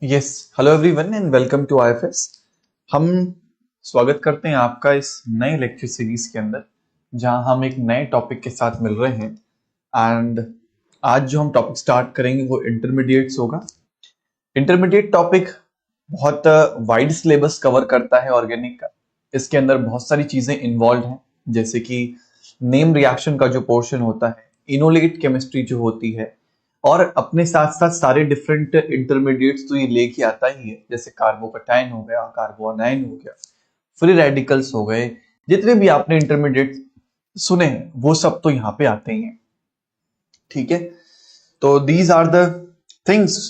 Yes, hello everyone and welcome to IFS. हम स्वागत करते हैं आपका इस नए लेक्चर सीरीज के अंदर, जहां हम एक नए टॉपिक के साथ मिल रहे हैं। एंड आज जो हम टॉपिक स्टार्ट करेंगे वो इंटरमीडिएट्स होगा। इंटरमीडिएट टॉपिक बहुत वाइड सिलेबस कवर करता है ऑर्गेनिक का। इसके अंदर बहुत सारी चीजें इन्वॉल्व हैं, जैसे कि नेम रिएक्शन का जो पोर्शन होता है, इनोलेट केमिस्ट्री जो होती है, और अपने साथ साथ सारे डिफरेंट इंटरमीडिएट्स तो ये लेके आता ही है, जैसे कार्बोकटाइन हो गया, कार्बोनाइन हो गया, फ्री रेडिकल्स हो गए। जितने भी आपने इंटरमीडिएट सुने हैं वो सब तो यहाँ पे आते ही हैं। ठीक है, तो these are the things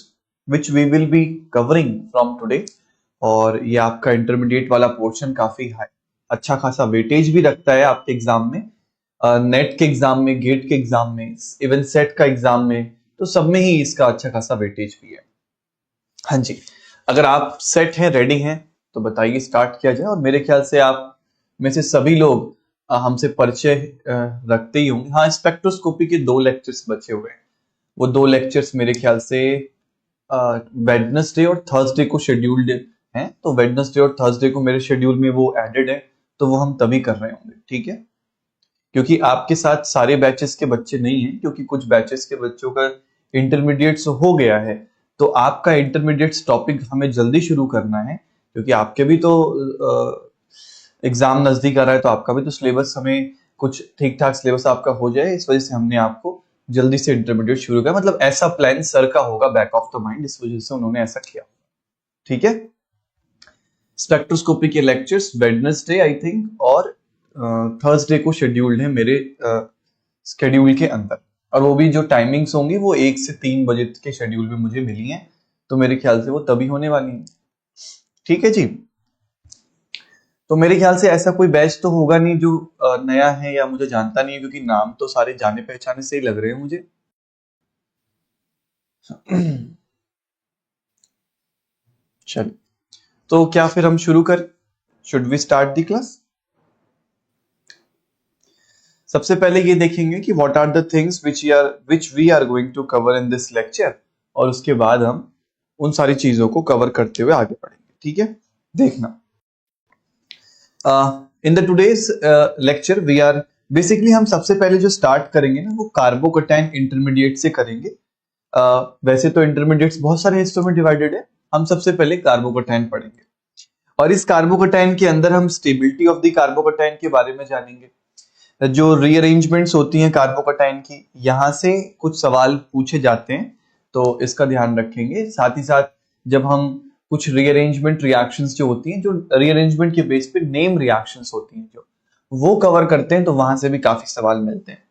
which we will be covering from today. और ये आपका इंटरमीडिएट वाला पोर्शन काफी हाई, अच्छा खासा वेटेज भी रखता है आपके एग्जाम में, नेट के एग्जाम में, गेट के एग्जाम में, इवन सेट का एग्जाम में, तो सब में ही इसका अच्छा खासा वेटेज भी है। हाँ जी, अगर आप सेट हैं, रेडी हैं, तो बताइए स्टार्ट किया जाए। और मेरे ख्याल से आप में से सभी लोग हमसे परिचय रखते ही होंगे। हाँ, स्पेक्ट्रोस्कोपी के 2 लेक्चर्स बचे हुए हैं। वो 2 लेक्चर्स मेरे ख्याल से वेडनेसडे और थर्सडे को शेड्यूल्ड हैं, तो वेडनेसडे और थर्सडे को मेरे शेड्यूल में वो एडेड है, तो वो हम तभी कर रहे होंगे। ठीक है, क्योंकि आपके साथ सारे बैचेस के बच्चे नहीं हैं, क्योंकि कुछ बैचेस के बच्चों का इंटरमीडिएट्स हो गया है, तो आपका इंटरमीडिएट्स टॉपिक हमें जल्दी शुरू करना है, क्योंकि आपके भी तो एग्जाम नजदीक आ रहा है, तो आपका भी तो सिलेबस, हमें कुछ ठीक ठाक सिलेबस आपका हो जाए, इस वजह से हमने आपको जल्दी से इंटरमीडिएट शुरू किया। मतलब ऐसा प्लान सर का होगा बैक ऑफ द माइंड, इस वजह से उन्होंने ऐसा किया। ठीक है, स्पेक्ट्रोस्कोपी के लेक्चर्स वेडनेसडे आई थिंक और थर्सडे को शेड्यूल्ड है मेरे शेड्यूल के अंदर, और वो भी जो टाइमिंग्स होंगी वो 1 से 3 बजे के शेड्यूल में मुझे मिली हैं, तो मेरे ख्याल से वो तभी होने वाली हैं। ठीक है जी, तो मेरे ख्याल से ऐसा कोई बैच तो होगा नहीं जो नया है या मुझे जानता नहीं है, क्योंकि नाम तो सारे जाने पहचाने से ही लग रहे हैं मुझे। चलिए, तो क्या फिर हम शुरू करें? Should we start the class? सबसे पहले ये देखेंगे कि what are the things which we are going to cover in this lecture, और उसके बाद हम उन सारी चीजों को कवर करते हुए आगे बढ़ेंगे। ठीक है, देखना in the today's lecture we are basically, हम सबसे पहले जो स्टार्ट करेंगे ना, वो कार्बोकटाइन इंटरमीडिएट से करेंगे। वैसे तो इंटरमीडिएट्स बहुत सारे हिस्सों में डिवाइडेड है, हम सबसे पहले कार्बोकटाइन पढ़ेंगे, और इस कार्बोकटाइन के अंदर हम स्टेबिलिटी ऑफ द कार्बोकटाइन के बारे में जानेंगे। जो रीअरेंजमेंट्स होती हैं कार्बोकटाइन की, यहां से कुछ सवाल पूछे जाते हैं, तो इसका ध्यान रखेंगे। साथ ही साथ जब हम कुछ रीअरेंजमेंट रिएक्शंस जो होती हैं, जो रीअरेंजमेंट के बेस पे नेम रिएक्शंस होती हैं, जो वो कवर करते हैं, तो वहां से भी काफी सवाल मिलते हैं।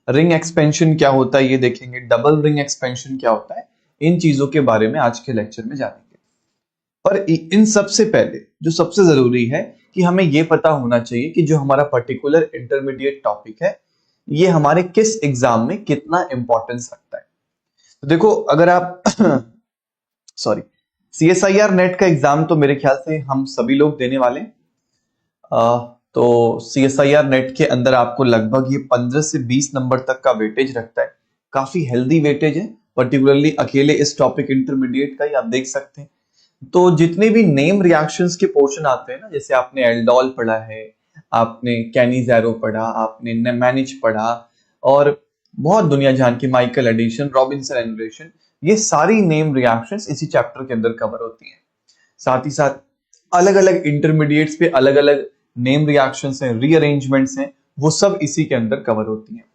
रिंग एक्सपेंशन क्या होता है ये देखेंगे, डबल रिंग एक्सपेंशन क्या होता है, इन चीजों के बारे में आज के लेक्चर में जानेंगे। पर इन सबसे पहले जो सबसे जरूरी है कि हमें यह पता होना चाहिए कि जो हमारा पर्टिकुलर इंटरमीडिएट टॉपिक है, ये हमारे किस एग्जाम में कितना इंपॉर्टेंस रखता है। तो देखो, अगर आप सॉरी, सीएसआईआर नेट का एग्जाम तो मेरे ख्याल से हम सभी लोग देने वाले हैं। तो सीएसआईआर नेट के अंदर आपको लगभग ये 15 से 20 नंबर तक का वेटेज रखता है, काफी हेल्दी वेटेज है, पर्टिकुलरली अकेले इस टॉपिक इंटरमीडिएट का ही आप देख सकते हैं। तो जितने भी नेम रिएक्शंस के पोर्शन आते हैं ना, जैसे आपने एल्डोल पढ़ा है, आपने कैनिज़ेरो पढ़ा, आपने नेमैनिच पढ़ा, और बहुत दुनिया जान की माइकल एडिशन, रॉबिन्सन एनरेशन, ये सारी नेम रिएक्शंस इसी चैप्टर के अंदर कवर होती हैं। साथ ही साथ अलग अलग इंटरमीडिएट्स पे अलग अलग नेम रिएक्शंस हैं, रीअरेंजमेंट्स हैं, वो सब इसी के अंदर कवर होती हैं।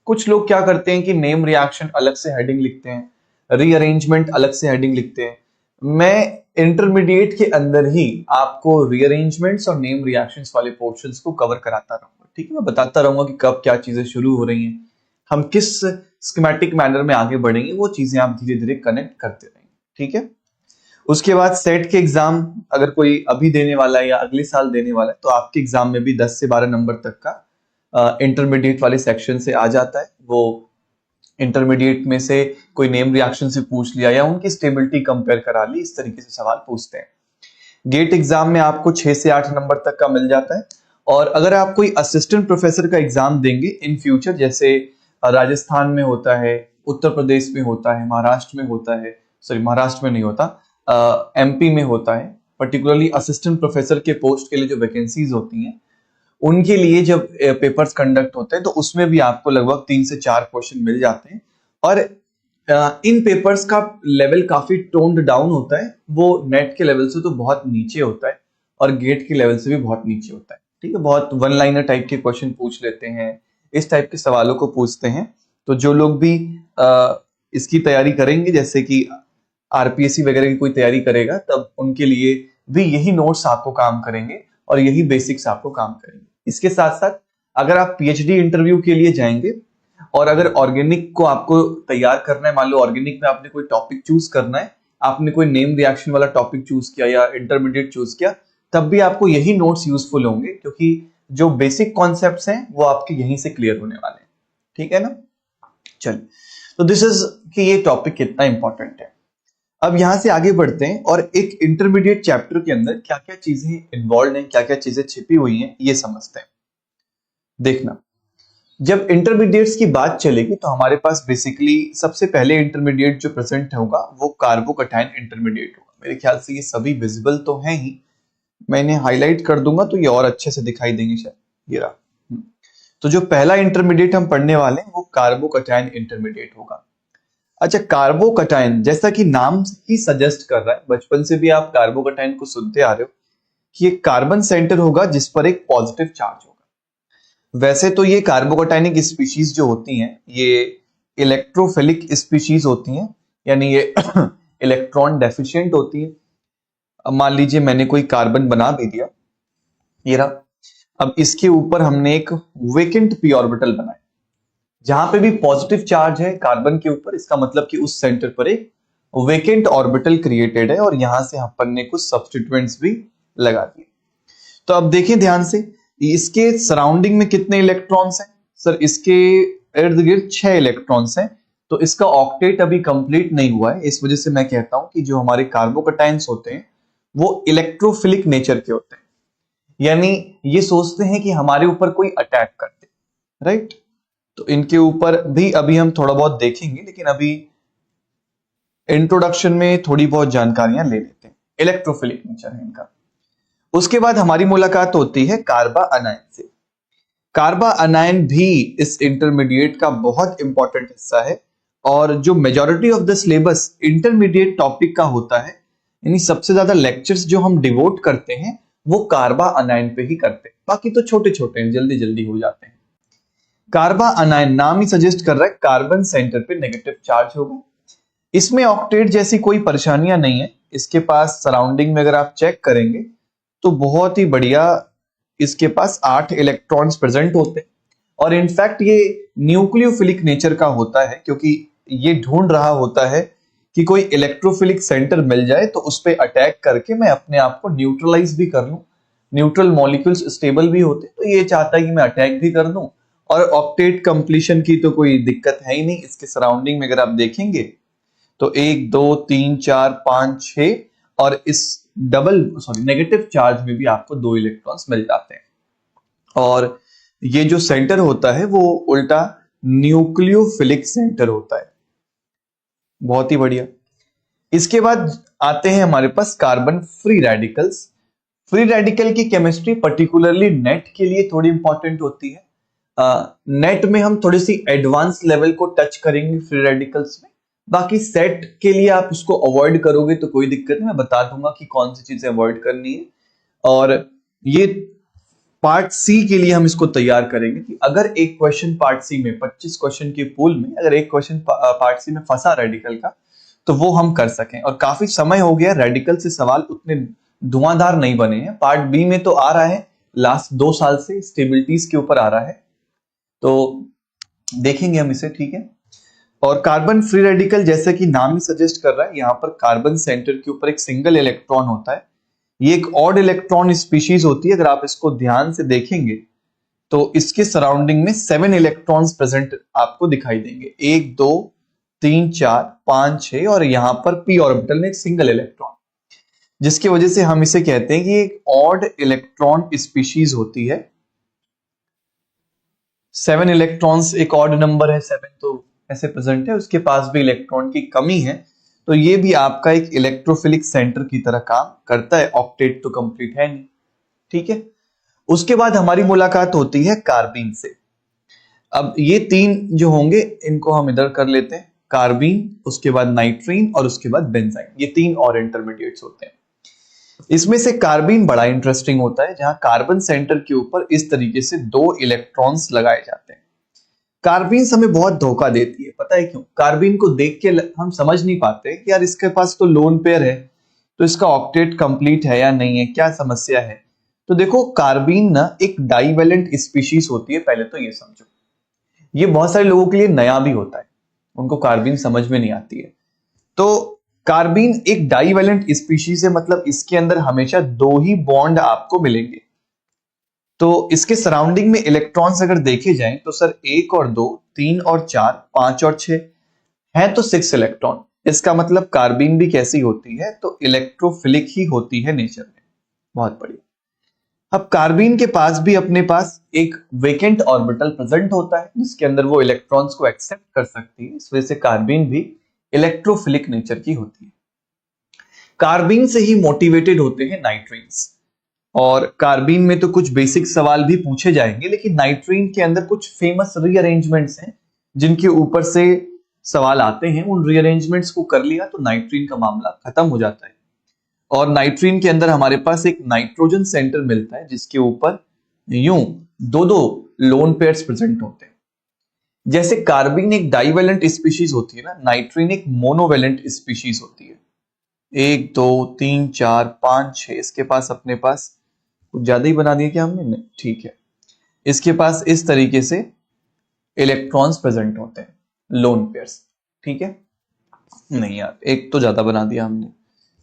कुछ लोग क्या करते हैं कि नेम रिएक्शन अलग से हेडिंग लिखते हैं, रीअरेंजमेंट अलग से हेडिंग लिखते हैं। मैं इंटरमीडिएट के अंदर ही आपको रीअरेंजमेंट्स और नेम रिएक्शंस वाले पोर्शंस को कवर कराता रहूंगा। ठीक है, मैं बताता रहूंगा कि कब क्या चीजें शुरू हो रही हैं, हम किस स्कीमेटिक मैनर में आगे बढ़ेंगे, वो चीजें आप धीरे धीरे कनेक्ट करते रहेंगे। ठीक है, उसके बाद सेट के एग्जाम अगर कोई अभी देने वाला है या अगले साल देने वाला है, तो आपके एग्जाम में भी 10 से 12 नंबर तक का इंटरमीडिएट वाले सेक्शन से आ जाता है। वो इंटरमीडिएट में से कोई नेम रिएक्शन से पूछ लिया या उनकी स्टेबिलिटी कंपेयर करा ली, इस तरीके से सवाल पूछते हैं। गेट एग्जाम में आपको 6 से 8 नंबर तक का मिल जाता है। और अगर आप कोई असिस्टेंट प्रोफेसर का एग्जाम देंगे इन फ्यूचर, जैसे राजस्थान में होता है, उत्तर प्रदेश में होता है, महाराष्ट्र में होता है, सॉरी महाराष्ट्र में नहीं होता, एमपी में होता है, पर्टिकुलरली असिस्टेंट प्रोफेसर के पोस्ट के लिए जो वैकेंसीज होती हैं उनके लिए जब पेपर्स कंडक्ट होते हैं तो उसमें भी आपको लगभग 3 से 4 क्वेश्चन मिल जाते हैं। और इन पेपर्स का लेवल काफी टोन्ड डाउन होता है, वो नेट के लेवल से तो बहुत नीचे होता है और गेट के लेवल से भी बहुत नीचे होता है। ठीक है, बहुत वन लाइनर टाइप के क्वेश्चन पूछ लेते हैं, इस टाइप के सवालों को पूछते हैं। तो जो लोग भी इसकी तैयारी करेंगे, जैसे कि आरपीएससी वगैरह की कोई तैयारी करेगा, तब उनके लिए भी यही नोट्स आपको काम करेंगे और यही बेसिक्स आपको काम करेंगे। इसके साथ साथ अगर आप पीएचडी इंटरव्यू के लिए जाएंगे और अगर ऑर्गेनिक को आपको तैयार करना है, मान लो ऑर्गेनिक में आपने कोई टॉपिक चूज करना है, आपने कोई नेम रिएक्शन वाला टॉपिक चूज किया या इंटरमीडिएट चूज किया, तब भी आपको यही नोट्स यूजफुल होंगे, क्योंकि जो बेसिक कॉन्सेप्ट्स हैं वो आपके यहीं से क्लियर होने वाले हैं। ठीक है ना? चलिए, तो दिस इज कि ये टॉपिक कितना इंपॉर्टेंट है। अब यहां से आगे बढ़ते हैं और एक इंटरमीडिएट चैप्टर के अंदर क्या क्या चीजें इन्वॉल्व हैं, क्या क्या चीजें छिपी हुई हैं, ये समझते हैं। देखना, जब इंटरमीडिएट्स की बात चलेगी तो हमारे पास बेसिकली सबसे पहले इंटरमीडिएट जो प्रेजेंट होगा वो कार्बोकैटायन इंटरमीडिएट होगा। मेरे ख्याल से ये सभी विजिबल तो हैं ही, मैं इन्हें हाईलाइट कर दूंगा तो ये और अच्छे से दिखाई देंगे शायद। ये रहा। तो जो पहला इंटरमीडिएट हम पढ़ने वाले हैं वो कार्बोकैटायन इंटरमीडिएट होगा। अच्छा, कार्बोकैटायन जैसा कि नाम ही सजेस्ट कर रहा है, बचपन से भी आप कार्बोकैटायन को सुनते आ रहे हो कि एक कार्बन सेंटर होगा जिस पर एक पॉजिटिव चार्ज होगा। वैसे तो ये कार्बोकैटायनिक स्पीशीज जो होती हैं ये इलेक्ट्रोफिलिक स्पीशीज होती हैं, यानी ये इलेक्ट्रॉन डेफिशिएंट होती है। अब मान लीजिए मैंने कोई कार्बन बना भी दिया, ये रहा। अब इसके ऊपर हमने एक वेकेंट पी ऑर्बिटल बनाया जहां पे भी पॉजिटिव चार्ज है कार्बन के ऊपर, इसका मतलब कि उस सेंटर पर एक वेकेंट ऑर्बिटल क्रिएटेड है और यहां से अपन ने कुछ सब्स्टिट्यूएंट्स भी लगा दिए। तो अब देखिए ध्यान से, इसके सराउंडिंग में कितने इलेक्ट्रॉन्स हैं? सर इसके इर्द गिर्द 6 इलेक्ट्रॉन्स हैं। तो इसका ऑक्टेट अभी कंप्लीट नहीं हुआ है, इस वजह से मैं कहता हूं कि जो हमारे कार्बोकैटायंस होते हैं वो इलेक्ट्रोफिलिक नेचर के होते हैं, यानी ये सोचते हैं कि हमारे ऊपर कोई अटैक करते, राइट? तो इनके ऊपर भी अभी हम थोड़ा बहुत देखेंगे, लेकिन अभी इंट्रोडक्शन में थोड़ी बहुत जानकारियां ले लेते हैं। इलेक्ट्रोफिलिक नेचर है इनका। उसके बाद हमारी मुलाकात होती है कार्बा अनायन से। कार्बा अनायन भी इस इंटरमीडिएट का बहुत इंपॉर्टेंट हिस्सा है और जो majority of the syllabus intermediate topic का होता है, यानी सबसे ज्यादा लेक्चर्स जो हम डिवोट करते हैं वो कार्बा अनायन पे ही करते हैं, बाकी तो छोटे छोटे हैं, जल्दी जल्दी हो जाते हैं। कार्बा अनायन नाम ही सजेस्ट कर रहा है कार्बन सेंटर पे नेगेटिव चार्ज होगा। इसमें ऑक्टेट जैसी कोई परेशानियां नहीं है, इसके पास सराउंडिंग में अगर आप चेक करेंगे तो बहुत ही बढ़िया इसके पास 8 इलेक्ट्रॉन्स प्रेजेंट होते हैं और इनफैक्ट ये न्यूक्लियोफिलिक नेचर का होता है, क्योंकि ये ढूंढ रहा होता है कि कोई इलेक्ट्रोफिलिक सेंटर मिल जाए तो उस पर अटैक करके मैं अपने आप को न्यूट्रलाइज भी कर लूं। न्यूट्रल मॉलिक्यूल्स स्टेबल भी होते, तो ये चाहता है कि मैं अटैक भी कर दूं। और ऑक्टेट कंप्लीशन की तो कोई दिक्कत है ही नहीं। इसके सराउंडिंग में अगर आप देखेंगे तो 1 2 3 4 5 6 और इस नेगेटिव चार्ज में भी आपको 2 इलेक्ट्रॉन्स मिल जाते हैं। और ये जो सेंटर होता है वो उल्टा न्यूक्लियोफिलिक सेंटर होता है। बहुत ही बढ़िया। इसके बाद आते हैं हमारे पास carbon free radicals. Free radical की केमिस्ट्री पर्टिकुलरली नेट के लिए थोड़ी इंपॉर्टेंट होती है। नेट में हम थोड़ी सी एडवांस लेवल को टच करेंगे फ्री रेडिकल्स में, बाकी सेट के लिए आप उसको अवॉइड करोगे तो कोई दिक्कत नहीं, मैं बता दूंगा कि कौन सी चीजें अवॉइड करनी है। और ये पार्ट सी के लिए हम इसको तैयार करेंगे कि अगर एक क्वेश्चन पार्ट सी में 25 क्वेश्चन के पूल में अगर एक क्वेश्चन पार्ट सी में फंसा रेडिकल का, तो वो हम कर सकें। और काफी समय हो गया रेडिकल से सवाल उतने धुआंधार नहीं बने हैं। पार्ट बी में तो आ रहा है, लास्ट 2 साल से स्टेबिलिटीज के ऊपर आ रहा है, तो देखेंगे हम इसे, ठीक है। और कार्बन फ्री रेडिकल जैसे कि नाम ही सजेस्ट कर रहा है, यहां पर कार्बन सेंटर के ऊपर एक सिंगल इलेक्ट्रॉन होता है। ये एक ऑड इलेक्ट्रॉन स्पीशीज होती है। अगर आप इसको ध्यान से देखेंगे तो इसके सराउंडिंग में 7 इलेक्ट्रॉन्स प्रेजेंट आपको दिखाई देंगे, 1 2 3 4 5 6 और यहां पर पी ऑर्बिटल में एक सिंगल इलेक्ट्रॉन, जिसकी वजह से हम इसे कहते हैं कि एक ऑड इलेक्ट्रॉन स्पीशीज होती है। 7 इलेक्ट्रॉन्स एक ऑड नंबर है, 7 तो ऐसे प्रेजेंट है, उसके पास भी इलेक्ट्रॉन की कमी है, तो ये भी आपका एक इलेक्ट्रोफिलिक सेंटर की तरह काम करता है। ऑक्टेट तो कंप्लीट है नहीं, ठीक है। उसके बाद हमारी मुलाकात होती है कार्बीन से। अब ये तीन जो होंगे इनको हम इधर कर लेते हैं, कार्बीन, उसके बाद नाइट्रीन और उसके बाद बेंजाइन। ये तीन और इंटरमीडिएट्स होते हैं। इसमें से कार्बीन बड़ा इंटरेस्टिंग होता है, जहां कार्बन सेंटर के ऊपर इस तरीके से 2 इलेक्ट्रॉन्स लगाए जाते हैं। कार्बीन हमें बहुत धोखा देती है, पता है क्यों? कार्बीन को देख के हम समझ नहीं पाते कि यार इसके पास तो लोन पेयर है, तो इसका ऑक्टेट कंप्लीट है या नहीं है, क्या समस्या है। तो देखो, कार्बीन ना एक डाइवेलेंट स्पीशीज होती है, पहले तो ये समझो। ये बहुत सारे लोगों के लिए नया भी होता है, उनको कार्बीन समझ में नहीं आती है। तो कार्बीन एक डाइवेलेंट स्पीशीज है, मतलब इसके अंदर हमेशा 2 ही बॉन्ड आपको मिलेंगे। तो इसके सराउंडिंग में इलेक्ट्रॉन्स अगर देखे जाएं तो सर 1 और 2, 3 और 4, 5 और 6 है, तो 6 इलेक्ट्रॉन। इसका मतलब कार्बीन भी कैसी होती है? तो इलेक्ट्रोफिलिक ही होती है नेचर में। बहुत बढ़िया। अब कार्बीन के पास भी अपने पास एक वेकेंट ऑर्बिटल प्रेजेंट होता है, जिसके अंदर वो इलेक्ट्रॉन्स को एक्सेप्ट कर सकती है। इस वजह से कार्बीन भी इलेक्ट्रोफिलिक नेचर की होती है। कार्बीन से ही मोटिवेटेड होते हैं नाइट्रीन्स, और कार्बीन में तो कुछ बेसिक सवाल भी पूछे जाएंगे, लेकिन नाइट्रीन के अंदर कुछ फेमस रीअरेंजमेंट्स हैं जिनके ऊपर से सवाल आते हैं। उन रीअरेंजमेंट्स को कर लिया तो नाइट्रीन का मामला खत्म हो जाता है। और नाइट्रीन के अंदर हमारे पास एक नाइट्रोजन सेंटर मिलता है, जिसके ऊपर यूं 2-2 लोन पेयर्स प्रेजेंट होते हैं। जैसे कार्बीन एक डाइवेलेंट स्पीशीज होती है ना, नाइट्रीन एक मोनोवेलेंट स्पीशीज होती है। 1 2 3 4 5 6, इसके पास अपने पास कुछ ज्यादा ही बना दिया क्या हमने? नहीं, ठीक है। इसके पास इस तरीके से इलेक्ट्रॉन्स प्रेजेंट होते हैं, लोन पेयर्स, ठीक है। नहीं यार, एक तो ज्यादा बना दिया हमने।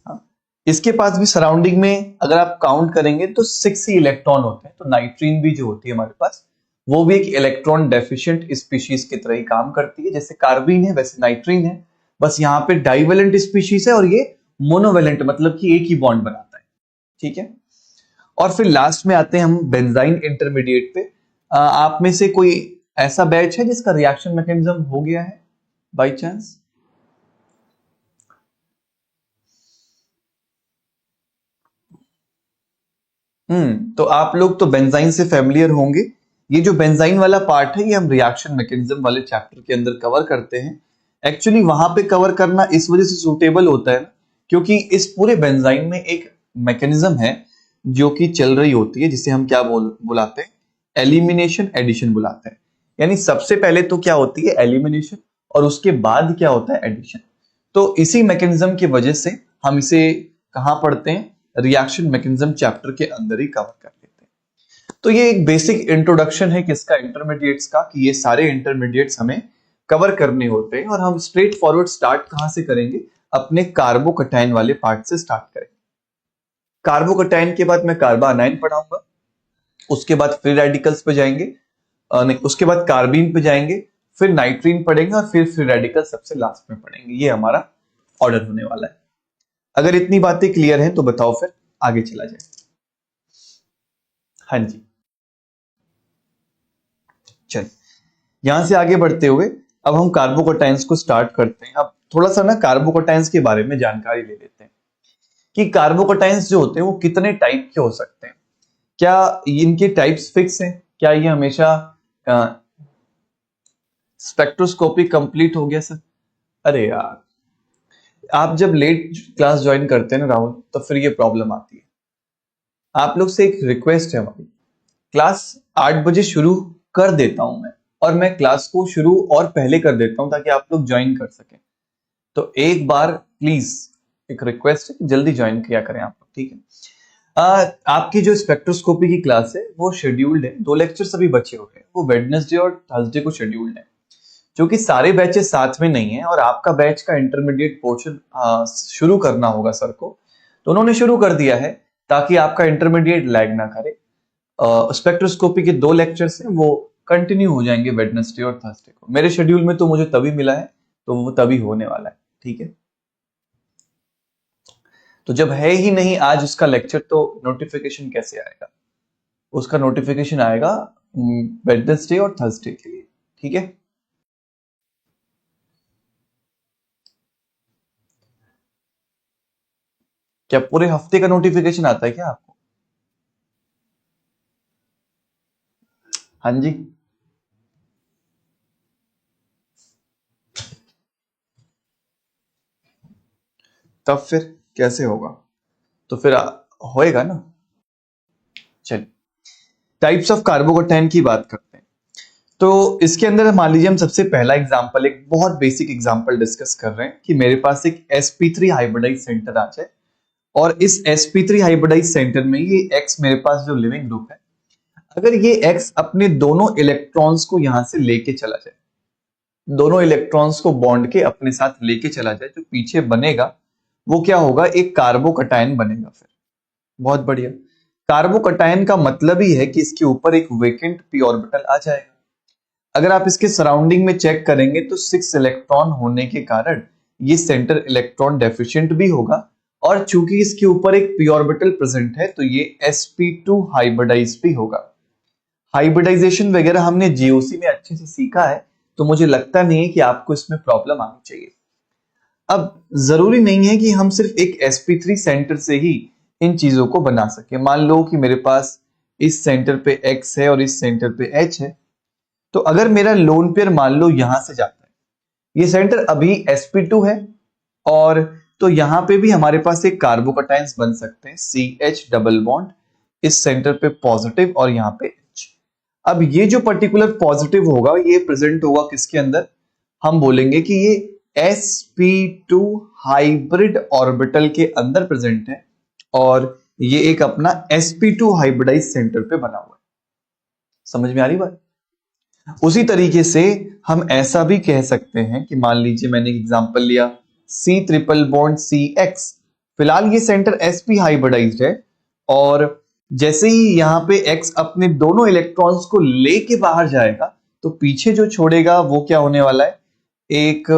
हाँ, इसके पास भी सराउंडिंग में अगर आप काउंट करेंगे तो 6 ही इलेक्ट्रॉन होते हैं। तो नाइट्रीन भी जो होती है हमारे पास, वो भी एक इलेक्ट्रॉन डेफिशिएंट स्पीशीज की तरह ही काम करती है। जैसे कार्बीन है वैसे नाइट्रीन है, बस यहाँ पे डाइवेलेंट स्पीशीज है और ये मोनोवेलेंट, मतलब कि एक ही बॉन्ड बनाता है, ठीक है। और फिर लास्ट में आते हैं हम बेंजाइन इंटरमीडिएट पे। आप में से कोई ऐसा बैच है जिसका रिएक्शन मैकेनिज्म हो गया है बाय चांस? तो आप लोग तो बेंजाइन से फेमिलियर होंगे। ये जो बेंजाइन वाला पार्ट है, ये हम रिएक्शन मैकेनिज्म वाले चैप्टर के अंदर कवर करते हैं। एक्चुअली वहां पे कवर करना इस वजह से सूटेबल होता है ना, क्योंकि इस पूरे बेंजाइन में एक मैकेनिज्म है जो कि चल रही होती है, जिसे हम क्या बुलाते हैं? एलिमिनेशन एडिशन बुलाते हैं। यानी सबसे पहले तो क्या होती है? एलिमिनेशन, और उसके बाद क्या होता है? एडिशन। तो इसी मैकेनिज्म की वजह से हम इसे कहां पढ़ते हैं? रिएक्शन मैकेनिज्म चैप्टर के अंदर ही कवर कर लेते हैं। तो ये एक बेसिक इंट्रोडक्शन है किसका? इंटरमीडिएट्स का, कि ये सारे इंटरमीडिएट्स हमें कवर करने होते हैं। और हम स्ट्रेट फॉरवर्ड स्टार्ट कहां से करेंगे? अपने कार्बोकटायन वाले पार्ट से स्टार्ट करेंगे। कार्बोकटायन के बाद मैं कार्बानाइन पढ़ाऊंगा, उसके बाद फ्री रेडिकल्स पे जाएंगे, नहीं, उसके बाद कार्बीन पे जाएंगे, फिर नाइट्रीन पढ़ेंगे और फिर फ्री रेडिकल सबसे लास्ट में पढ़ेंगे। ये हमारा ऑर्डर होने वाला है। अगर इतनी बातें क्लियर हैं तो बताओ, फिर आगे चला जाए। हाँ जी, चलिए यहां से आगे बढ़ते हुए अब हम कार्बोकटाइंस को स्टार्ट करते हैं। अब थोड़ा सा ना कार्बोकटाइंस के बारे में जानकारी ले लेते हैं कि कार्बोकटाइंस जो होते हैं वो कितने टाइप के हो सकते हैं। क्या इनके टाइप्स फिक्स हैं? क्या ये हमेशा स्पेक्ट्रोस्कोपी कंप्लीट हो गया सर? अरे यार, आप जब लेट क्लास ज्वाइन करते हैं ना राहुल, तो फिर ये प्रॉब्लम आती है। आप लोग से एक रिक्वेस्ट है हमारी, क्लास 8 बजे शुरू कर देता हूं मैं, और मैं क्लास को शुरू और पहले कर देता हूं ताकि आप लोग ज्वाइन कर सकें। तो एक बार प्लीज एक रिक्वेस्ट है, जल्दी ज्वाइन किया करें आप लोग, ठीक है। आपकी जो स्पेक्ट्रोस्कोपी की क्लास है वो शेड्यूल्ड है, 2 लेक्चर्स अभी बचे हुए हैं, वो वेडनेसडे और थर्सडे को शेड्यूल्ड है। क्योंकि सारे बैचेस साथ में नहीं है और आपका बैच का इंटरमीडिएट पोर्शन शुरू करना होगा सर को, तो उन्होंने शुरू कर दिया है ताकि आपका इंटरमीडिएट लैग ना करे। स्पेक्ट्रोस्कोपी के 2 लेक्चर्स हैं, वो कंटिन्यू हो जाएंगे वेडनेसडे और थर्सडे को। मेरे शेड्यूल में तो मुझे तभी मिला है, तो वो तभी होने वाला है, ठीक है। तो जब है ही नहीं आज उसका लेक्चर, तो नोटिफिकेशन कैसे आएगा? उसका नोटिफिकेशन आएगा वेडनेसडे और थर्सडे के लिए, ठीक है। क्या पूरे हफ्ते का नोटिफिकेशन आता है क्या आपको? हाँ जी। तब फिर कैसे होगा? तो फिर होएगा ना। चलिए, टाइप्स ऑफ कार्बोकैटायन की बात करते हैं। तो इसके अंदर मान लीजिए हम सबसे पहला एग्जांपल, एक बहुत बेसिक एग्जांपल डिस्कस कर रहे हैं कि मेरे पास एक sp3 हाइब्रिडाइज सेंटर आ जाए और इस sp3 हाइब्रिडाइज सेंटर में ये x मेरे पास जो लिविंग ग्रुप है, अगर ये x अपने दोनों इलेक्ट्रॉन्स को यहां से लेके चला जाए, दोनों इलेक्ट्रॉन्स को बॉन्ड के अपने साथ लेके चला जाए, जो पीछे बनेगा वो क्या होगा? एक कार्बोकैटायन बनेगा। फिर बहुत बढ़िया। कार्बोकैटायन का मतलब ही है कि इसके ऊपर एक वेकेंट p ऑर्बिटल आ जाएगा। अगर आप इसके सराउंडिंग में चेक करेंगे तो 6 इलेक्ट्रॉन होने के कारण ये सेंटर इलेक्ट्रॉन डेफिशिएंट भी होगा, और चूंकि इसके ऊपर एक p ऑर्बिटल प्रेजेंट है तो ये sp2 हाइब्रिडाइज भी होगा। हाइब्रिडाइजेशन वगैरह हमने जीओसी में अच्छे से सीखा है, तो मुझे लगता नहीं है कि आपको इसमें प्रॉब्लम आनी चाहिए। अब जरूरी नहीं है कि हम सिर्फ एक sp3 सेंटर से ही इन चीजों को बना सके। मान लो कि मेरे पास इस सेंटर पे x है और इस सेंटर पे h है, तो अगर मेरा लोन पेयर मान लो यहां से जाता है, ये सेंटर अभी sp2 है, और तो यहां पे भी हमारे पास एक कार्बोकैटायंस बन सकते हैं CH डबल बॉन्ड, इस सेंटर पे पॉजिटिव और यहाँ पे H। अब ये जो पर्टिकुलर पॉजिटिव होगा ये प्रेजेंट होगा किसके अंदर? हम बोलेंगे कि ये sp2 हाइब्रिड ऑर्बिटल के अंदर प्रेजेंट है, और ये एक अपना sp2 हाइब्रिडाइज सेंटर पे बना हुआ है। समझ में आ रही बात? उसी तरीके से हम ऐसा भी कह सकते हैं कि मान लीजिए मैंने एग्जांपल लिया C ट्रिपल बॉन्ड CX, फिलहाल ये सेंटर sp हाइब्रिडाइज्ड है, और जैसे ही यहां पे X अपने दोनों इलेक्ट्रॉन्स को लेके बाहर जाएगा तो पीछे जो छोड़ेगा वो क्या होने वाला है? एक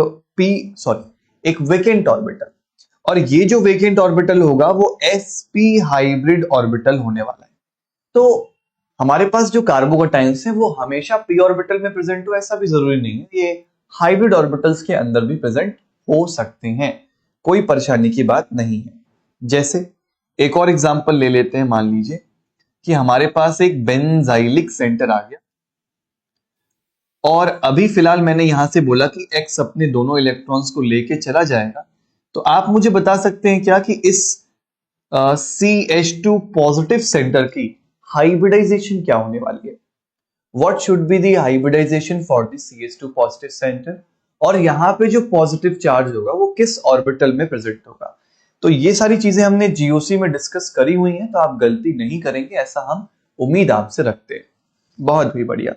वेकेंट ऑर्बिटल, और ये जो वेकेंट ऑर्बिटल होगा वो sp हाइब्रिड ऑर्बिटल होने वाला है। तो हमारे पास जो कार्बोकैटायंस है वो हमेशा p ऑर्बिटल में प्रेजेंट हो ऐसा भी जरूरी नहीं है, ये हाइब्रिड ऑर्बिटल्स के अंदर भी प्रेजेंट हो सकते हैं, कोई परेशानी की बात नहीं है। जैसे एक और एग्जांपल ले लेते हैं, मान लीजिए कि हमारे पास एक बेंजाइलिक सेंटर आ गया, और अभी फिलहाल मैंने यहां से बोला कि x अपने दोनों इलेक्ट्रॉन्स को लेके चला जाएगा, तो आप मुझे बता सकते हैं क्या कि इस CH2 पॉजिटिव सेंटर की हाइब्रिडाइजेशन क्या होने वाली है? What should be the hybridization for the CH2 positive center? और यहाँ पे जो पॉजिटिव चार्ज होगा वो किस ऑर्बिटल में प्रेजेंट होगा? तो ये सारी चीजें हमने जीओसी में डिस्कस करी हुई हैं, तो आप गलती नहीं करेंगे ऐसा हम उम्मीद आपसे रखते हैं। बहुत भी बढ़िया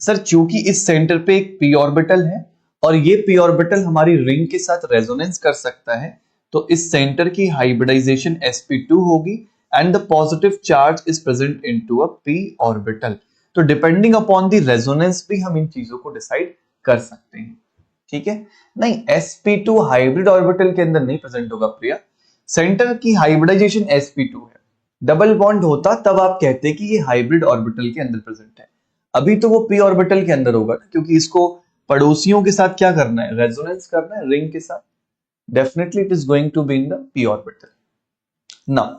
सर, चूंकि इस सेंटर पे एक p ऑर्बिटल है और ये p ऑर्बिटल हमारी रिंग के साथ रेजोनेंस कर सकता है, तो इस सेंटर की हाइब्रिडाइजेशन sp2 होगी and the positive charge is present into a p orbital. तो डिपेंडिंग अपॉन द रेजोनेंस भी हम इन चीजों को डिसाइड कर सकते हैं। ठीक है, नहीं sp2 हाइब्रिड ऑर्बिटल के अंदर नहीं प्रेजेंट होगा प्रिया, सेंटर की हाइब्रिडाइजेशन sp2 है। डबल बॉन्ड होता तब आप कहते कि ये हाइब्रिड ऑर्बिटल के अंदर प्रेजेंट है, अभी तो वो p ऑर्बिटल के अंदर होगा क्योंकि इसको पड़ोसियों के साथ क्या करना है? रेजोनेंस करना है रिंग के साथ। Definitely it is going to be in the p orbital. Now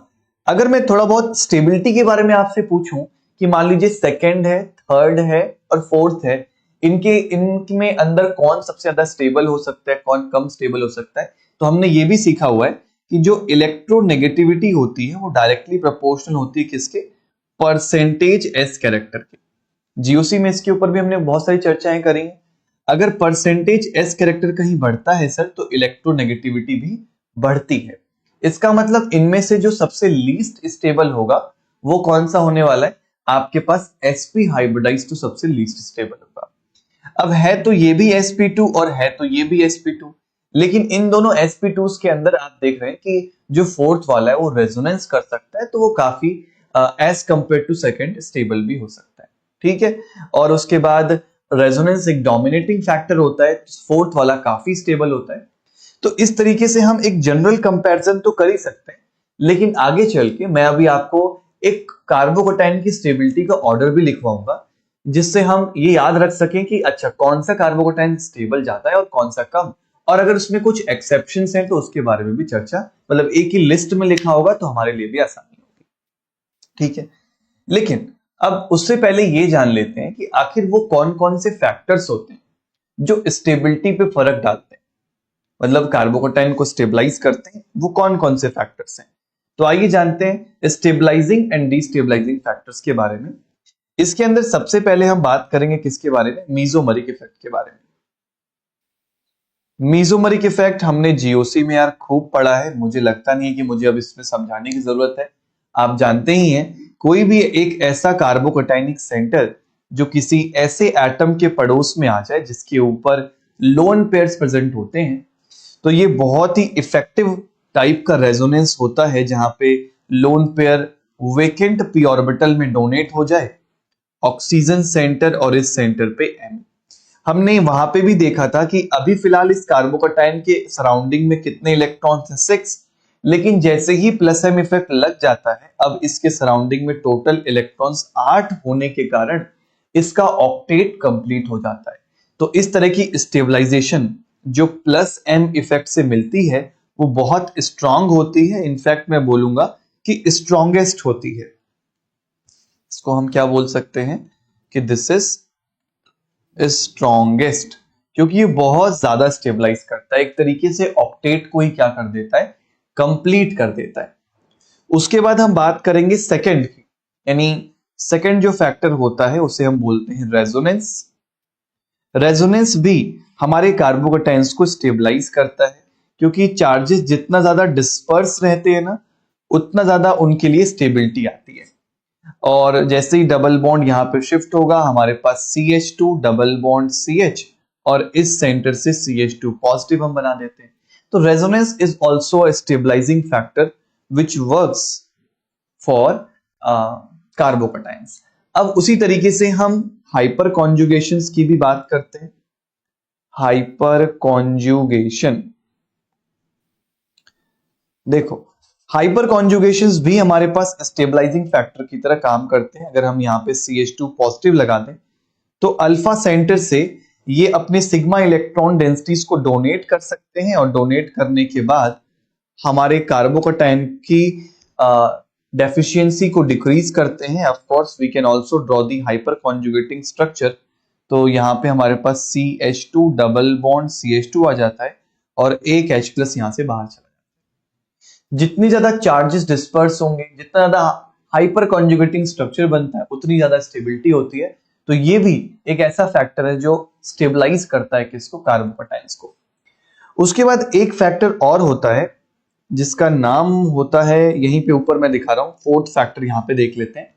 अगर मैं थोड़ा बहुत स्टेबिलिटी के बारे में आपसे पूछूं कि मान लीजिए सेकंड है, थर्ड है और फोर्थ है, इनमें अंदर कौन सबसे ज्यादा स्टेबल हो सकता है, कौन कम स्टेबल हो सकता है, तो हमने ये भी सीखा हुआ है कि जो इलेक्ट्रोनेगेटिविटी होती है वो डायरेक्टली प्रोपोर्शनल होती है किसके? परसेंटेज एस कैरेक्टर के। जीओसी में इसके ऊपर भी हमने बहुत सारी चर्चाएं करी हैं। अगर परसेंटेज एस कैरेक्टर कहीं बढ़ता है सर तो इलेक्ट्रोनेगेटिविटी भी बढ़ती है। इसका मतलब इनमें से जो सबसे लीस्ट स्टेबल होगा वो कौन सा होने वाला है? आपके पास sp हाइब्रिडाइज तो सबसे लीस्ट स्टेबल होगा। अब है तो ये भी sp2 और है तो ये भी sp2, लेकिन इन दोनों sp2s के अंदर आप देख रहे हैं कि जो फोर्थ वाला है वो रेजोनेंस कर सकता है, तो वो काफी as compare to second stable भी हो सकता है। ठीक है, और उसके बाद रेजोनेंस एक डोमिनेटिंग फैक्टर होता है, फोर्थ वाला काफी स्टेबल होता है। तो इस तरीके से हम एक जनरल कंपैरिजन तो कर ही सकते हैं, लेकिन आगे चल के मैं अभी आपको एक कार्बोकैटायन की स्टेबिलिटी का ऑर्डर भी लिखवाऊंगा, जिससे हम ये याद रख सकें कि अच्छा कौन सा कार्बोकैटायन स्टेबल जाता है और कौन सा कम, और अगर उसमें कुछ एक्सेप्शंस हैं तो उसके बारे में भी चर्चा, मतलब एक ही लिस्ट में लिखा होगा तो हमारे लिए भी आसानी होगी। ठीक है, लेकिन अब उससे पहले ये जान लेते हैं कि आखिर वो कौन कौन से फैक्टर्स होते हैं जो स्टेबिलिटी पे फर्क डालते हैं, मतलब कार्बोकेटाइन को स्टेबलाइज करते हैं, वो कौन कौन से फैक्टर्स हैं। तो आइए जानते हैं स्टेबलाइजिंग एंड डिस्टेबलाइजिंग फैक्टर्स के बारे में। इसके अंदर सबसे पहले हम बात करेंगे किसके बारे में, मीजोमरिक इफेक्ट के बारे में। मीजोमरिक इफेक्ट हमने जीओसी में यार खूब पढ़ा है, मुझे लगता नहीं है कि मुझे अब इसमें समझाने की जरूरत है। आप जानते ही हैं, कोई भी एक ऐसा कार्बोकेटाइनिक सेंटर जो किसी ऐसे एटम के पड़ोस में आ जाए जिसके ऊपर लोन पेयर्स प्रेजेंट होते हैं, तो ये बहुत ही इफेक्टिव टाइप का रेजोनेंस होता है जहां पे lone pair vacant P orbital में डोनेट हो जाए, ऑक्सीजन सेंटर और इस सेंटर पे एम। हमने वहां पे भी देखा था कि अभी फिलहाल इस कार्बोकेटाइन के सराउंडिंग में कितने इलेक्ट्रॉन्स हैं, 6, लेकिन जैसे ही प्लस एम इफेक्ट लग जाता है, अब इसके सराउंडिंग में टोटल इलेक्ट्रॉन्स 8 होने के कारण इसका ऑक्टेट कंप्लीट हो जाता है। तो इस तरह की स्टेबलाइजेशन जो प्लस एम इफेक्ट से मिलती है वो बहुत स्ट्रांग होती है, इनफैक्ट मैं बोलूंगा कि स्ट्रांगेस्ट होती है। इसको हम क्या बोल सकते हैं कि दिस इज स्ट्रांगेस्ट, क्योंकि ये बहुत ज्यादा स्टेबलाइज करता है, एक तरीके से ऑक्टेट को ही क्या कर देता है, कंप्लीट कर देता है। उसके बाद हम बात करेंगे सेकंड की, यानी सेकंड जो फैक्टर होता है उसे हम बोलते हैं रेजोनेंस। रेजोनेंस भी हमारे कार्बोकेटाइंस को स्टेबलाइज करता है, क्योंकि चार्जेस जितना ज्यादा डिस्पर्स रहते हैं ना, उतना ज्यादा उनके लिए स्टेबिलिटी आती है। और जैसे ही डबल बॉन्ड यहां पे शिफ्ट होगा, हमारे पास CH2 डबल बॉन्ड CH और इस सेंटर से CH2 पॉजिटिव हम बना देते हैं। तो resonance is also a stabilising factor which works for carbocations. अब उसी तरीके से हम हाइपर कॉन्जुगेशंस की भी बात करते हैं। हाइपर कॉन्जुगेशन, देखो हाइपर कॉन्जुगेशंस भी हमारे पास स्टेबलाइजिंग फैक्टर की तरह काम करते हैं। अगर हम यहाँ पे CH2 पॉजिटिव लगा दें तो अल्फा सेंटर से ये अपने सिग्मा इलेक्ट्रॉन डेंसिटीज को डोनेट कर सकते हैं, और डोनेट करने के बाद हमारे कार्बोकेटाइन की डेफिशिएंसी को डिक्रीज करते हैं। Of course we can also draw the hyper conjugating structure. तो यहाँ पे हमारे पास CH2 डबल बॉन्ड CH2 आ जाता है और एक H+ यहाँ से बाहर चला। जितनी ज्यादा चार्जेस डिस्पर्स होंगे, जितना ज्यादा हाइपर कॉन्जुगेटिंग स्ट्रक्चर बनता है, उतनी ज्यादा स्टेबिलिटी होती है। तो ये भी एक ऐसा फैक्टर है जो स्टेबलाइज करता है किसको, कार्बोकेटाइंस को। उसके बाद एक फैक्टर और होता है जिसका नाम होता है, यहीं पे ऊपर मैं दिखा रहा हूं, फोर्थ फैक्टर यहां पे देख लेते हैं।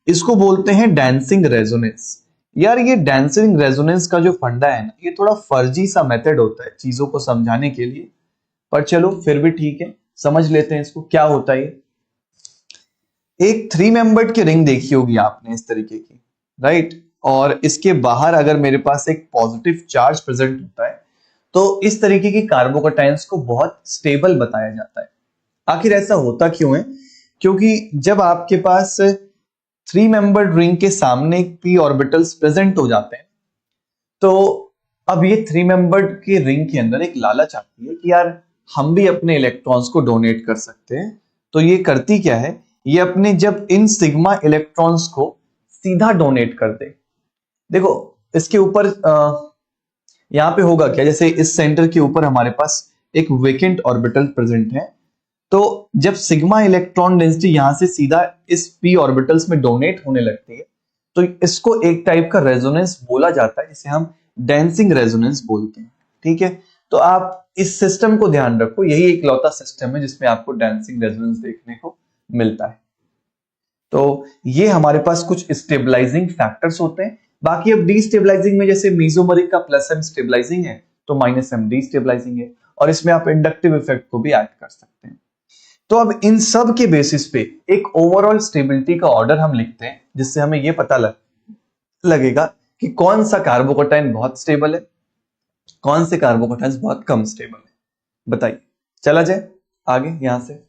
इसको बोलते हैं डांसिंग रेजोनेंस। यार ये डांसिंग रेजोनेंस का जो फंडा है ना, ये थोड़ा फर्जी सा मेथड होता है चीजों को समझाने के लिए, पर चलो फिर भी ठीक है, समझ लेते हैं इसको क्या होता है। एक 3 मेंबर्ड की रिंग देखी होगी आपने इस तरीके की, राइट, और इसके बाहर अगर मेरे पास एक पॉजिटिव चार्ज प्रेजेंट होता है तो इस तरीके की कार्बोकेटाइंस को बहुत स्टेबल बताया जाता है। आखिर ऐसा होता क्यों है? क्योंकि जब आपके पास 3 मेंबर्ड रिंग के सामने p ऑर्बिटल्स प्रेजेंट हो जाते हैं, तो अब ये 3 मेंबर्ड की रिंग के अंदर एक लालच आती है कि यार हम भी अपने इलेक्ट्रॉन्स को डोनेट कर सकते हैं। तो ये करती क्या है, ये अपने जब इन सिग्मा इलेक्ट्रॉन्स को सीधा डोनेट कर दे। देखो इसके ऊपर यहां पे होगा क्या, जैसे इस सेंटर के ऊपर हमारे पास एक वेकेंट ऑर्बिटल प्रेजेंट है, तो जब सिग्मा इलेक्ट्रॉन डेंसिटी यहां से सीधा इस p ऑर्बिटल्स में डोनेट होने लगती है, तो इसको एक टाइप का रेजोनेंस बोला जाता है, जिसे हम डांसिंग रेजोनेंस बोलते हैं। ठीक है, तो आप इस सिस्टम को ध्यान रखो, यही एक लौता सिस्टम है जिसमें आपको डांसिंग रेजोनेंस देखने को मिलता है। तो ये हमारे पास कुछ स्टेबलाइजिंग फैक्टर्स होते हैं। बाकी अब डिस्टेबलाइजिंग में जैसे मीजोमरिक का प्लस एम स्टेबलाइजिंग है तो माइनस एम डिस्टेबलाइजिंग है, और इसमें आप इंडक्टिव इफेक्ट को भी ऐड कर सकते हैं। तो अब इन सब के बेसिस पे एक ओवरऑल स्टेबिलिटी का ऑर्डर हम लिखते हैं, जिससे हमें यह पता लगेगा कि कौन सा कार्बोकेटाइन बहुत स्टेबल है, कौन से कार्बोकेटाइन बहुत कम स्टेबल है। बताइए, चला जाए आगे यहां से।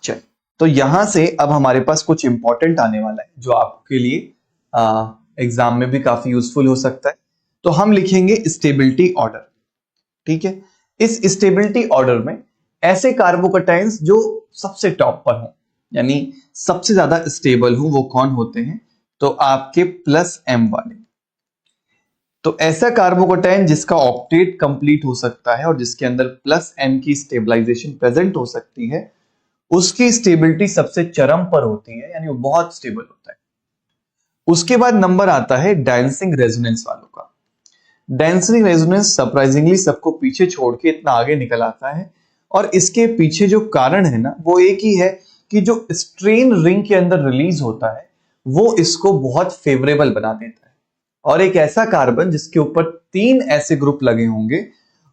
चल, तो यहां से अब हमारे पास कुछ इंपॉर्टेंट आने वाला है जो आपके लिए एग्जाम में भी काफी यूजफुल हो सकता है। तो हम लिखेंगे स्टेबिलिटी ऑर्डर। ठीक है, इस स्टेबिलिटी ऑर्डर में ऐसे कार्बोकटाइंस जो सबसे टॉप पर हो, यानी सबसे ज्यादा स्टेबल हो, वो कौन होते हैं? तो आपके प्लस एम वाले। तो ऐसा कार्बोकटाइन जिसका ऑक्टेट कंप्लीट हो सकता है और जिसके अंदर प्लस एम की स्टेबलाइजेशन प्रेजेंट हो सकती है, उसकी स्टेबिलिटी सबसे चरम पर होती है, यानी वो बहुत स्टेबल होता है। उसके बाद नंबर आता है डांसिंग रेजोनेंस वालों का। डांसिंग रेजोनेंस सरप्राइजिंगली सबको पीछे छोड़ के इतना आगे निकल आता है, और इसके पीछे जो कारण है ना, वो एक ही है कि जो स्ट्रेन रिंग के अंदर रिलीज होता है वो इसको बहुत फेवरेबल बना देता है। और एक ऐसा कार्बन जिसके ऊपर 3 ऐसे ग्रुप लगे होंगे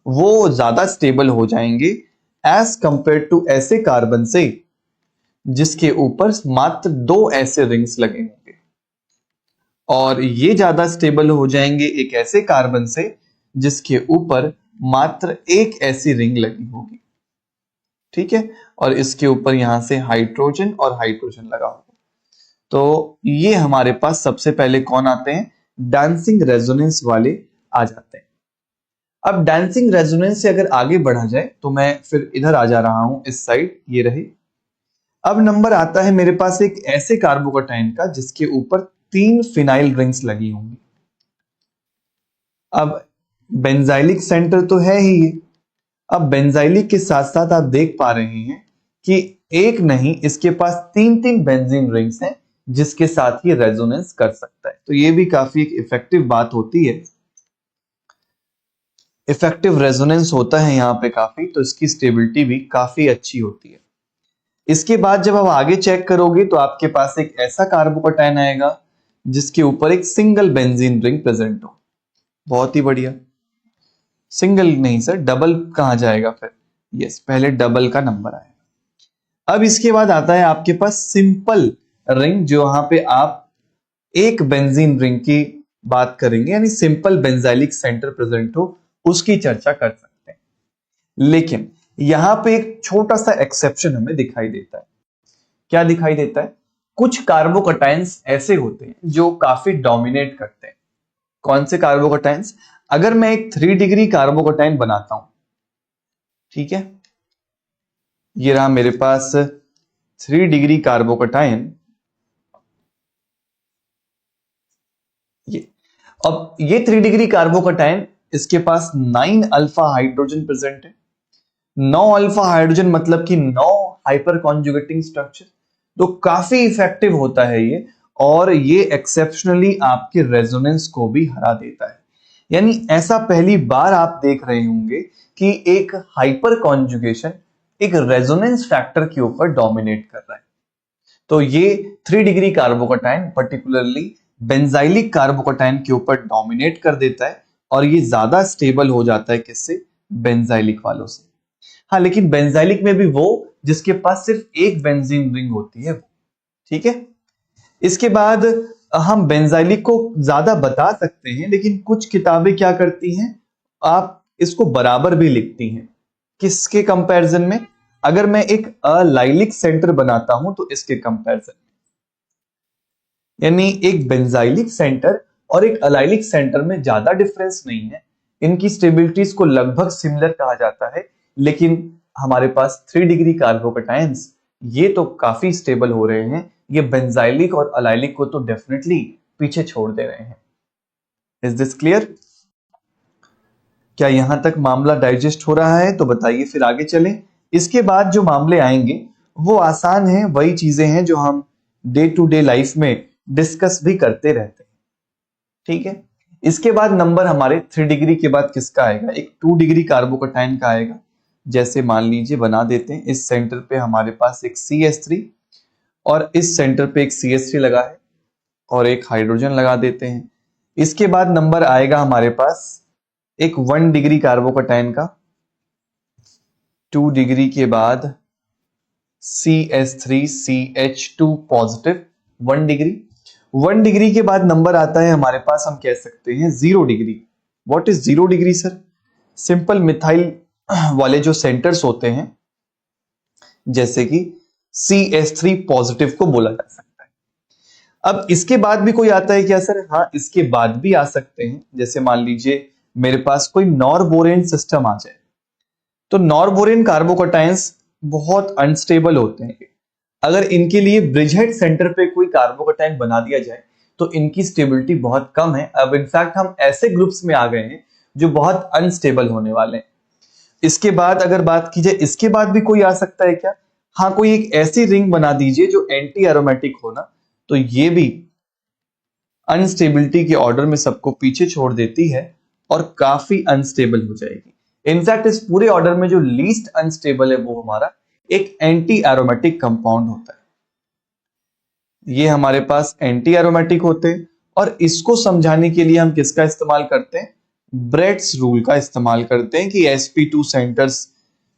वो ज्यादा स्टेबल हो जाएंगे एज कंपेयर टू ऐसे कार्बन से जिसके ऊपर मात्र 2 ऐसे रिंग्स लगे होंगे, और ये ज्यादा स्टेबल हो जाएंगे एक ऐसे कार्बन से जिसके ऊपर मात्र 1 ऐसी रिंग लगी होगी। ठीक है, और इसके ऊपर यहां से हाइड्रोजन और हाइड्रोजन लगा होगा। तो ये हमारे पास सबसे पहले कौन आते हैं? डांसिंग रेजोनेंस वाले आ जाते हैं। अब डांसिंग रेजोनेंस से अगर आगे बढ़ा जाए तो मैं फिर इधर आ जा रहा हूं, इस साइड, ये रहे। अब नंबर आता है मेरे पास एक ऐसे कार्बोकटाइन का जिसके ऊपर 3 फिनाइल रिंग्स लगी होंगी। अब बेंजाइलिक सेंटर तो है ही ये। अब बेंजाइलिक के साथ साथ आप देख पा रहे हैं कि एक नहीं, इसके पास 3 बेंजीन रिंग्स हैं जिसके साथ ये रेजोनेंस कर सकता है। तो ये भी काफी एक इफेक्टिव बात होती है, इफेक्टिव रेजोनेंस होता है यहाँ पे काफी, तो इसकी स्टेबिलिटी भी काफी अच्छी होती है। इसके बाद जब आप आगे चेक करोगे तो आपके पास एक ऐसा कार्बोकटाइन आएगा जिसके ऊपर एक सिंगल बेंजीन रिंग प्रेजेंट हो। बहुत ही बढ़िया। सिंगल नहीं सर, डबल कहां जाएगा फिर? यस, पहले डबल का नंबर आएगा। अब इसके बाद आता है आपके पास सिंपल रिंग, जो यहां पे आप एक बेंजीन रिंग की बात करेंगे, यानी सिंपल बेंजाइलिक सेंटर प्रेजेंट हो, उसकी चर्चा कर सकते हैं। लेकिन यहां पे एक छोटा सा एक्सेप्शन हमें दिखाई देता है। क्या दिखाई देता है? कुछ कार्बोकटाइंस ऐसे होते हैं जो काफी डोमिनेट करते हैं। कौन से कार्बोकटाइंस? अगर मैं एक 3 डिग्री कार्बोकटाइन बनाता हूं, ठीक है, ये रहा मेरे पास 3 डिग्री कार्बोकटाइन, ये। अब ये 3 डिग्री कार्बोकटाइन, इसके पास 9 अल्फा हाइड्रोजन प्रेजेंट है। 9 अल्फा हाइड्रोजन मतलब कि 9 हाइपर कॉन्जुगेटिंग स्ट्रक्चर। तो काफी इफेक्टिव होता है ये, और ये एक्सेप्शनली आपके रेजोनेंस को भी हरा देता है। यानी ऐसा पहली बार आप देख रहे होंगे कि एक हाइपर कॉन्जुगेशन एक रेजोनेंस फैक्टर के ऊपर डोमिनेट कर रहा है। तो ये 3 डिग्री कार्बोकटाइन पर्टिकुलरली बेंजाइलिक कार्बोकटाइन के ऊपर डोमिनेट कर देता है, और ये ज्यादा स्टेबल हो जाता है किससे? बेंजाइलिक वालों से। हाँ, लेकिन बेंजाइलिक में भी वो जिसके पास सिर्फ एक बेंजीन रिंग होती है वो। ठीक है, इसके बाद हम बेंजाइलिक को ज्यादा बता सकते हैं, लेकिन कुछ किताबें क्या करती हैं, आप इसको बराबर भी लिखती हैं। किसके कंपैरिजन में? अगर मैं एक अलाइलिक सेंटर बनाता हूं तो इसके कंपैरिजन, यानी एक बेंजाइलिक सेंटर और एक अलाइलिक सेंटर में ज्यादा डिफरेंस नहीं है, इनकी स्टेबिलिटीज को लगभग सिमिलर कहा जाता है। लेकिन हमारे पास 3 डिग्री कार्बोकटाइंस ये तो काफी स्टेबल हो रहे हैं, ये बेंजाइलिक और अलाइलिक को तो डेफिनेटली पीछे छोड़ दे रहे हैं। Is this clear? क्या यहां तक मामला डाइजेस्ट हो रहा है? तो बताइए, फिर आगे चलें। इसके बाद जो मामले आएंगे वो आसान है, वही चीजें हैं जो हम डे टू डे लाइफ में डिस्कस भी करते रहते हैं। ठीक है, इसके बाद नंबर हमारे 3 डिग्री के बाद किसका आएगा? एक 2 डिग्री कार्बोकटाइन का आएगा। जैसे मान लीजिए, बना देते हैं, इस सेंटर पे हमारे पास एक CH3 और इस सेंटर पे एक CH3 लगा है और एक हाइड्रोजन लगा देते हैं। इसके बाद नंबर आएगा हमारे पास एक 1 डिग्री कार्बोकटाइन का। 2 डिग्री के बाद CH3CH2 पॉजिटिव 1 डिग्री। 1 डिग्री के बाद नंबर आता है हमारे पास, हम कह सकते हैं 0 degree. What is 0 degree sir? Simple methyl वाले जो सेंटर्स होते हैं, जैसे कि CH3 पॉजिटिव को बोला जा सकता है। अब इसके बाद भी कोई आता है क्या सर? हाँ, इसके बाद भी आ सकते हैं। जैसे मान लीजिए मेरे पास कोई नॉरबोरेन सिस्टम आ जाए, तो नॉरबोरेन कार्बोकटायंस बहुत अनस्टेबल होते हैं। अगर इनके लिए ब्रिजहेड सेंटर पे कोई कार्बोकटायन बना दिया जाए तो इनकी स्टेबिलिटी बहुत कम है। अब इनफैक्ट हम ऐसे ग्रुप्स में आ गए हैं जो बहुत अनस्टेबल होने वाले हैं। इसके बाद अगर बात की जाए, इसके बाद भी कोई आ सकता है क्या? हाँ, कोई एक ऐसी रिंग बना दीजिए जो एंटी एरोमेटिक हो ना, तो ये भी अनस्टेबिलिटी के ऑर्डर में सबको पीछे छोड़ देती है और काफी अनस्टेबल हो जाएगी। इनफैक्ट इस पूरे ऑर्डर में जो लीस्ट अनस्टेबल है वो हमारा एक एंटी एरोमेटिक कंपाउंड होता है। ये हमारे पास एंटी एरोमेटिक होते हैं और इसको समझाने के लिए हम किसका इस्तेमाल करते हैं? ब्रेड्स रूल का इस्तेमाल करते हैं कि sp2 सेंटर्स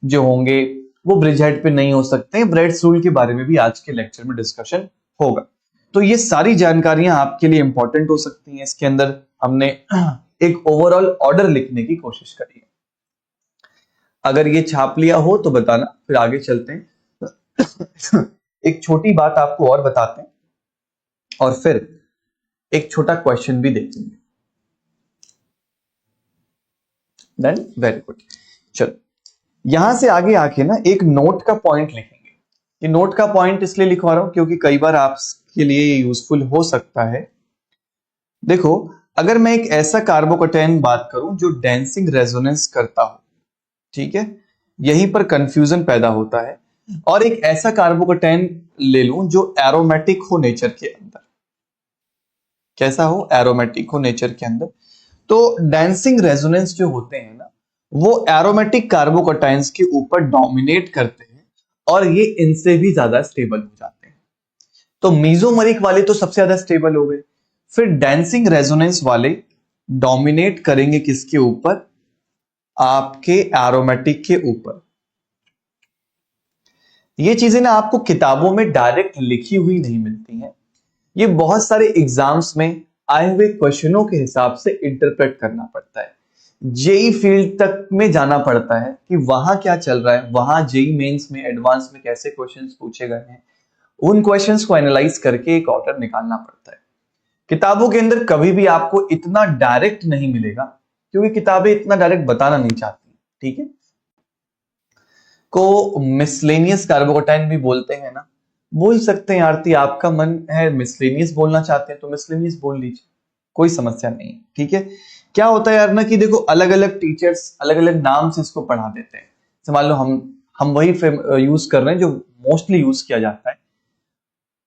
जो होंगे वो ब्रिजहेड पे नहीं हो सकते हैं। ब्रेड्स रूल के बारे में भी आज के लेक्चर में डिस्कशन होगा। तो ये सारी जानकारियां आपके लिए इंपॉर्टेंट हो सकती हैं। इसके अंदर हमने एक ओवरऑल ऑर्डर लिखने की कोशिश करी है। अगर ये छाप लिया हो तो बताना, फिर आगे चलते हैं। एक छोटी बात आपको और बताते हैं और फिर एक छोटा क्वेश्चन भी देखेंगे। Done, very good. चलो, यहां से आगे आके ना एक नोट का पॉइंट लिखेंगे। ये नोट का पॉइंट इसलिए लिखवा रहा हूं क्योंकि कई बार आपके लिए यूजफुल हो सकता है। देखो, अगर मैं एक ऐसा कार्बोकटायन बात करूं जो डेंसिंग रेजोनेंस करता हो, ठीक है, यहीं पर कंफ्यूजन पैदा होता है। और एक ऐसा कार्बोकटायन ले लूं जो एरोमेटिक हो नेचर के अंदर। कैसा हो? एरोमेटिक हो नेचर के अंदर। तो डेंसिंग रेजोनेंस जो होते हैं ना, वो एरोमेटिक कार्बोकटायंस के ऊपर डोमिनेट करते हैं और ये इनसे भी ज्यादा स्टेबल हो जाते हैं। तो मीजोमरिक वाले तो सबसे ज्यादा स्टेबल हो गए, फिर डेंसिंग रेजोनेंस वाले डोमिनेट करेंगे किसके ऊपर? आपके एरोमेटिक के ऊपर। ये चीजें ना आपको किताबों में डायरेक्ट लिखी हुई नहीं मिलती हैं। ये बहुत सारे एग्जाम्स में आए हुए क्वेश्चनों के हिसाब से इंटरप्रेट करना पड़ता है। जेई फील्ड तक में जाना पड़ता है कि वहां क्या चल रहा है, वहां जेई मेंस में एडवांस में कैसे क्वेश्चंस पूछे गए हैं, उन क्वेश्चंस को एनालाइज करके एक ऑर्डर निकालना पड़ता है। किताबों के अंदर कभी भी आपको इतना डायरेक्ट नहीं मिलेगा क्योंकि किताबें इतना डायरेक्ट बताना नहीं चाहती। ठीक है, को मिसलेनियस कार्बोकटाइन भी बोलते हैं ना, बोल सकते हैं। आरती, आपका मन है मिसलेनियस बोलना चाहते हैं तो मिसलेनियस बोल लीजिए, कोई समस्या नहीं। ठीक है, क्या होता है यार ना कि देखो, अलग अलग टीचर्स अलग अलग नाम से इसको पढ़ा देते हैं। जैसे मान लो हम वही यूज कर रहे हैं जो मोस्टली यूज किया जाता है,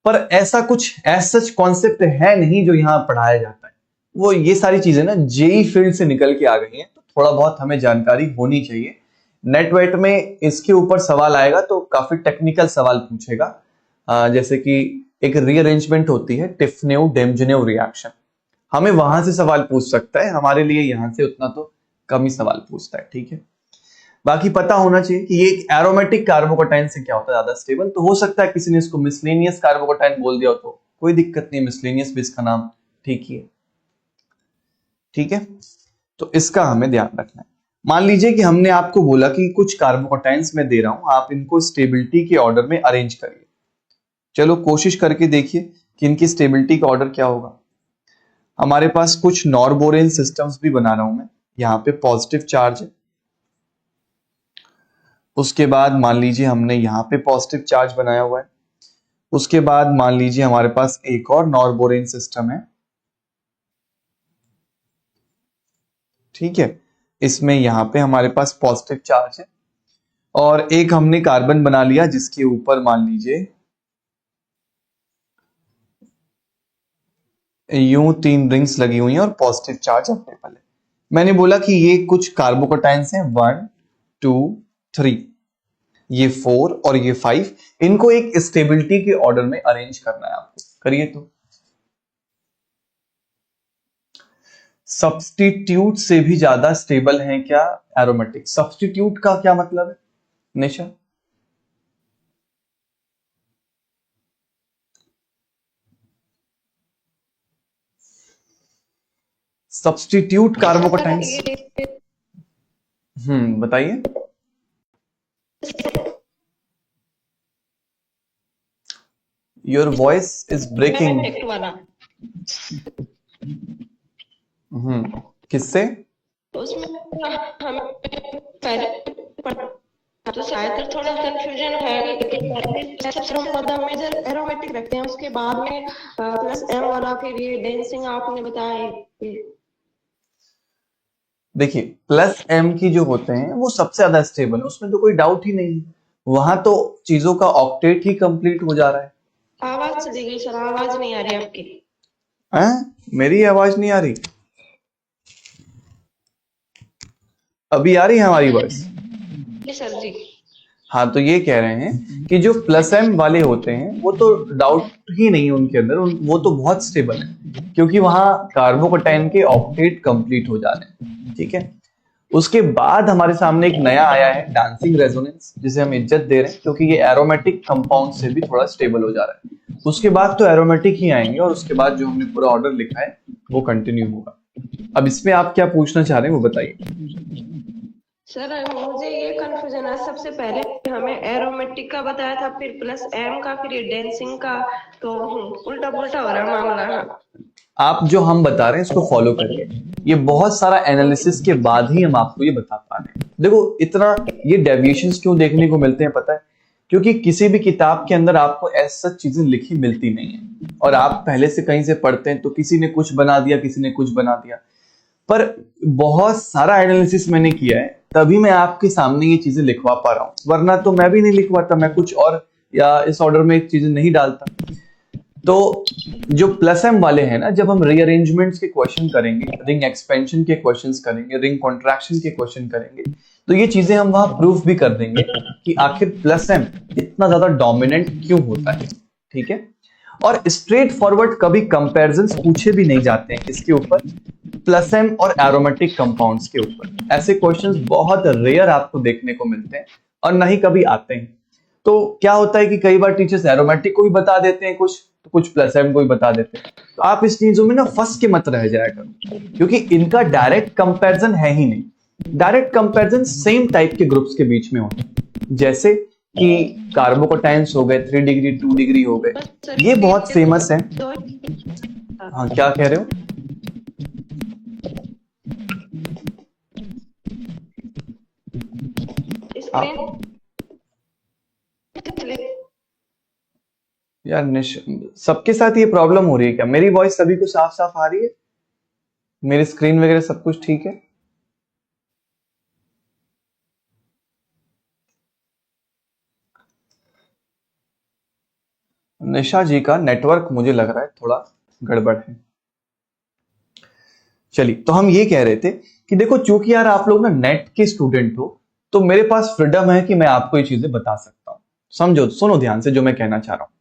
पर ऐसा कुछ सच कॉन्सेप्ट है नहीं जो यहाँ पढ़ाया जाता है। वो ये सारी चीजें ना जेई फील्ड से निकल के आ गई हैं, तो थोड़ा बहुत हमें जानकारी होनी चाहिए। नेट वेट में इसके ऊपर सवाल आएगा तो काफी टेक्निकल सवाल पूछेगा। जैसे कि एक रीअरेंजमेंट होती है, टिफ्नेव डेमजेनेव रिएक्शन, हमें वहां से सवाल पूछ सकता है। हमारे लिए यहां से उतना तो कम ही सवाल पूछता है। ठीक है, बाकी पता होना चाहिए कि ये एक एरोमेटिक कार्बोकटाइन से क्या होता है ज्यादा स्टेबल। तो हो सकता है किसी ने इसको मिसलेनियस कार्बोकटाइन बोल दिया हो, तो कोई दिक्कत नहीं, मिसलेनियस भी इसका नाम ठीक ही है। ठीक है, तो इसका हमें ध्यान रखना है। मान लीजिए कि हमने आपको बोला कि कुछ कार्बोकटाइंस मैं दे रहा हूं, आप इनको स्टेबिलिटी के ऑर्डर में अरेंज करिए। चलो कोशिश करके देखिए कि इनकी स्टेबिलिटी का ऑर्डर क्या होगा। हमारे पास कुछ नॉरबोरेन सिस्टम्स भी बना रहा हूं मैं, यहां पे पॉजिटिव चार्ज है। उसके बाद मान लीजिए हमने यहां पे पॉजिटिव चार्ज बनाया हुआ है। उसके बाद मान लीजिए हमारे पास एक और नॉरबोरेन सिस्टम है। ठीक है, इसमें यहां पे हमारे पास पॉजिटिव चार्ज है और एक हमने कार्बन बना लिया जिसके ऊपर मान लीजिए यूं 3 रिंग्स लगी हुई हैं और पॉजिटिव चार्ज अवेलेबल है। मैंने बोला कि ये कुछ कार्बोकटाइंस हैं, 1 2 3, ये 4 और ये 5, इनको एक स्टेबिलिटी के ऑर्डर में अरेंज करना है आपको। करिए तो। सब्स्टिट्यूट से भी ज्यादा स्टेबल है क्या एरोमेटिक? सब्स्टिट्यूट का क्या मतलब है निशा? Substitute carbocations. बताइए। Your voice is breaking. Effect वाला किससे? उसमें हमें पहले तो शायद थोड़ा कंफ्यूजन है कि सबसे हम मेजर एरोमेटिक रखते हैं, उसके बाद में प्लस एम वाला, फिर ये डेंसिंग आपने बताया। देखिए प्लस एम की जो होते हैं वो सबसे ज्यादा स्टेबल है, उसमें तो कोई डाउट ही नहीं है। वहां तो चीजों का ऑक्टेट ही कंप्लीट हो जा रहा है। आवाज चली गई सर, आवाज नहीं आ रही आपकी। मेरी आवाज नहीं आ रही? अभी आ रही है हमारी वॉइस? जी सर जी। हाँ, तो ये कह रहे हैं कि जो प्लस एम वाले होते हैं वो तो डाउट ही नहीं है उनके अंदर, वो तो बहुत स्टेबल है, क्योंकि वहां कार्बोकटाइन के ऑक्टेट कंप्लीट हो जा रहे हैं। ठीक है, उसके बाद हमारे सामने एक नया आया है डांसिंग रेजोनेंस, जिसे हम इज्जत दे रहे हैं क्योंकि ये एरोमेटिक कंपाउंड से भी थोड़ा स्टेबल हो जा रहा है। उसके बाद तो एरोमेटिक ही आएंगे और उसके बाद जो हमने पूरा ऑर्डर लिखा है वो कंटिन्यू होगा। अब इसमें आप क्या पूछना चाह रहे हैं वो बताइए। सर मुझे ये कंफ्यूजन है, सबसे पहले हमें एरोमेटिक का बताया था, फिर प्लस एम का, फिर ये डेंसिंग का, तो उल्टा पुल्टा हो रहा है मामला। आप जो हम बता रहे हैं इसको फॉलो करिए, ये बहुत सारा एनालिसिस के बाद ही हम आपको ये बता पा रहे हैं। देखो इतना ये डेविएशंस क्यों देखने को मिलते हैं पता है? क्योंकि किसी भी किताब के अंदर आपको ऐसा चीजें लिखी मिलती नहीं है, और आप पहले से कहीं से पढ़ते हैं तो किसी ने कुछ बना दिया, किसी ने कुछ बना दिया। पर बहुत सारा एनालिसिस मैंने किया है, तभी मैं आपके सामने ये चीजें लिखवा पा रहा हूं, वरना तो मैं भी नहीं लिखवाता, मैं कुछ और या इस ऑर्डर में चीजें नहीं डालता। तो जो प्लस एम वाले हैं ना, जब हम रीअरेंजमेंट्स के क्वेश्चन करेंगे, रिंग एक्सपेंशन के क्वेश्चंस करेंगे, रिंग कॉन्ट्रैक्शन के क्वेश्चन करेंगे, तो ये चीजें हम वहां प्रूफ भी कर देंगे कि आखिर प्लस एम इतना ज्यादा डोमिनेंट क्यों होता है। ठीक है, और स्ट्रेट फॉरवर्ड कभी कंपैरिजंस पूछे भी नहीं जाते हैं इसके ऊपर, प्लस एम और एरोमेटिक कंपाउंड्स के ऊपर। ऐसे क्वेश्चंस बहुत रेयर आपको देखने को मिलते हैं और ना ही कभी आते हैं। तो क्या होता है कि कई बार टीचर्स एरोमेटिक को भी बता देते हैं कुछ, तो कुछ प्लस एम को भी बता देते हैं। तो आप इस चीजों में ना फंस के मत रह जाया करो, क्योंकि इनका डायरेक्ट कंपैरिजन है ही नहीं। डायरेक्ट कंपैरिजन सेम टाइप के ग्रुप्स के बीच में होता है, जैसे कि कार्बोकटाइन्स हो गए 3 डिग्री 2 डिग्री हो गए, ये बहुत फेमस है। हाँ, क्या कह रहे हो? यार सबके साथ ये प्रॉब्लम हो रही है क्या? मेरी वॉइस सभी को साफ साफ आ रही है? मेरी स्क्रीन वगैरह सब कुछ ठीक है? निशा जी का नेटवर्क मुझे लग रहा है थोड़ा गड़बड़ है। चलिए, तो हम ये कह रहे थे कि देखो, चूंकि यार आप लोग ना नेट के स्टूडेंट हो, तो मेरे पास फ्रीडम है कि मैं आपको ये चीजें बता सकता हूं। समझो, सुनो ध्यान से जो मैं कहना चाह रहा हूं,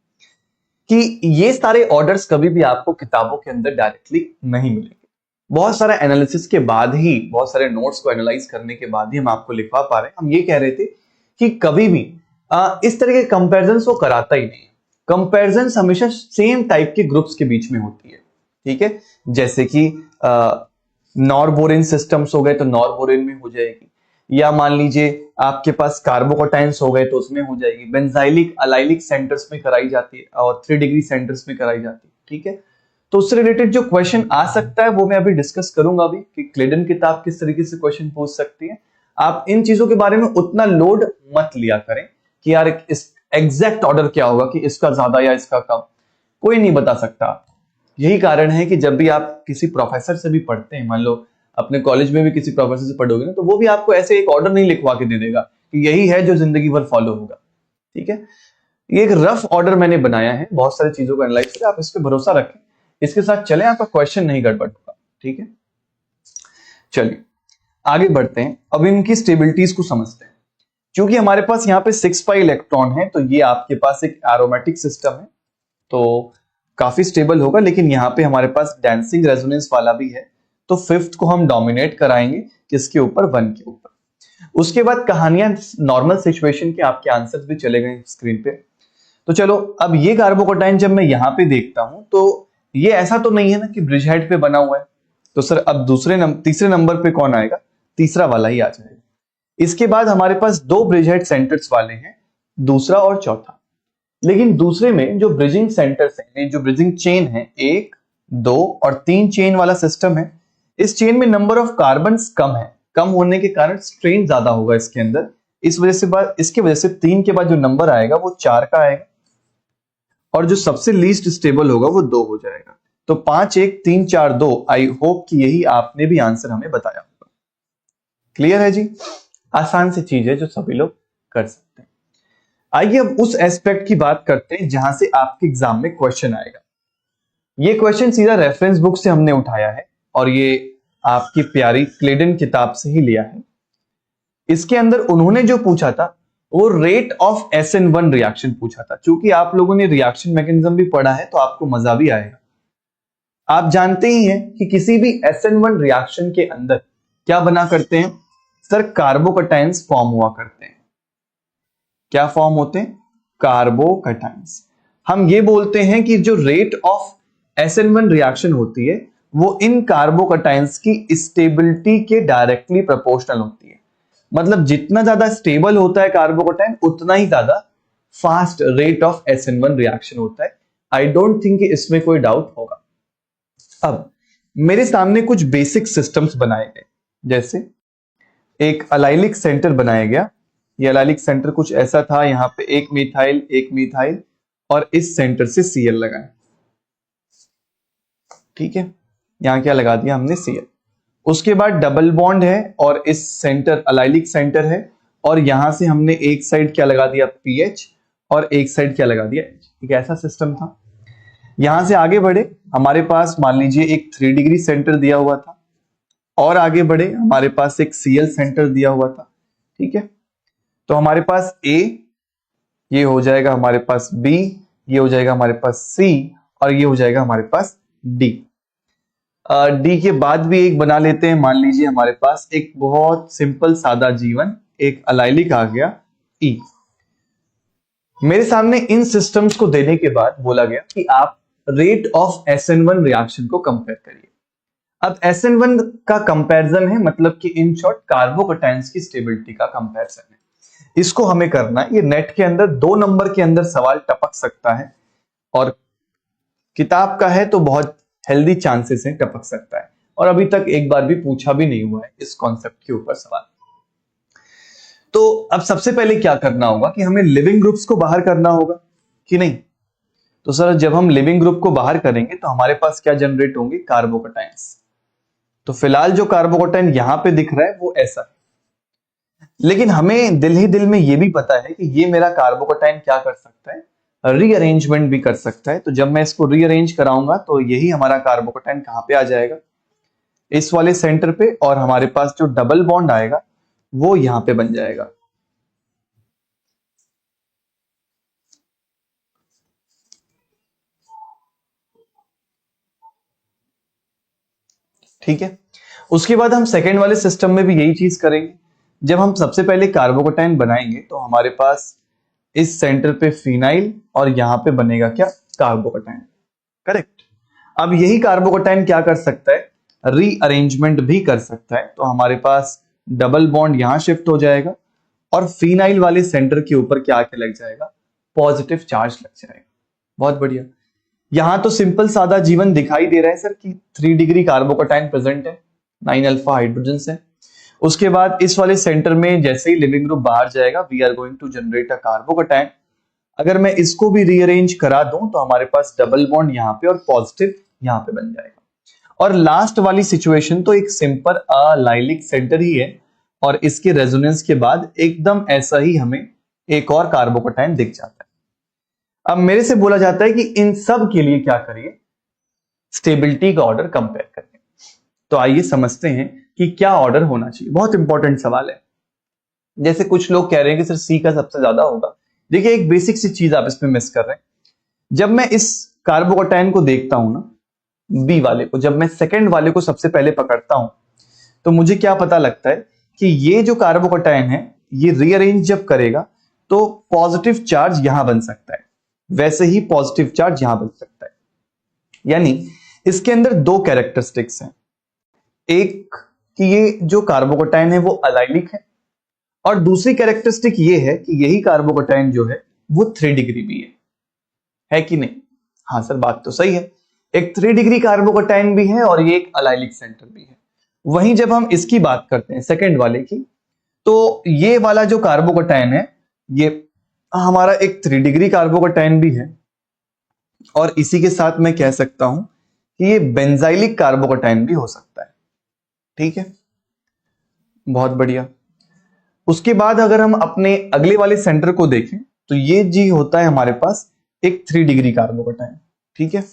कि ये सारे ऑर्डर्स कभी भी आपको किताबों के अंदर डायरेक्टली नहीं मिलेंगे। बहुत सारा एनालिसिस के बाद ही, बहुत सारे नोट्स को एनालाइज करने के बाद ही हम आपको लिखवा पा रहे हैं। हम ये कह रहे थे कि कभी भी इस तरह के कंपैरिजंस वो कराता ही नहीं है। कंपैरिजंस हमेशा सेम टाइप के ग्रुप्स के बीच में होती है। ठीक है, जैसे कि नॉरबोरिन सिस्टम्स हो गए तो नॉरबोरिन में हो जाएगी, या मान लीजिए आपके पास कार्बोकटाइन्स हो गए तो उसमें हो जाएगी। बेंजाइलिक अलाइलिक सेंटर्स में कराई जाती है और 3 डिग्री सेंटर्स में कराई जाती है। ठीक है, तो उससे रिलेटेड जो क्वेश्चन आ सकता है वो मैं अभी डिस्कस करूंगा अभी, कि क्लेडन किताब किस तरीके से क्वेश्चन पूछ सकती है। आप इन चीजों के बारे में उतना लोड मत लिया करें कि यार इस एग्जैक्ट ऑर्डर क्या होगा, कि इसका ज्यादा या इसका कम, कोई नहीं बता सकता। यही कारण है कि जब भी आप किसी प्रोफेसर से भी पढ़ते हैं, मान लो अपने कॉलेज में भी किसी प्रोफेसर से पढ़ोगे ना, तो वो भी आपको ऐसे एक ऑर्डर नहीं लिखवा के दे देगा कि यही है जो जिंदगी भर फॉलो होगा। ठीक है, ये एक रफ ऑर्डर मैंने बनाया है, बहुत सारी चीजों को एनालाइज करके, आप इस पे भरोसा रखें, इसके साथ चलें, आपका क्वेश्चन नहीं गड़बड़ होगा। ठीक है, चलिए आगे बढ़ते हैं। अब इनकी स्टेबिलिटीज को समझते हैं। क्योंकि हमारे पास यहाँ पे 6 पाई इलेक्ट्रॉन है, तो ये आपके पास एक एरोमेटिक सिस्टम है, तो काफी स्टेबल होगा। लेकिन यहाँ पे हमारे पास डांसिंग रेजोनेंस वाला भी है, तो 5th को हम डोमिनेट कराएंगे किसके ऊपर? 1 के ऊपर। उसके बाद कहानियां नॉर्मल सिचुएशन के, आपके आंसर्स भी चले गए स्क्रीन पे। तो चलो, अब ये कार्बोकटाइन जब मैं यहाँ पे देखता हूं, तो ये ऐसा तो नहीं है ना कि ब्रिज हेड पे बना हुआ है। तो सर अब तीसरे नंबर पे कौन आएगा? तीसरा वाला ही आ जाएगा। इसके बाद हमारे पास 2 ब्रिज हेड सेंटर्स वाले हैं, दूसरा और चौथा। लेकिन दूसरे में जो ब्रिजिंग सेंटर्स हैं, जो ब्रिजिंग चेन है, 1, 2 और 3 चेन वाला सिस्टम है, इस चेन में नंबर ऑफ कार्बन्स कम है। कम होने के कारण स्ट्रेन ज्यादा होगा इसके अंदर। इसके वजह से 3 के बाद जो नंबर आएगा वो 4 का आएगा और जो सबसे लीस्ट स्टेबल होगा वो 2 हो जाएगा। तो 5 1 3 4 2। आई होप कि यही आपने भी आंसर हमें बताया होगा। क्लियर है जी? आसान सी चीज है जो सभी लोग कर सकते हैं। आइए अब उस एस्पेक्ट की बात करते हैं जहां से आपके एग्जाम में क्वेश्चन आएगा। ये क्वेश्चन सीधा रेफरेंस बुक से हमने उठाया है और ये आपकी प्यारी क्लेडन किताब से ही लिया है। इसके अंदर उन्होंने जो पूछा था वो रेट ऑफ SN1 रिएक्शन पूछा था। क्योंकि आप लोगों ने रिएक्शन मैकेनिज्म भी पढ़ा है तो आपको मजा भी आएगा। आप जानते ही हैं कि किसी भी SN1 रिएक्शन के अंदर क्या बना करते हैं सर? कार्बोकटाइंस फॉर्म हुआ करते हैं। क्या फॉर्म होते हैं? कार्बोकटाइंस। हम ये बोलते हैं कि जो रेट ऑफ SN1 रिएक्शन होती है वो इन कार्बोकटाइंस की स्टेबिलिटी के डायरेक्टली प्रोपोर्शनल होती है। मतलब जितना ज्यादा स्टेबल होता है कार्बोकटाइन उतना ही ज्यादा fast rate of SN1 reaction होता है। आई डोंट थिंक इसमें कोई डाउट होगा। अब मेरे सामने कुछ बेसिक सिस्टम्स बनाए गए, जैसे एक अलाइलिक सेंटर बनाया गया। ये अलाइलिक सेंटर कुछ ऐसा था, यहां पे एक मिथाइल और इस सेंटर से Cl लगाए। ठीक है, यहां क्या लगा दिया हमने? Cl। उसके बाद डबल बॉन्ड है और इस सेंटर अलाइलिक सेंटर है और यहां से हमने एक साइड क्या लगा दिया? PH और एक साइड क्या लगा दिया? H। एक ऐसा सिस्टम था। यहां से आगे बढ़े, हमारे पास मान लीजिए एक 3 डिग्री सेंटर दिया हुआ था और आगे बढ़े हमारे पास एक Cl सेंटर दिया हुआ था। ठीक है, तो हमारे पास A, ये हो जाएगा हमारे पास B, ये हो जाएगा हमारे पास C और ये हो जाएगा हमारे पास D। D के बाद भी एक बना लेते हैं। मान लीजिए हमारे पास एक बहुत सिंपल सादा जीवन, एक अलाइलिक आ गया E। मेरे सामने इन सिस्टम्स को देने के बाद बोला गया कि आप रेट ऑफ SN1 रिएक्शन को कंपेयर करिए। अब SN1 का कंपैरिजन है, मतलब कि इन शॉर्ट कार्बोकटाइंस की स्टेबिलिटी का कंपैरिजन है। इसको हमें करना है। ये नेट के अंदर 2 नंबर के अंदर सवाल टपक सकता है और किताब का है तो बहुत हेल्दी चांसेस है टपक सकता है, और अभी तक एक बार भी पूछा भी नहीं हुआ है इस कॉन्सेप्ट के ऊपर सवाल। तो अब सबसे पहले क्या करना होगा कि हमें लिविंग ग्रुप्स को बाहर करना होगा कि नहीं? तो सर जब हम लिविंग ग्रुप को बाहर करेंगे तो हमारे पास क्या जनरेट होंगे? कार्बोकटाइंस। तो फिलहाल जो कार्बोकटाइन यहां पे दिख रहा है वो ऐसा है, लेकिन हमें दिल ही दिल में ये भी पता है कि ये मेरा कार्बोकटाइन क्या कर सकता है? रीअरेंजमेंट भी कर सकता है। तो जब मैं इसको रीअरेंज कराऊंगा तो यही हमारा कार्बोकटाइन कहां पे आ जाएगा? इस वाले सेंटर पे, और हमारे पास जो डबल बॉन्ड आएगा वो यहां पे बन जाएगा। ठीक है, उसके बाद हम सेकेंड वाले सिस्टम में भी यही चीज करेंगे। जब हम सबसे पहले कार्बोकटाइन बनाएंगे तो हमारे पास इस सेंटर पे फिनाइल और यहां पे बनेगा क्या? कार्बोकटाइन। करेक्ट। अब यही कार्बोकटाइन क्या कर सकता है? रीअरेंजमेंट भी कर सकता है। तो हमारे पास डबल बॉन्ड यहां शिफ्ट हो जाएगा और फिनाइल वाले सेंटर के ऊपर क्या आके लग जाएगा? पॉजिटिव चार्ज लग जाएगा। बहुत बढ़िया। यहां तो सिंपल सादा जीवन दिखाई दे रहा है सर कि 3 डिग्री कार्बोकटाइन प्रेजेंट है, 9 अल्फा हाइड्रोजन है। उसके बाद इस वाले सेंटर में जैसे ही लिविंग ग्रुप बाहर जाएगा, we are going to generate a carbocation. अगर मैं इसको भी रीअरेंज करा दूं तो हमारे पास डबल बॉन्ड यहां पे और पॉजिटिव यहां पे बन जाएगा। और लास्ट वाली सिचुएशन तो एक सिंपल अलाइलिक सेंटर ही है और इसके रेजोनेंस के बाद एकदम ऐसा ही हमें एक और कार्बोकटाइन दिख जाता है। अब मेरे से बोला जाता है कि इन सब के लिए क्या करिए? स्टेबिलिटी का ऑर्डर कंपेयर करिए। तो आइए समझते हैं कि क्या ऑर्डर होना चाहिए। बहुत इंपॉर्टेंट सवाल है। जैसे कुछ लोग कह रहे हैं कि सर सी का सबसे ज्यादा होगा। देखिए एक बेसिक सी चीज आप इसमें मिस कर रहे हैं। जब मैं इस कार्बोकटाइन को देखता हूं ना, बी वाले को, जब मैं सेकेंड वाले को सबसे पहले पकड़ता हूं तो मुझे क्या पता लगता है कि ये जो कार्बोकटाइन है ये रीअरेंज जब करेगा तो पॉजिटिव चार्ज यहां बन सकता है, वैसे ही पॉजिटिव चार्ज यहां बन सकता है। यानी इसके अंदर 2 कैरेक्टरिस्टिक्स हैं। एक कि ये जो कार्बोकटाइन है वो अलाइलिक है, और दूसरी कैरेक्टरिस्टिक ये है कि यही कार्बोकटाइन जो है वो 3 डिग्री भी है। है कि नहीं? हाँ सर, बात तो सही है। एक 3 डिग्री कार्बोकैटायन भी है और ये एक अलाइलिक सेंटर भी है। वहीं जब हम इसकी बात करते हैं सेकंड वाले की, तो ये वाला जो कार्बोकैटायन है ये हमारा एक 3 डिग्री कार्बोकैटायन भी है और इसी के साथ मैं कह सकता हूं कि ये बेंजाइलिक कार्बोकैटायन भी हो सकता है। ठीक है, बहुत बढ़िया। उसके बाद अगर हम अपने अगले वाले सेंटर को देखें तो ये जी होता है हमारे पास एक 3 डिग्री कार्बोकैटायन। ठीक है,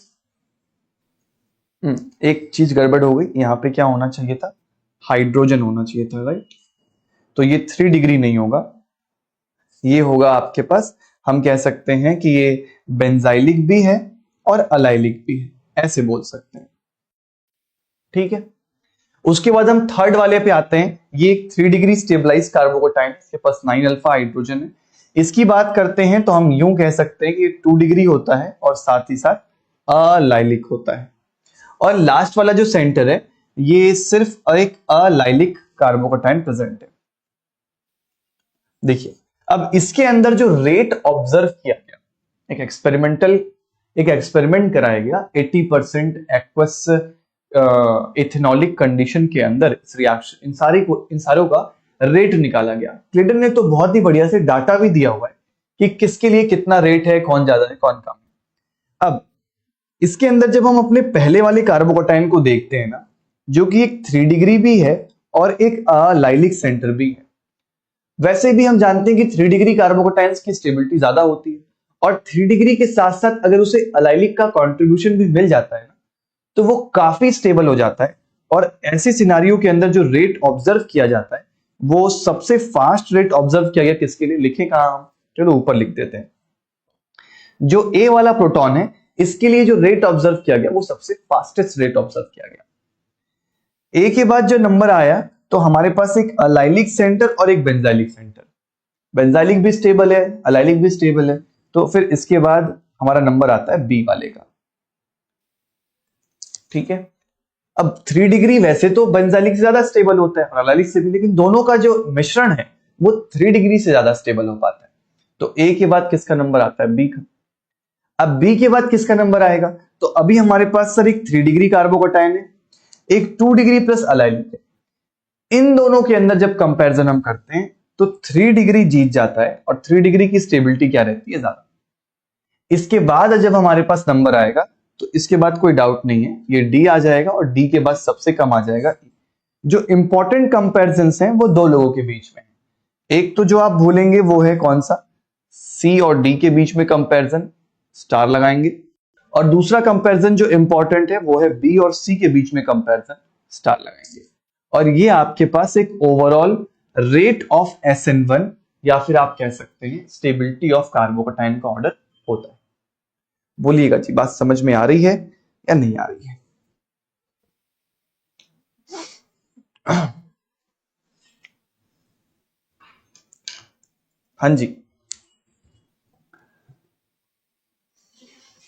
एक चीज गड़बड़ हो गई, यहाँ पे क्या होना चाहिए था, हाइड्रोजन होना चाहिए था, राइट? तो ये 3 डिग्री नहीं होगा, ये होगा आपके पास, हम कह सकते हैं कि ये बेंजाइलिक भी है और अलाइलिक भी है, ऐसे बोल सकते हैं। ठीक है, उसके बाद हम थर्ड वाले पे आते हैं। ये 3 डिग्री स्टेबलाइज कार्बोकैटायन, इसके पास 9 अल्फा हाइड्रोजन है। इसकी बात करते हैं तो हम यूं कह सकते हैं कि 2 डिग्री होता है और साथ ही साथ अलाइलिक होता है। और लास्ट वाला जो सेंटर है ये सिर्फ एक अलाइलिक कार्बोकैटायन प्रेजेंट है। देखिए, अब इसके अंदर जो रेट ऑब्जर्व किया गया, एक एक्सपेरिमेंट कराया गया 80% एक्वस इथेनॉलिक कंडीशन के अंदर इस रिएक्शन इन सारों का रेट निकाला गया। क्लिटन ने तो बहुत ही बढ़िया से डाटा भी दिया हुआ है कि किसके लिए कितना रेट है, कौन ज्यादा है कौन कम है। अब इसके अंदर जब हम अपने पहले वाले कार्बोकैटायन को देखते हैं ना, जो कि एक 3 डिग्री भी है और एक अलाइलिक सेंटर भी है। वैसे भी हम जानते हैं कि 3 डिग्री कार्बोकैटायंस की स्टेबिलिटी ज्यादा होती है और 3 डिग्री के साथ साथ अगर उसे अलाइलिक का कंट्रीब्यूशन भी मिल जाता है ना, तो वो काफी स्टेबल हो जाता है। और ऐसे सिनारियो के अंदर जो रेट ऑब्जर्व किया जाता है वो सबसे फास्ट रेट ऑब्जर्व किया गया किसके लिए, लिखे कहां हम, चलो ऊपर लिख देते हैं। जो ए वाला प्रोटॉन है इसके लिए जो रेट ऑब्जर्व किया गया वो सबसे फास्टेस्ट रेट ऑब्जर्व किया गया। ए के बाद जो नंबर आया तो हमारे पास एक अलाइलिक सेंटर और एक बेंजाइलिक सेंटर। बेंजाइलिक भी स्टेबल है, अलाइलिक भी स्टेबल है, तो फिर इसके बाद हमारा नंबर आता है बी वाले का। ठीक है, अब 3 डिग्री वैसे तो बेंजाइलिक से ज्यादा स्टेबल होता है और अलाइलिक से भी, लेकिन दोनों का जो मिश्रण है वो 3 डिग्री से ज्यादा स्टेबल हो पाता है। तो ए के बाद किसका नंबर आता है, बी का। अब बी के बाद किसका नंबर आएगा, तो अभी हमारे पास सर एक 3 डिग्री कार्बोकैटायन है, एक 2 डिग्री प्लस अलाइलिक है। इन दोनों के अंदर जब कंपैरिजन हम करते हैं तो 3 डिग्री जीत जाता है और 3 डिग्री की स्टेबिलिटी क्या रहती है, ज्यादा। इसके बाद जब हमारे पास नंबर आएगा तो इसके बाद कोई डाउट नहीं है, ये डी आ जाएगा और डी के बाद सबसे कम आ जाएगा ई। जो इंपॉर्टेंट कंपैरिजंस हैं वो दो लोगों के बीच में है। एक तो जो आप भूलेंगे वो है कौन सा, सी और डी के बीच में कंपैरिजन, स्टार लगाएंगे। और दूसरा कंपैरिजन जो इंपॉर्टेंट है वो है बी और सी के बीच में कंपैरिजन, स्टार लगाएंगे। और ये आपके पास एक ओवरऑल रेट ऑफ SN1 या फिर आप कह सकते हैं स्टेबिलिटी ऑफ कार्बोकैटायन का ऑर्डर होता है। बोलिएगा जी, बात समझ में आ रही है या नहीं आ रही है? हाँ जी,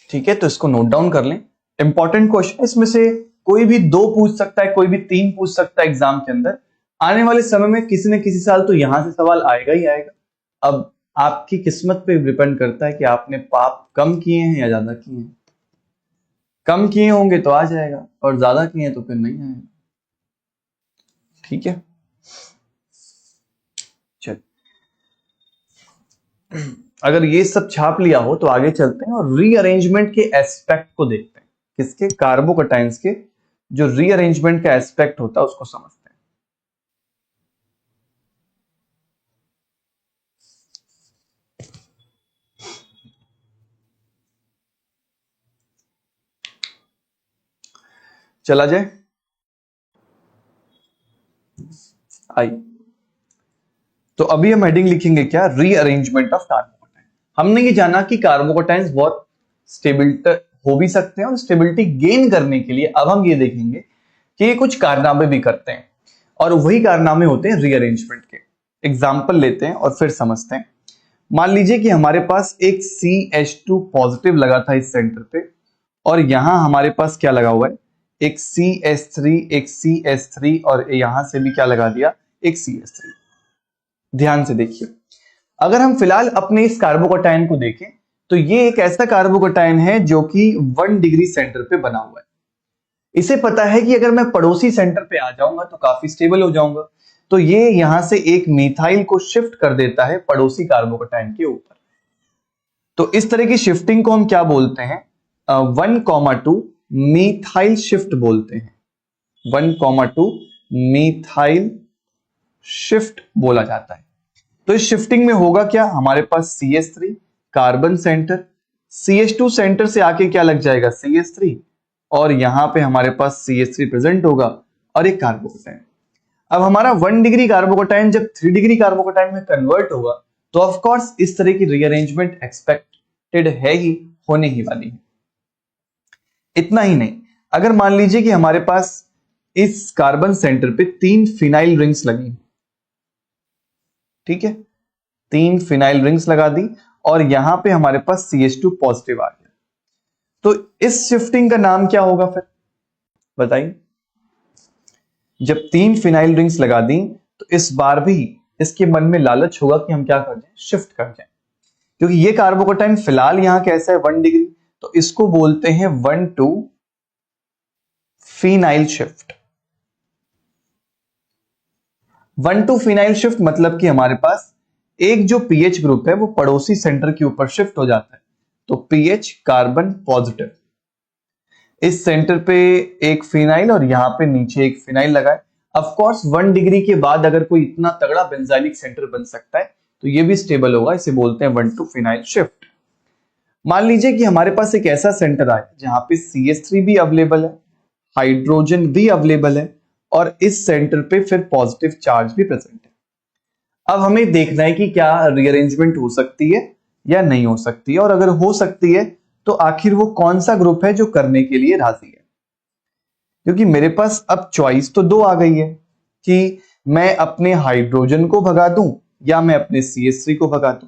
ठीक है, तो इसको नोट डाउन कर लें। इंपॉर्टेंट क्वेश्चन, इसमें से कोई भी 2 पूछ सकता है, कोई भी 3 पूछ सकता है एग्जाम के अंदर। आने वाले समय में किसी न किसी साल तो यहां से सवाल आएगा ही आएगा। अब आपकी किस्मत पे डिपेंड करता है कि आपने पाप कम किए हैं या ज्यादा किए हैं। कम किए होंगे तो आ जाएगा और ज्यादा किए हैं तो फिर नहीं आएगा। ठीक है, चल, अगर ये सब छाप लिया हो तो आगे चलते हैं और रीअरेंजमेंट के एस्पेक्ट को देखते हैं। किसके, कार्बोकैटायंस के जो रीअरेंजमेंट का एस्पेक्ट होता है उसको समझते हैं। चला जाए, आई। तो अभी हम हेडिंग लिखेंगे क्या, रीअरेंजमेंट ऑफ कार्बोकैटायन। हमने ये जाना कि कार्बोकैटायंस बहुत स्टेबिलिटी हो भी सकते हैं और स्टेबिलिटी गेन करने के लिए अब हम ये देखेंगे कि ये कुछ कारनामे भी करते हैं और वही कारनामे होते हैं रीअरेंजमेंट के। एग्जाम्पल लेते हैं और फिर समझते हैं। मान लीजिए कि हमारे पास एक CH2 पॉजिटिव लगा था इस सेंटर पे और यहां हमारे पास क्या लगा हुआ है, एक CH3, एक CH3 और यहां से भी क्या लगा दिया, एक CH3। ध्यान से देखिए, अगर हम फिलहाल अपने इस कार्बोकैटायन को देखें तो ये एक ऐसा कार्बोकैटायन है जो कि 1 डिग्री सेंटर पे बना हुआ है। इसे पता है कि अगर मैं पड़ोसी सेंटर पे आ जाऊंगा तो काफी स्टेबल हो जाऊंगा, तो ये यहां से एक मिथाइल को शिफ्ट कर देता है पड़ोसी कार्बोकैटायन के ऊपर। तो इस तरह की शिफ्टिंग को हम क्या बोलते हैं? 1,2 मिथाइल शिफ्ट बोलते हैं। 1,2 मिथाइल शिफ्ट बोला जाता है। तो इस शिफ्टिंग में होगा क्या? हमारे पास CH3 carbon centre, CH2 centre से आके क्या लग जाएगा? CH3, और यहां पे हमारे पास CH3 प्रेजेंट होगा और एक कार्बोकैटायन। अब हमारा 1 डिग्री कार्बोकैटायन जब 3 डिग्री कार्बोकैटायन में कन्वर्ट होगा तो ऑफ कोर्स इस तरह की रीअरेंजमेंट एक्सपेक्टेड है ही, होने ही वाली है। इतना ही नहीं, अगर मान लीजिए कि हमारे पास इस कार्बन सेंटर पे 3 फिनाइल रिंग्स लगी, ठीक है, 3 फिनाइल रिंग्स लगा दी और यहां पे हमारे पास CH2 पॉजिटिव आ गया, तो इस शिफ्टिंग का नाम क्या होगा फिर बताइए? जब 3 फिनाइल रिंग्स लगा दी तो इस बार भी इसके मन में लालच होगा कि हम क्या कर जाए? शिफ्ट कर जाए, क्योंकि ये कार्बोकैटायन फिलहाल यहां कैसा है? 1 डिग्री, तो इसको बोलते हैं 1,2 फिनाइल शिफ्ट। 1,2 फिनाइल शिफ्ट मतलब कि हमारे पास एक जो पीएच ग्रुप है वो पड़ोसी सेंटर के ऊपर शिफ्ट हो जाता है, तो पीएच कार्बन पॉजिटिव, इस सेंटर पे एक फिनाइल और यहां पे नीचे एक फिनाइल लगाए। ऑफ कोर्स 1 डिग्री के बाद अगर कोई इतना तगड़ा बेंजाइलिक सेंटर बन सकता है तो ये भी स्टेबल होगा, इसे बोलते हैं 1,2 फिनाइल शिफ्ट। मान लीजिए कि हमारे पास एक ऐसा सेंटर आए जहां पे CH3 भी अवेलेबल है, हाइड्रोजन भी अवेलेबल है और इस सेंटर पे फिर पॉजिटिव चार्ज भी प्रेजेंट है। अब हमें देखना है कि क्या रीअरेंजमेंट हो सकती है या नहीं हो सकती है, और अगर हो सकती है तो आखिर वो कौन सा ग्रुप है जो करने के लिए राजी है। क्योंकि मेरे पास अब चॉइस तो 2 आ गई है कि मैं अपने हाइड्रोजन को भगा दूं या मैं अपने CH3 को भगा दूं।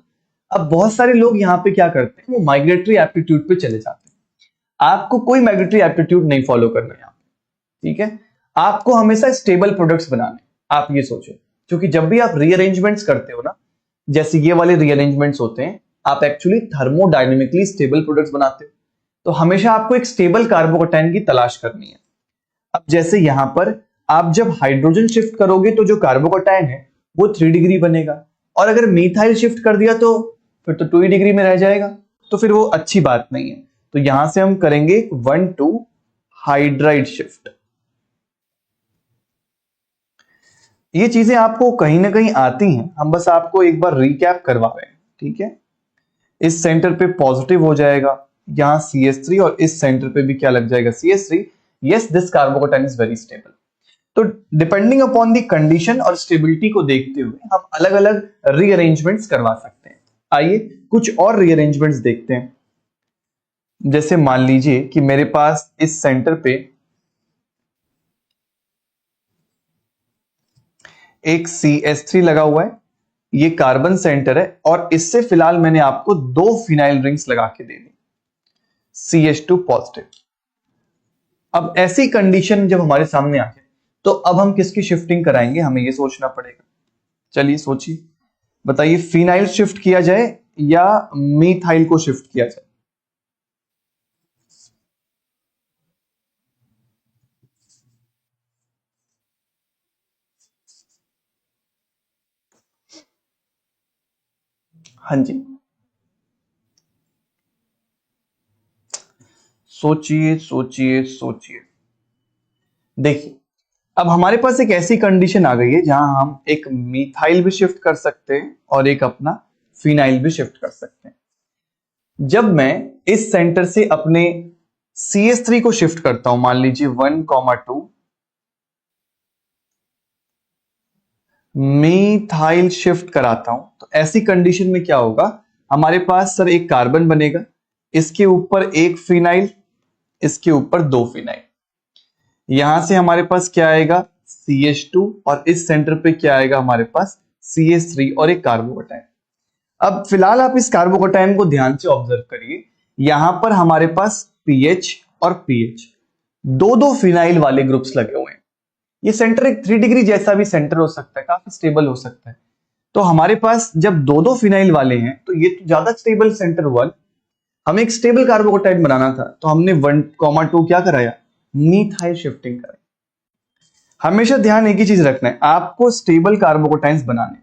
अब बहुत सारे लोग यहाँ पे क्या करते हैं? वो माइग्रेटरी एप्टीट्यूड पे चले जाते हैं। आपको कोई माइग्रेटरी एप्टीट्यूड नहीं फॉलो करना है यहाँ पे, ठीक है? आपको हमेशा स्टेबल प्रोडक्ट्स बनाने, आप ये सोचो, क्योंकि जब भी आप रीअरेंजमेंट्स करते हो ना, जैसे ये वाले रीअरेंजमेंट्स होते हैं, आप एक्चुअली थर्मोडायनेमिकली स्टेबल प्रोडक्ट्स बनाते हो, तो हमेशा आपको एक स्टेबल कार्बोकैटायन की तलाश करनी है। अब जैसे यहां पर आप जब हाइड्रोजन शिफ्ट करोगे तो जो कार्बोकैटायन है वो 3 डिग्री बनेगा, और अगर मिथाइल शिफ्ट कर दिया तो फिर तो 2 डिग्री में रह जाएगा, तो फिर वो अच्छी बात नहीं है। तो यहां से हम करेंगे 1,2 हाइड्राइड शिफ्ट। ये चीजें आपको कहीं ना कहीं आती हैं, हम बस आपको एक बार रिकैप करवा रहे हैं, ठीक है? इस सेंटर पे पॉजिटिव हो जाएगा, यहां CH3, और इस सेंटर पे भी क्या लग जाएगा? CH3। Yes, this carbocation is very stable. तो डिपेंडिंग अपॉन द कंडीशन और स्टेबिलिटी को देखते हुए हम अलग अलग रीअरेंजमेंट्स करवा सकते हैं। आइए कुछ और रीअरेंजमेंट्स देखते हैं। जैसे मान लीजिए कि मेरे पास इस सेंटर पे एक CH3 लगा हुआ है, ये कार्बन सेंटर है, और इससे फिलहाल मैंने आपको 2 फिनाइल रिंग्स लगा के दे दी, CH2 पॉजिटिव। अब ऐसी कंडीशन जब हमारे सामने आ जाए तो अब हम किसकी शिफ्टिंग कराएंगे? हमें ये सोचना पड़ेगा। चलिए सोचिए, बताइए, फिनाइल शिफ्ट किया जाए या मिथाइल को शिफ्ट किया जाए? हाँ जी, सोचिए सोचिए सोचिए। देखिए, अब हमारे पास एक ऐसी कंडीशन आ गई है जहां हम एक मिथाइल भी शिफ्ट कर सकते हैं और एक अपना फिनाइल भी शिफ्ट कर सकते हैं। जब मैं इस सेंटर से अपने CH3 को शिफ्ट करता हूं, मान लीजिए 1,2 मिथाइल शिफ्ट कराता हूं, तो ऐसी कंडीशन में क्या होगा? हमारे पास सर एक कार्बन बनेगा, इसके ऊपर एक फिनाइल, इसके ऊपर 2 फिनाइल, यहां से हमारे पास क्या आएगा? CH2, और इस सेंटर पे क्या आएगा? हमारे पास CH3 और एक कार्बोकैटायन। अब फिलहाल आप इस कार्बोकैटायन को ध्यान से ऑब्जर्व करिए, यहां पर हमारे पास PH और PH, 2 फिनाइल वाले ग्रुप्स लगे हुए हैं। ये सेंटर एक 3 डिग्री जैसा भी सेंटर हो सकता है, काफी स्टेबल हो सकता है। तो हमारे पास जब 2 फिनाइल वाले हैं तो ये तो ज्यादा स्टेबल सेंटर हुआ, हमें एक स्टेबल कार्बोकेटाइन बनाना था, तो हमने 1,2 क्या कराया, मीथाइल शिफ्टिंग कराई। हमेशा ध्यान एक ही चीज रखना है, आपको स्टेबल कार्बोकेटाइन्स बनाने।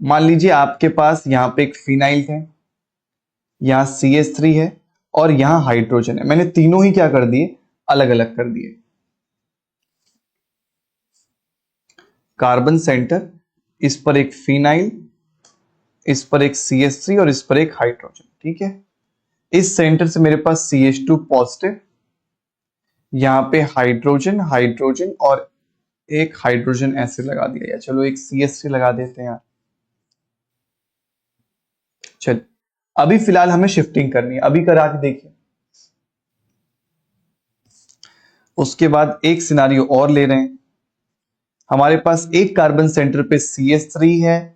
मान लीजिए आपके पास यहां पे एक फिनाइल है, यहां CH3 है और यहां हाइड्रोजन है। मैंने तीनों ही क्या कर दिए, अलग अलग कर दिए। कार्बन सेंटर, इस पर एक फिनाइल, इस पर एक CH3 और इस पर एक हाइड्रोजन। ठीक है, इस सेंटर से मेरे पास CH2 पॉजिटिव, यहां पे हाइड्रोजन हाइड्रोजन और एक हाइड्रोजन ऐसे लगा दिया, या चलो एक CH3 लगा देते हैं यार। चल, अभी फिलहाल हमें शिफ्टिंग करनी है, अभी करा के देखिए। उसके बाद एक सिनारियो और ले रहे हैं। हमारे पास एक कार्बन सेंटर पे CH3 है,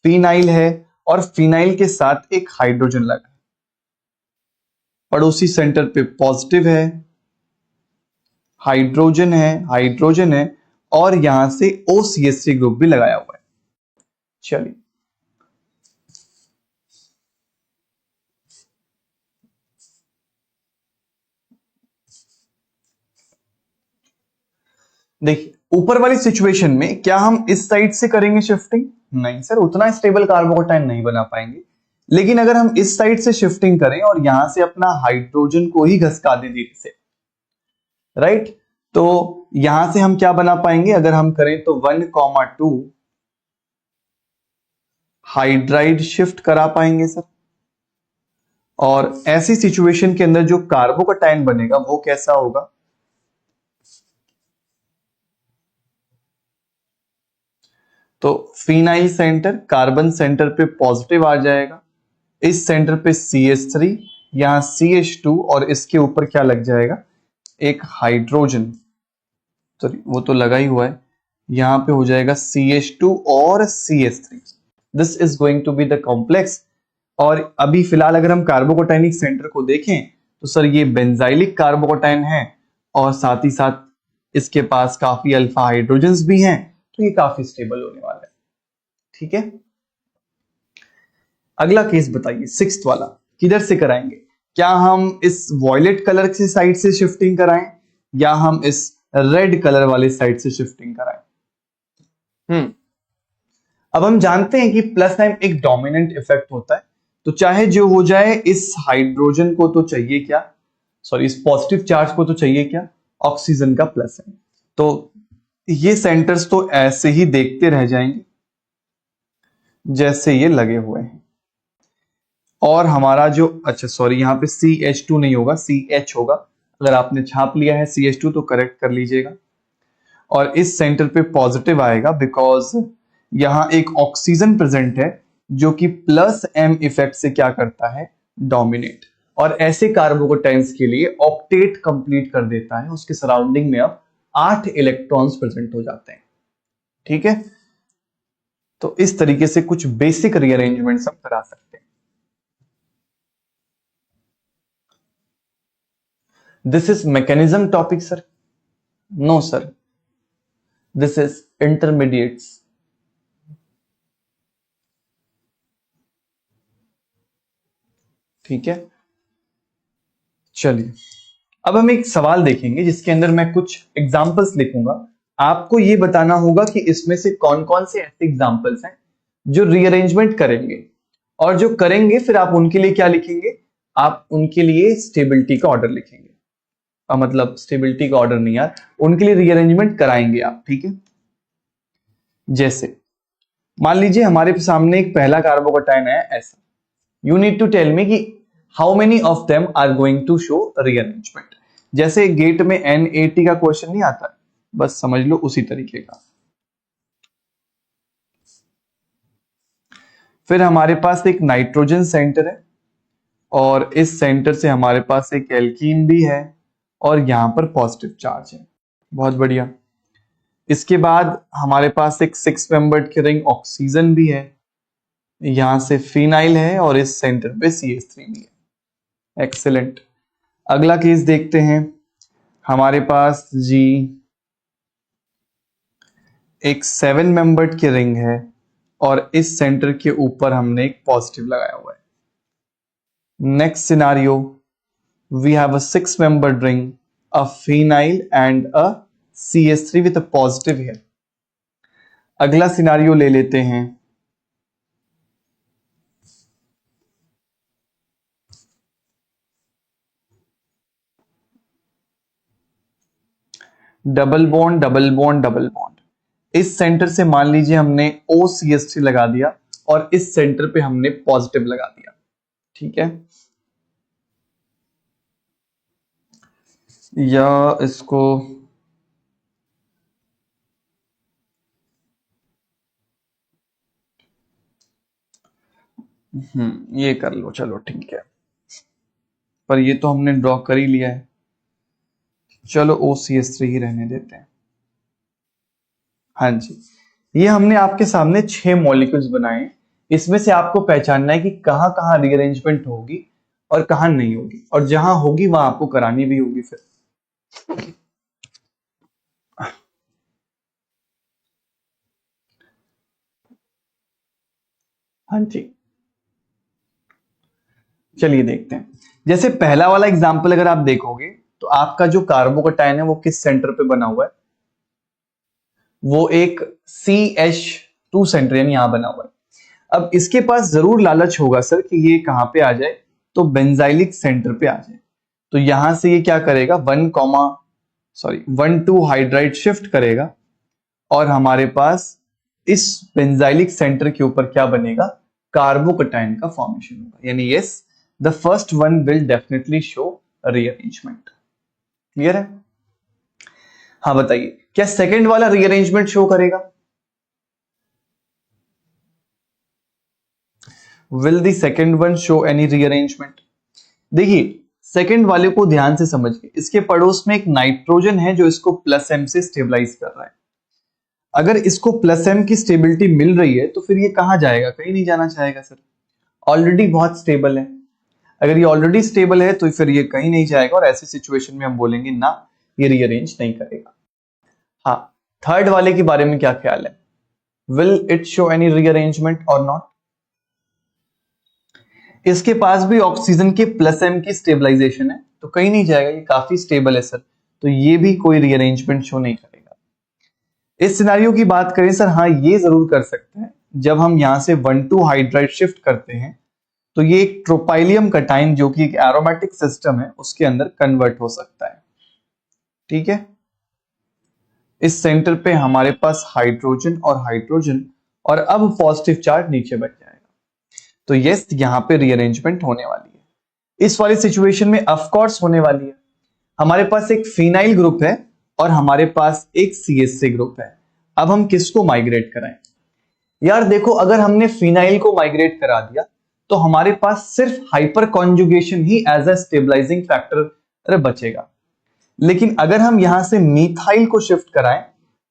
फिनाइल है और फिनाइल के साथ एक हाइड्रोजन लगा। पड़ोसी सेंटर पे पॉजिटिव है, हाइड्रोजन है और यहां से OCH3 ग्रुप भी लगाया हुआ है। चलिए, देखिए ऊपर वाली सिचुएशन में क्या हम इस साइड से करेंगे शिफ्टिंग? नहीं सर, उतना स्टेबल कार्बोकेटाइन नहीं बना पाएंगे। लेकिन अगर हम इस साइड से शिफ्टिंग करें और यहां से अपना हाइड्रोजन को ही घसका दें धीरे से, राइट, तो यहां से हम क्या बना पाएंगे? अगर हम करें तो 1,2 हाइड्राइड शिफ्ट करा पाएंगे सर। और ऐसी सिचुएशन के अंदर जो कार्बोकेटाइन बनेगा वो कैसा होगा? तो फिनाइल सेंटर, कार्बन सेंटर पे पॉजिटिव आ जाएगा, इस सेंटर पे CH3, यहां CH2 और इसके ऊपर क्या लग जाएगा? एक हाइड्रोजन, तो वो तो लगा ही हुआ है, यहां पे हो जाएगा CH2 और CH3। This is going to be the complex. और अभी फिलहाल अगर हम कार्बोकेटाइनिक सेंटर को देखें तो सर ये बेंजाइलिक कार्बोकेटाइन है और साथ ही साथ इसके पास काफी अल्फा हाइड्रोजन्स भी हैं, तो ये काफी स्टेबल होने वाला है। ठीक है, अगला केस बताइए, सिक्स्थ वाला, किधर से कराएंगे? क्या हम इस वॉयलेट कलर की साइड से शिफ्टिंग कराएं या हम इस रेड कलर वाले साइड से शिफ्टिंग कराएं? अब हम जानते हैं कि प्लस साइन एक डोमिनेंट इफेक्ट होता है, तो चाहे जो हो जाए, इस हाइड्रोजन को तो चाहिए क्या, सॉरी इस पॉजिटिव चार्ज को तो चाहिए क्या, ऑक्सीजन का प्लस साइन। तो ये सेंटर्स तो ऐसे ही देखते रह जाएंगे जैसे ये लगे हुए हैं। और हमारा जो, अच्छा सॉरी यहां पे CH2 नहीं होगा, CH होगा। अगर आपने छाप लिया है CH2 तो करेक्ट कर लीजिएगा। और इस सेंटर पे पॉजिटिव आएगा बिकॉज यहां एक ऑक्सीजन प्रेजेंट है जो कि प्लस M इफेक्ट से क्या करता है, डोमिनेट। और ऐसे कार्बोकेटाइन्स के लिए ऑक्टेट कंप्लीट कर देता है, उसके सराउंडिंग में अब 8 इलेक्ट्रॉन्स प्रेजेंट हो जाते हैं। ठीक है, तो इस तरीके से कुछ बेसिक रीअरेंजमेंट्स हम करा सकते हैं। This is mechanism topic sir? No sir, this is intermediates. ठीक है, चलिए अब हम एक सवाल देखेंगे जिसके अंदर मैं कुछ एग्जांपल्स लिखूंगा। आपको ये बताना होगा कि इसमें से कौन कौन से ऐसे एग्जांपल्स हैं जो रीअरेंजमेंट करेंगे, और जो करेंगे फिर आप उनके लिए क्या लिखेंगे, आप उनके लिए स्टेबिलिटी का ऑर्डर लिखेंगे। मतलब स्टेबिलिटी का ऑर्डर नहीं यार, उनके लिए रीअरेंजमेंट कराएंगे आप। ठीक है, जैसे मान लीजिए हमारे सामने एक पहला कार्बोकेटाइन है ऐसा, you need to tell me कि how many of them are going to show rearrangement. जैसे गेट में NAT का क्वेश्चन नहीं आता, बस समझ लो उसी तरीके का। फिर हमारे पास एक नाइट्रोजन सेंटर है और इस सेंटर से हमारे पास एक एल्कीन भी है और यहां पर पॉजिटिव चार्ज है। बहुत बढ़िया। इसके बाद हमारे पास एक 6 मेंबर्ड की रिंग ऑक्सीजन भी है, यहां से फिनाइल है और इस सेंटर पे CH3 भी है। एक्सेलेंट। अगला केस देखते हैं, हमारे पास जी एक 7 मेंबर्ड की रिंग है और इस सेंटर के ऊपर हमने एक पॉजिटिव लगाया हुआ है। Next scenario, we have a 6-membered ring, a phenyl and a CH3 with a positive here. अगला सिनारियो ले लेते हैं, double bond double bond double bond. इस सेंटर से मान लीजिए हमने OCH3 लगा दिया और इस सेंटर पे हमने पॉजिटिव लगा दिया, ठीक है, या इसको ये कर लो, चलो ठीक है, पर ये तो हमने ड्रॉ कर ही लिया है, चलो OCH3 ही रहने देते हैं। हाँ जी, ये हमने आपके सामने 6 मॉलिक्यूल्स बनाए, इसमें से आपको पहचानना है कि कहां कहां रीअरेंजमेंट होगी और कहां नहीं होगी, और जहां होगी वहां आपको करानी भी होगी फिर। हाँ जी, चलिए देखते हैं। जैसे पहला वाला एग्जाम्पल अगर आप देखोगे तो आपका जो कार्बोकटायन है वो किस सेंटर पे बना हुआ है, वो एक CH2 सेंटर यानी यहां बना हुआ है। अब इसके पास जरूर लालच होगा सर कि ये कहां पे आ जाए, तो बेंजाइलिक सेंटर पे आ जाए, तो यहां से ये क्या करेगा 1,2 हाइड्राइड शिफ्ट करेगा और हमारे पास इस बेंजाइलिक सेंटर के ऊपर क्या बनेगा, कार्बोकटायन का फॉर्मेशन होगा, यानी yes the first one will definitely show rearrangement. Clear है? हाँ बताइए, क्या सेकंड वाला रीअरेंजमेंट शो करेगा? Will the second one show any rearrangement? देखिए सेकंड वाले को ध्यान से समझिए, इसके पड़ोस में एक नाइट्रोजन है जो इसको +M से स्टेबलाइज कर रहा है। अगर इसको +M की स्टेबिलिटी मिल रही है तो फिर ये कहां जाएगा, कहीं नहीं जाना चाहेगा सर, ऑलरेडी बहुत स्टेबल है। अगर ये ऑलरेडी स्टेबल है तो फिर ये कहीं नहीं जाएगा, और ऐसी सिचुएशन में हम बोलेंगे ना, ये रीअरेंज नहीं करेगा। हाँ, थर्ड वाले के बारे में क्या ख्याल है, will it show any rearrangement और नॉट? इसके पास भी ऑक्सीजन के +M की स्टेबलाइजेशन है, तो कहीं नहीं जाएगा, ये काफी स्टेबल है सर, तो ये भी कोई रीअरेंजमेंट शो नहीं करेगा। इस सिनारियो की बात करें सर, हाँ ये जरूर कर सकते हैं, जब हम यहां से 1,2 हाइड्राइड शिफ्ट करते हैं तो ये एक ट्रोपाइलियम कटाइन जो कि एक एरोमेटिक सिस्टम है उसके अंदर कन्वर्ट हो सकता है, ठीक है। इस सेंटर पे हमारे पास हाइड्रोजन और हाइड्रोजन, और अब पॉजिटिव चार्ज नीचे बच जाएगा, तो यस यहां पे रीअरेंजमेंट होने वाली है। इस वाली सिचुएशन में ऑफ कोर्स होने वाली है। हमारे पास एक फिनाइल ग्रुप है और हमारे पास एक CH3 ग्रुप है। अब हम किसको माइग्रेट कराएं? यार देखो, अगर हमने फिनाइल को माइग्रेट करा दिया तो हमारे पास सिर्फ हाइपर कॉन्जुगेशन ही एज अ स्टेबलाइजिंग फैक्टर बचेगा, लेकिन अगर हम यहां से मीथाइल को शिफ्ट कराएं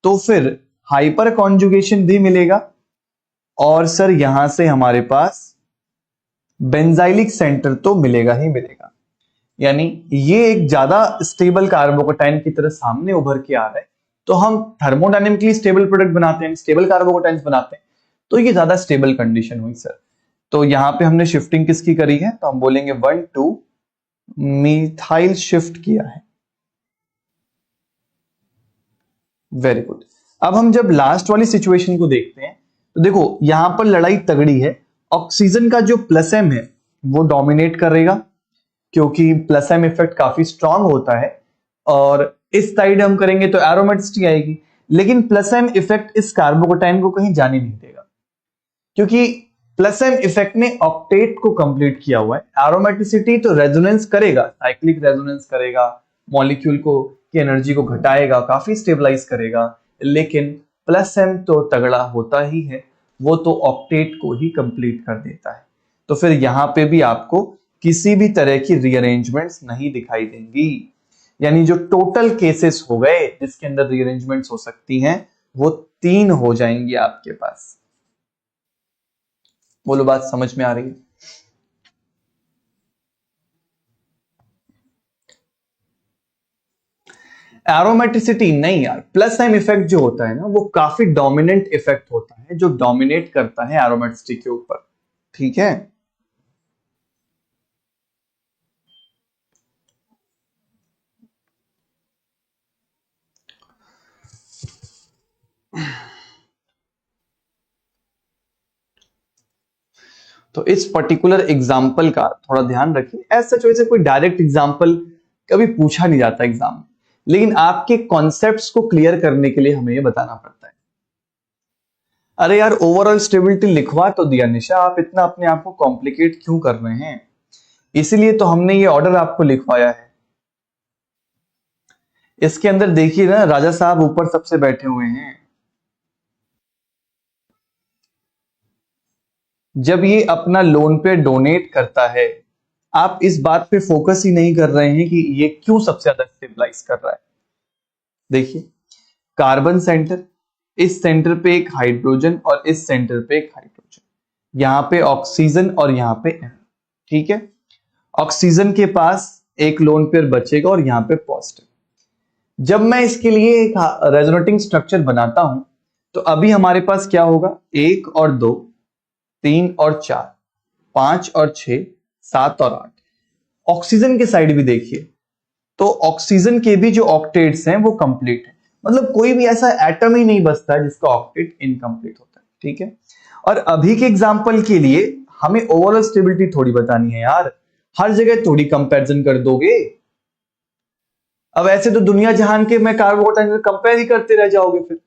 तो फिर हाइपर कॉन्जुगेशन भी मिलेगा, और सर यहां से हमारे पास बेंजाइलिक सेंटर तो मिलेगा ही मिलेगा, यानी ये एक ज्यादा स्टेबल कार्बोकटाइन की तरह सामने उभर के आ रहा है। तो हम थर्मोडायनेमिकली स्टेबल प्रोडक्ट बनाते हैं, स्टेबल कार्बोकटाइन्स बनाते हैं, तो ये ज्यादा स्टेबल कंडीशन हुई सर। तो यहां पे हमने शिफ्टिंग किसकी करी है, तो हम बोलेंगे 1,2 मीथाइल शिफ्ट किया है। Very good. अब हम जब लास्ट वाली सिचुएशन को देखते हैं तो देखो यहां पर लड़ाई तगड़ी है, ऑक्सीजन का जो +M है वो डोमिनेट करेगा क्योंकि +M इफेक्ट काफी स्ट्रांग होता है, और इस साइड हम करेंगे तो एरोमेटिसिटी आएगी, लेकिन +M इफेक्ट इस कार्बोकटाइन को कहीं जाने नहीं देगा, क्योंकि +M इफेक्ट ने ऑक्टेट को कंप्लीट किया हुआ है। एरोमेटिसिटी तो रेजोनेंस करेगा, साइक्लिक रेजोनेंस करेगा, मॉलिक्यूल को की एनर्जी को घटाएगा, काफी स्टेबलाइज करेगा, लेकिन +M तो तगड़ा होता ही है, वो तो ऑक्टेट को ही कंप्लीट कर देता है। तो फिर यहां पे भी आपको किसी भी तरह की रीअरेंजमेंट्स नहीं दिखाई देंगी, यानी जो टोटल केसेस हो गए जिसके अंदर रीअरेंजमेंट्स हो सकती हैं वो 3 हो जाएंगी आपके पास। बोलो बात समझ में आ रही है? एरोमेटिसिटी नहीं यार, +M इफेक्ट जो होता है ना वो काफी डोमिनेंट इफेक्ट होता है, जो डोमिनेट करता है एरोमेटिसिटी के ऊपर, ठीक है। तो इस पर्टिकुलर एग्जाम्पल का थोड़ा ध्यान रखिए। एज सच वैसे कोई डायरेक्ट एग्जाम्पल कभी पूछा नहीं जाता एग्जाम में, लेकिन आपके कॉन्सेप्ट्स को क्लियर करने के लिए हमें ये बताना पड़ता है। अरे यार, ओवरऑल स्टेबिलिटी लिखवा तो दिया निशा, आप इतना अपने आप को कॉम्प्लिकेट क्यों कर रहे हैं? इसीलिए तो हमने ये ऑर्डर आपको लिखवाया है। इसके अंदर देखिए ना, राजा साहब ऊपर सबसे बैठे हुए हैं। जब ये अपना लोन पे डोनेट करता है, आप इस बात पे फोकस ही नहीं कर रहे हैं कि ये क्यों सबसे ज्यादा स्टेबलाइज कर रहा है। देखिए, कार्बन सेंटर, इस सेंटर पे एक हाइड्रोजन और इस सेंटर पे एक हाइड्रोजन, यहां पे ऑक्सीजन और यहां पे N, ठीक है। ऑक्सीजन के पास एक लोन पेयर बचेगा और यहां पे पॉजिटिव। जब मैं इसके लिए एक रेजोनेटिंग स्ट्रक्चर बनाता हूं, तो अभी हमारे पास क्या होगा? 1 और 2, 3 और 4, 5 और 6, 7 और 8। ऑक्सीजन के साइड भी देखिए, तो ऑक्सीजन के भी जो ऑक्टेट्स हैं वो कंप्लीट है। मतलब कोई भी ऐसा एटम ही नहीं बचता है जिसका ऑक्टेट इनकम्प्लीट होता है, ठीक है। और अभी के एग्जांपल के लिए हमें ओवरऑल स्टेबिलिटी थोड़ी बतानी है यार, हर जगह थोड़ी कंपैरिजन कर दोगे। अब ऐसे तो दुनिया जहान के मैं कार्बोटाइन कंपेयर ही करते रह जाओगे। फिर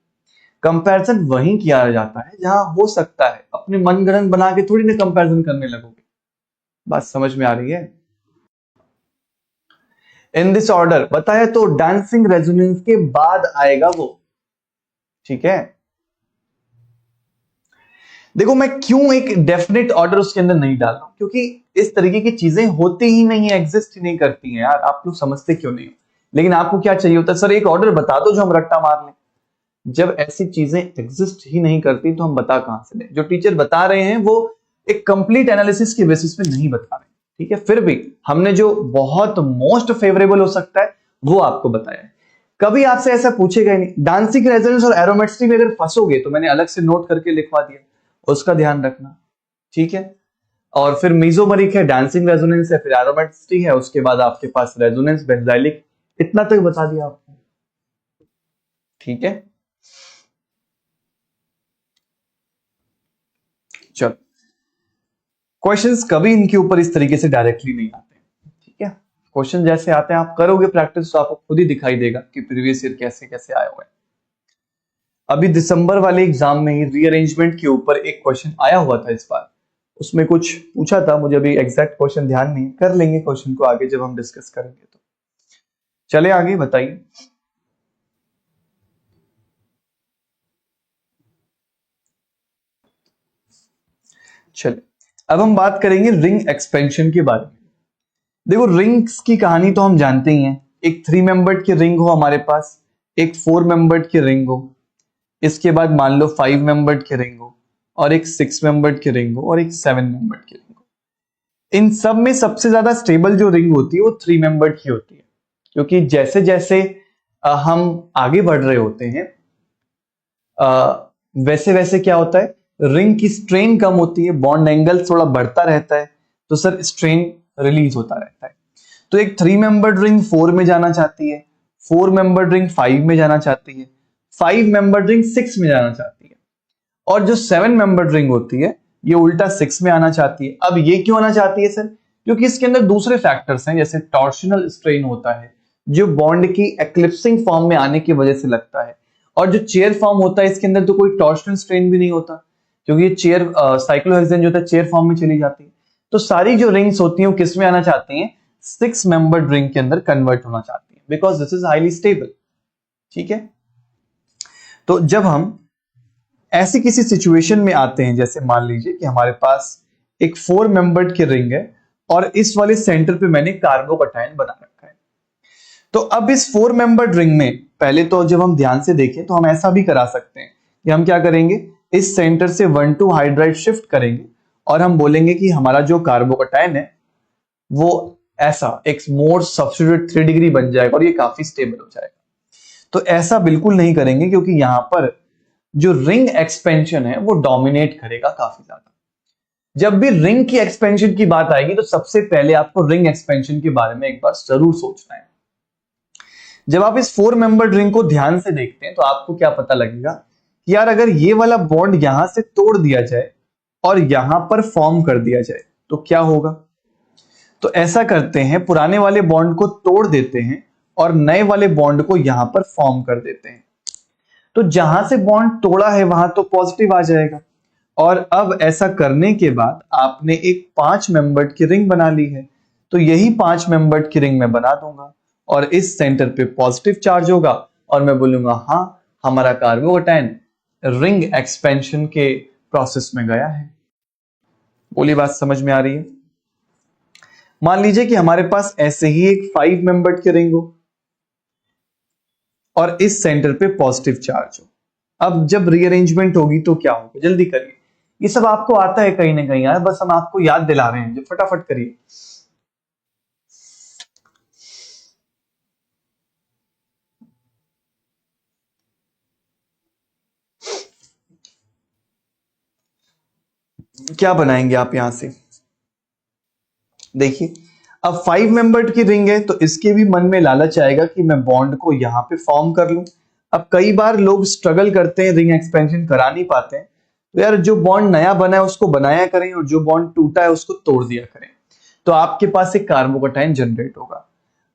कंपैरिजन वहीं किया जाता है जहां हो सकता है, अपने मनगढ़ंत बना के थोड़ी ना कंपैरिजन करने लगोगे। बात समझ में आ रही है? इन दिस ऑर्डर बताया तो डांसिंग रेजोनेंस के बाद आएगा वो, ठीक है। देखो, मैं क्यों एक डेफिनेट ऑर्डर उसके अंदर नहीं डाल रहा हूं, क्योंकि इस तरीके की चीजें होती ही नहीं है, एग्जिस्ट ही नहीं करती हैं यार। आप लोग समझते क्यों नहीं हो? लेकिन आपको क्या चाहिए होता है? सर एक ऑर्डर बता दो जो हम रट्टा मार लें। जब ऐसी चीजें एग्जिस्ट ही नहीं करती तो हम बता कहां से लें? जो टीचर बता रहे हैं वो एक कंप्लीट एनालिसिस के बेसिस पे नहीं बता रहे, ठीक है। फिर भी हमने जो बहुत मोस्ट फेवरेबल हो सकता है वो आपको बताया है। कभी आपसे ऐसा पूछेगा ही नहीं। डांसिंग रेजोनेंस और एरोमेटिसिटी में अगर फंसोगे तो मैंने अलग से नोट करके लिखवा दिया, उसका ध्यान रखना, ठीक है। और फिर मीजोमरिक है, डांसिंग रेजोनेंस है, फिर एरोमेटिसिटी है, उसके बाद आपके पास रेजोनेंस बेंजाइलिक, इतना तक बता दिया आपको, ठीक है। चलो, क्वेश्चंस कभी इनके ऊपर इस तरीके से डायरेक्टली नहीं आते, ठीक है। क्वेश्चन जैसे आते हैं, आप करोगे प्रैक्टिस तो आपको खुद ही दिखाई देगा कि प्रीवियस ईयर कैसे कैसे आए हुए हैं। अभी दिसंबर वाले एग्जाम में ही रीअरेंजमेंट के ऊपर एक क्वेश्चन आया हुआ था इस बार, उसमें कुछ पूछा था, मुझे अभी एग्जैक्ट क्वेश्चन ध्यान नहीं, कर लेंगे क्वेश्चन को आगे जब हम डिस्कस करेंगे। तो चले आगे, बताइए। चलिए, अब हम बात करेंगे रिंग एक्सपेंशन के बारे में। देखो, रिंग्स की कहानी तो हम जानते ही हैं। एक 3 मेंबर्ड की रिंग हो हमारे पास, एक 4 मेंबर्ड की रिंग हो, इसके बाद मान लो 5 मेंबर्ड की रिंग हो, और एक 6 मेंबर्ड की रिंग हो, और एक 7 मेंबर्ड की रिंग हो। इन सब में सबसे ज्यादा स्टेबल जो रिंग होती है वो 3 मेंबर्ड की होती है, क्योंकि जैसे जैसे हम आगे बढ़ रहे होते हैं वैसे वैसे क्या होता है, रिंग की स्ट्रेन कम होती है, बॉन्ड एंगल थोड़ा बढ़ता रहता है, तो सर स्ट्रेन रिलीज होता रहता है। तो एक 3 मेंबर्ड रिंग 4 में जाना चाहती है, 4 मेंबर्ड रिंग 5 में जाना चाहती है, 5 मेंबर्ड रिंग 6 में जाना चाहती है, और जो 7 मेंबर्ड रिंग होती है ये उल्टा 6 में आना चाहती है। अब ये क्यों आना चाहती है सर? क्योंकि इसके अंदर दूसरे फैक्टर्स हैं, जैसे टॉर्शनल स्ट्रेन होता है जो बॉन्ड की एक्लिप्सिंग फॉर्म में आने की वजह से लगता है, और जो चेयर फॉर्म होता है इसके अंदर तो कोई टॉर्शनल स्ट्रेन भी नहीं होता, क्योंकि ये चेयर साइक्लोहेक्सेन जो होता है चेयर फॉर्म में चली जाती है। तो सारी जो रिंग्स होती हैं वो किस में आना चाहती हैं? 6 मेंबर्ड रिंग के अंदर कन्वर्ट होना चाहती है, because this is highly stable, ठीक है। तो जब हम ऐसी किसी सिचुएशन में आते हैं, जैसे मान लीजिए कि हमारे पास एक 4 मेंबर्ड की रिंग है और इस वाले सेंटर पे मैंने कार्बोकटायन बना रखा है, तो अब इस 4 मेंबर्ड रिंग में पहले तो जब हम ध्यान से देखें तो हम ऐसा भी करा सकते हैं कि हम क्या करेंगे, इस सेंटर से 1,2 हाइड्राइड शिफ्ट करेंगे और हम बोलेंगे कि हमारा जो कार्बोकटायन है वो ऐसा एक मोर सब्स्टिट्यूट 3 डिग्री बन जाएगा और ये काफी स्टेबल हो जाएगा। तो ऐसा बिल्कुल नहीं करेंगे, क्योंकि यहां पर जो रिंग एक्सपेंशन है वो डोमिनेट करेगा काफी ज्यादा। जब भी रिंग की एक्सपेंशन की बात आएगी तो सबसे पहले आपको रिंग एक्सपेंशन के बारे में एक बार जरूर सोचना है। जब आप इस 4 मेंबर्ड रिंग को ध्यान से देखते हैं तो आपको क्या पता लगेगा कि यार अगर ये वाला बॉन्ड यहां से तोड़ दिया जाए और यहां पर फॉर्म कर दिया जाए तो क्या होगा। तो ऐसा करते हैं, पुराने वाले बॉन्ड को तोड़ देते हैं और नए वाले बॉन्ड को यहां पर फॉर्म कर देते हैं। तो जहां से बॉन्ड तोड़ा है वहां तो पॉजिटिव आ जाएगा। और अब ऐसा करने के बाद आपने एक 5 मेंबर्ड की रिंग बना ली है, तो यही 5 मेंबर्ड की रिंग मैं बना दूंगा और इस सेंटर पे पॉजिटिव चार्ज होगा और मैं बोलूंगा हाँ, हमारा कार्बोकैटायन रिंग एक्सपेंशन के प्रोसेस में गया है। बोली बात समझ में आ रही है। मान लीजिए कि हमारे पास ऐसे ही एक 5 मेंबर्ड की रिंग हो और इस सेंटर पे पॉजिटिव चार्ज हो। अब जब रीअरेंजमेंट होगी तो क्या होगा, जल्दी करिए, ये सब आपको आता है कहीं ना कहीं यार, बस हम आपको याद दिला रहे हैं, जो फटाफट करिए। क्या बनाएंगे आप यहां से, देखिए अब 5 मेंबर्ड की रिंग है तो इसके भी मन में लालच आएगा कि मैं बॉन्ड को यहां पे फॉर्म कर लूं। अब कई बार लोग स्ट्रगल करते हैं, रिंग एक्सपेंशन करा नहीं पाते हैं, तो यार जो बॉन्ड नया बना है उसको बनाया करें और जो बॉन्ड टूटा है उसको तोड़ दिया करें, तो आपके पास एक कार्बोकैटायन जनरेट होगा।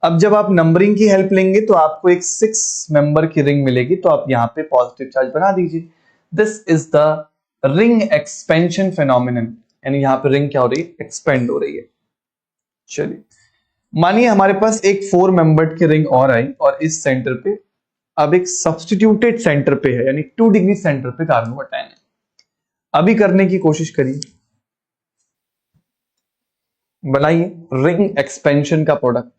अब जब आप नंबरिंग की हेल्प लेंगे तो आपको एक 6 मेंबर की रिंग मिलेगी, तो आप यहाँ पे पॉजिटिव चार्ज बना दीजिए। This is the ring expansion phenomenon, यानी यहाँ पे रिंग क्या हो रही है, एक्सपेंड हो रही है। चलिए मानिए हमारे पास एक 4 मेंबर्ड की रिंग और आई और इस सेंटर पे अब एक सब्स्टिट्यूटेड सेंटर पे है, यानी 2 डिग्री सेंटर पे कार्बोकैटायन है। अभी करने की कोशिश करिए, बनाइए रिंग एक्सपेंशन का प्रोडक्ट।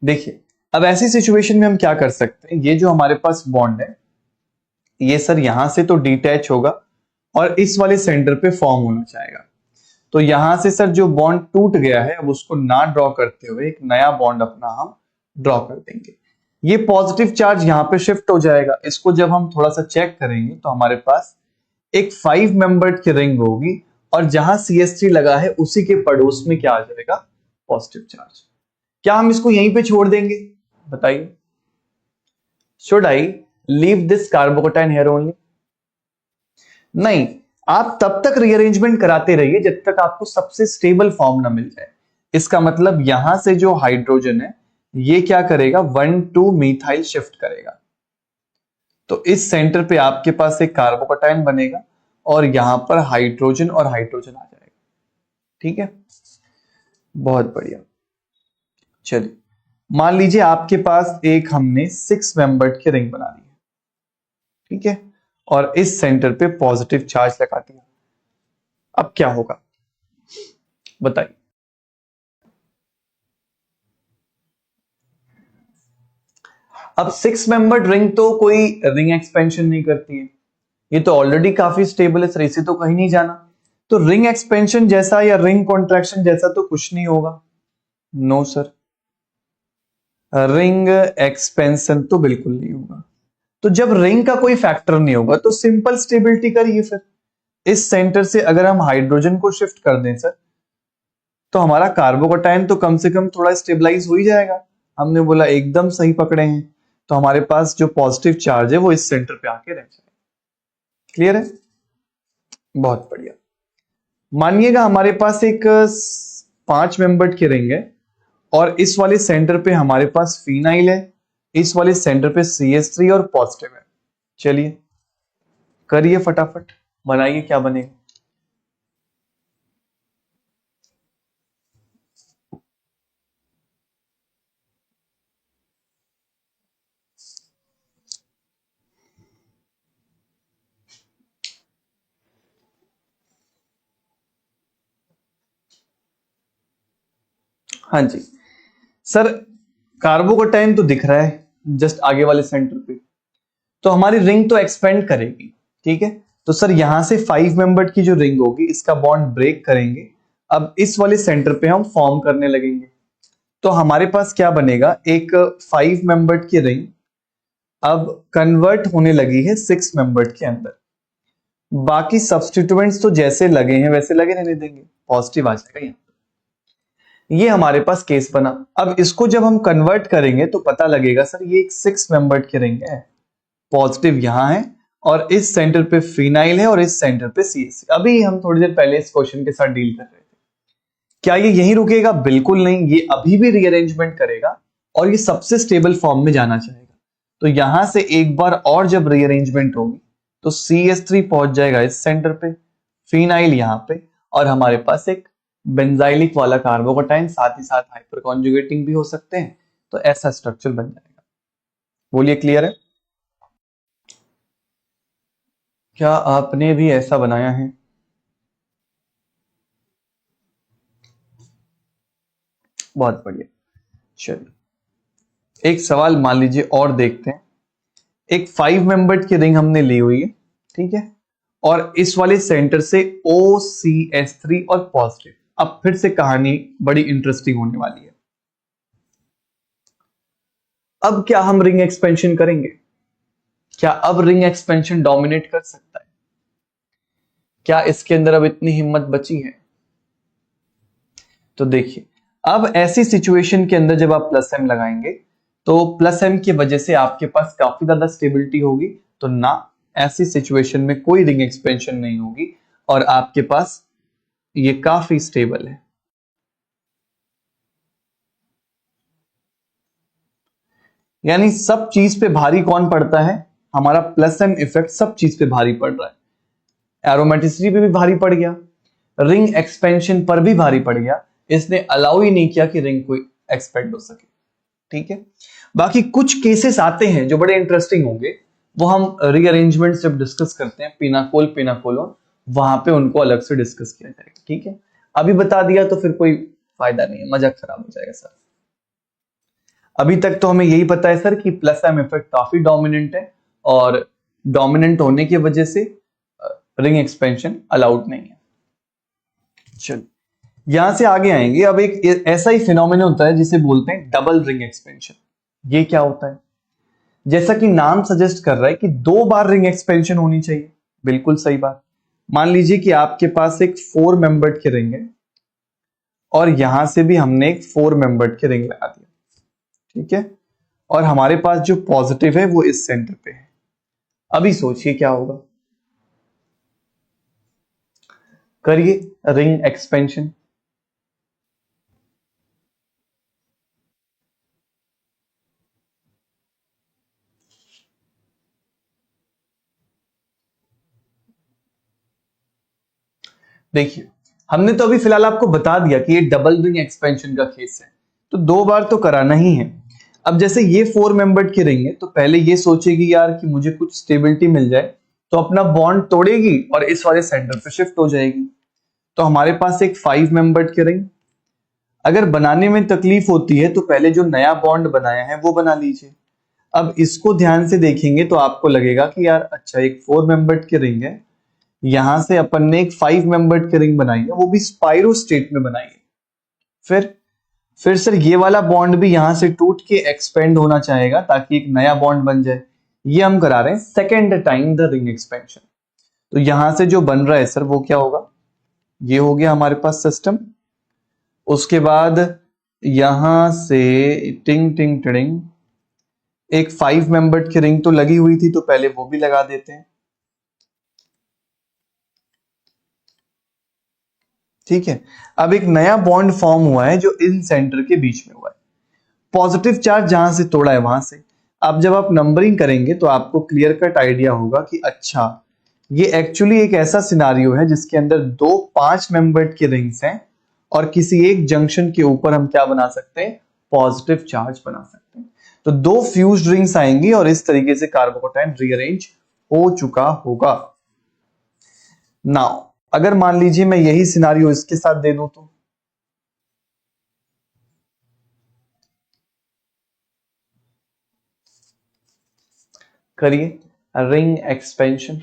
देखिए अब ऐसी सिचुएशन में हम क्या कर सकते हैं, ये जो हमारे पास बॉन्ड है ये सर यहां से तो डिटैच होगा और इस वाले सेंटर पे फॉर्म होना चाहेगा। तो यहां से सर जो बॉन्ड टूट गया है अब उसको ना ड्रॉ करते हुए एक नया बॉन्ड अपना हम ड्रॉ कर देंगे। ये पॉजिटिव चार्ज यहां पे शिफ्ट हो जाएगा। इसको जब हम थोड़ा सा चेक करेंगे तो हमारे पास एक 5 मेंबर्ड की रिंग होगी और जहां CH3 लगा है उसी के पड़ोस में क्या आ जाएगा, पॉजिटिव चार्ज। क्या हम इसको यहीं पे छोड़ देंगे, बताइए, should I leave this carbocation here only? नहीं, आप तब तक रीअरेंजमेंट कराते रहिए जब तक आपको सबसे स्टेबल फॉर्म ना मिल जाए। इसका मतलब यहां से जो हाइड्रोजन है ये क्या करेगा, 1,2 मीथाइल शिफ्ट करेगा। तो इस सेंटर पे आपके पास एक कार्बोकैटायन बनेगा और यहां पर हाइड्रोजन और हाइड्रोजन आ जाएगा। ठीक है, बहुत बढ़िया। चलिए मान लीजिए आपके पास एक हमने 6 मेंबर्ड की रिंग बना ली है, ठीक है, और इस सेंटर पे पॉजिटिव चार्ज लगा दिया। अब क्या होगा बताइए। अब 6 मेंबर्ड रिंग तो कोई रिंग एक्सपेंशन नहीं करती है, ये तो ऑलरेडी काफी स्टेबल है सर, इसे तो कहीं नहीं जाना। तो रिंग एक्सपेंशन जैसा या रिंग कॉन्ट्रैक्शन जैसा तो कुछ नहीं होगा। नो सर, रिंग एक्सपेंशन तो बिल्कुल नहीं होगा। तो जब रिंग का कोई फैक्टर नहीं होगा तो सिंपल स्टेबिलिटी करिए फिर। इस सेंटर से अगर हम हाइड्रोजन को शिफ्ट कर दें सर तो हमारा कार्बोकैटायन तो कम से कम थोड़ा स्टेबलाइज हो ही जाएगा। हमने बोला एकदम सही पकड़े हैं, तो हमारे पास जो पॉजिटिव चार्ज है वो इस सेंटर पे आके रह जाएगा। क्लियर है, बहुत बढ़िया। मानिएगा हमारे पास एक 5 मेंबर्ड की रिंग है और इस वाले सेंटर पे हमारे पास फिनाइल है, इस वाले सेंटर पे CH3 और पॉजिटिव है। चलिए करिए फटाफट, बनाइए, क्या बनेगा। हाँ जी सर, कार्बोकैटायन तो दिख रहा है जस्ट आगे वाले सेंटर पे, तो हमारी रिंग तो एक्सपेंड करेगी। ठीक है, तो सर यहां से 5 मेंबर्ड की जो रिंग होगी इसका बॉन्ड ब्रेक करेंगे। अब इस वाले सेंटर पे हम फॉर्म करने लगेंगे, तो हमारे पास क्या बनेगा, एक 5 मेंबर्ड की रिंग अब कन्वर्ट होने लगी है 6 मेंबर्ड के अंदर। बाकी सब्स्टिट्यूएंट्स तो जैसे लगे हैं वैसे लगे रहने देंगे, पॉजिटिव आ जाएगा यहाँ। ये हमारे पास केस बना। अब इसको जब हम कन्वर्ट करेंगे तो पता लगेगा सर ये एक 6 मेंबर्ड की रिंग है, पॉजिटिव यहां है और इस सेंटर पे फिनाइल है और इस सेंटर पे CH3। अभी हम थोड़ी देर पहले इस क्वेश्चन के साथ डील कर रहे थे। क्या ये यहीं रुकेगा? बिल्कुल नहीं, ये अभी भी रीअरेंजमेंट करेगा और ये सबसे स्टेबल फॉर्म में जाना चाहेगा। तो यहां से एक बार और जब रीअरेंजमेंट होगी तो CH3 पहुंच जाएगा इस सेंटर पे, फिनाइल यहां पे, और हमारे पास एक बेंजाइलिक वाला कार्बोकेटाइन, साथ ही साथ हाइपर कॉन्जुगेटिंग भी हो सकते हैं। तो ऐसा स्ट्रक्चर बन जाएगा। बोलिए क्लियर है? क्या आपने भी ऐसा बनाया है? बहुत बढ़िया। चलिए एक सवाल मान लीजिए और देखते हैं। एक 5 मेंबर्ड की रिंग हमने ली हुई है, ठीक है, और इस वाले सेंटर से OCH3 और पॉजिटिव। अब फिर से कहानी बड़ी इंटरेस्टिंग होने वाली है। अब क्या हम रिंग एक्सपेंशन करेंगे? क्या अब रिंग एक्सपेंशन डोमिनेट कर सकता है? क्या इसके अंदर अब इतनी हिम्मत बची है? तो देखिए, अब ऐसी सिचुएशन के अंदर जब आप प्लस एम लगाएंगे तो प्लस एम की वजह से आपके पास काफी ज्यादा स्टेबिलिटी होगी। तो ना, ऐसी सिचुएशन में कोई रिंग एक्सपेंशन नहीं होगी और आपके पास ये काफी स्टेबल है। यानी सब चीज पे भारी कौन पड़ता है? हमारा प्लस एम इफेक्ट सब चीज पे भारी पड़ रहा है। एरोमेटिसिटी पे भी भारी पड़ गया, रिंग एक्सपेंशन पर भी भारी पड़ गया। इसने अलाउ ही नहीं किया कि रिंग कोई एक्सपेंड हो सके। ठीक है, बाकी कुछ केसेस आते हैं जो बड़े इंटरेस्टिंग होंगे, वो हम रीअरेंजमेंट जब डिस्कस करते हैं, पिनाकोल पिनाकोलोन, वहां पे उनको अलग से डिस्कस किया जाएगा। ठीक है, अभी बता दिया तो फिर कोई फायदा नहीं है, मजाक खराब हो जाएगा सर। अभी तक तो हमें यही पता है सर कि प्लस एम इफेक्ट काफी डोमिनेंट है और डोमिनेंट होने की वजह से रिंग एक्सपेंशन अलाउड नहीं है। चलिए यहां से आगे आएंगे। अब एक ऐसा ही फिनोमेना होता है जिसे बोलते हैं डबल रिंग एक्सपेंशन। ये क्या होता है? जैसा कि नाम सजेस्ट कर रहा है कि 2 बार रिंग एक्सपेंशन होनी चाहिए। बिल्कुल सही बात। मान लीजिए कि आपके पास एक 4 मेंबर्ड की रिंग है और यहां से भी हमने एक 4 मेंबर्ड की रिंग लगा दिया, ठीक है, और हमारे पास जो पॉजिटिव है वो इस सेंटर पे है। अभी सोचिए क्या होगा। करिए रिंग एक्सपेंशन। देखिए, हमने तो अभी फिलहाल आपको बता दिया कि ये डबल रिंग एक्सपेंशन का केस है, तो 2 बार तो कराना ही है। अब जैसे ये 4 मेंबर्ड की रिंग है तो पहले ये सोचेगी यार कि मुझे कुछ स्टेबिलिटी मिल जाए, तो अपना बॉन्ड तोड़ेगी और इस वाले सेंटर पे शिफ्ट हो जाएगी। तो हमारे पास एक 5 मेंबर्ड की रिंग, अगर बनाने में तकलीफ होती है तो पहले जो नया बॉन्ड बनाया है वो बना लीजिए। अब इसको ध्यान से देखेंगे तो आपको लगेगा कि यार अच्छा, एक 4 मेंबर्ड की रिंग है, यहां से अपन ने एक 5 मेंबर्ड की रिंग बनाई है, वो भी स्पाइरो स्टेट में बनाई है। फिर सर ये वाला बॉन्ड भी यहां से टूट के एक्सपेंड होना चाहेगा ताकि एक नया बॉन्ड बन जाए। ये हम करा रहे हैं second time the ring expansion. तो यहां से जो बन रहा है सर वो क्या होगा? ये हो गया हमारे पास सिस्टम। उसके बाद यहां से टिंग टिंग टिंग एक 5 मेंबर्ड की रिंग तो लगी हुई थी, तो पहले वो भी लगा देते हैं। ठीक है, अब एक नया बॉन्ड फॉर्म हुआ है जो इन सेंटर के बीच में हुआ है। पॉजिटिव चार्ज जहां से तोड़ा है वहां से। अब जब आप नंबरिंग करेंगे तो आपको क्लियर कट आइडिया होगा कि अच्छा, ये एक्चुअली एक ऐसा सिनारियो है जिसके अंदर 2 5 मेंबर्ड की रिंग्स हैं और किसी एक जंक्शन के ऊपर हम क्या बना सकते हैं? पॉजिटिव चार्ज बना सकते हैं। तो 2 फ्यूज्ड रिंग्स आएंगी और इस तरीके से कार्बोकेटाइन रीअरेंज हो चुका होगा। नाउ अगर मान लीजिए मैं यही सिनारियो इसके साथ दे दूं तो करिए रिंग एक्सपेंशन।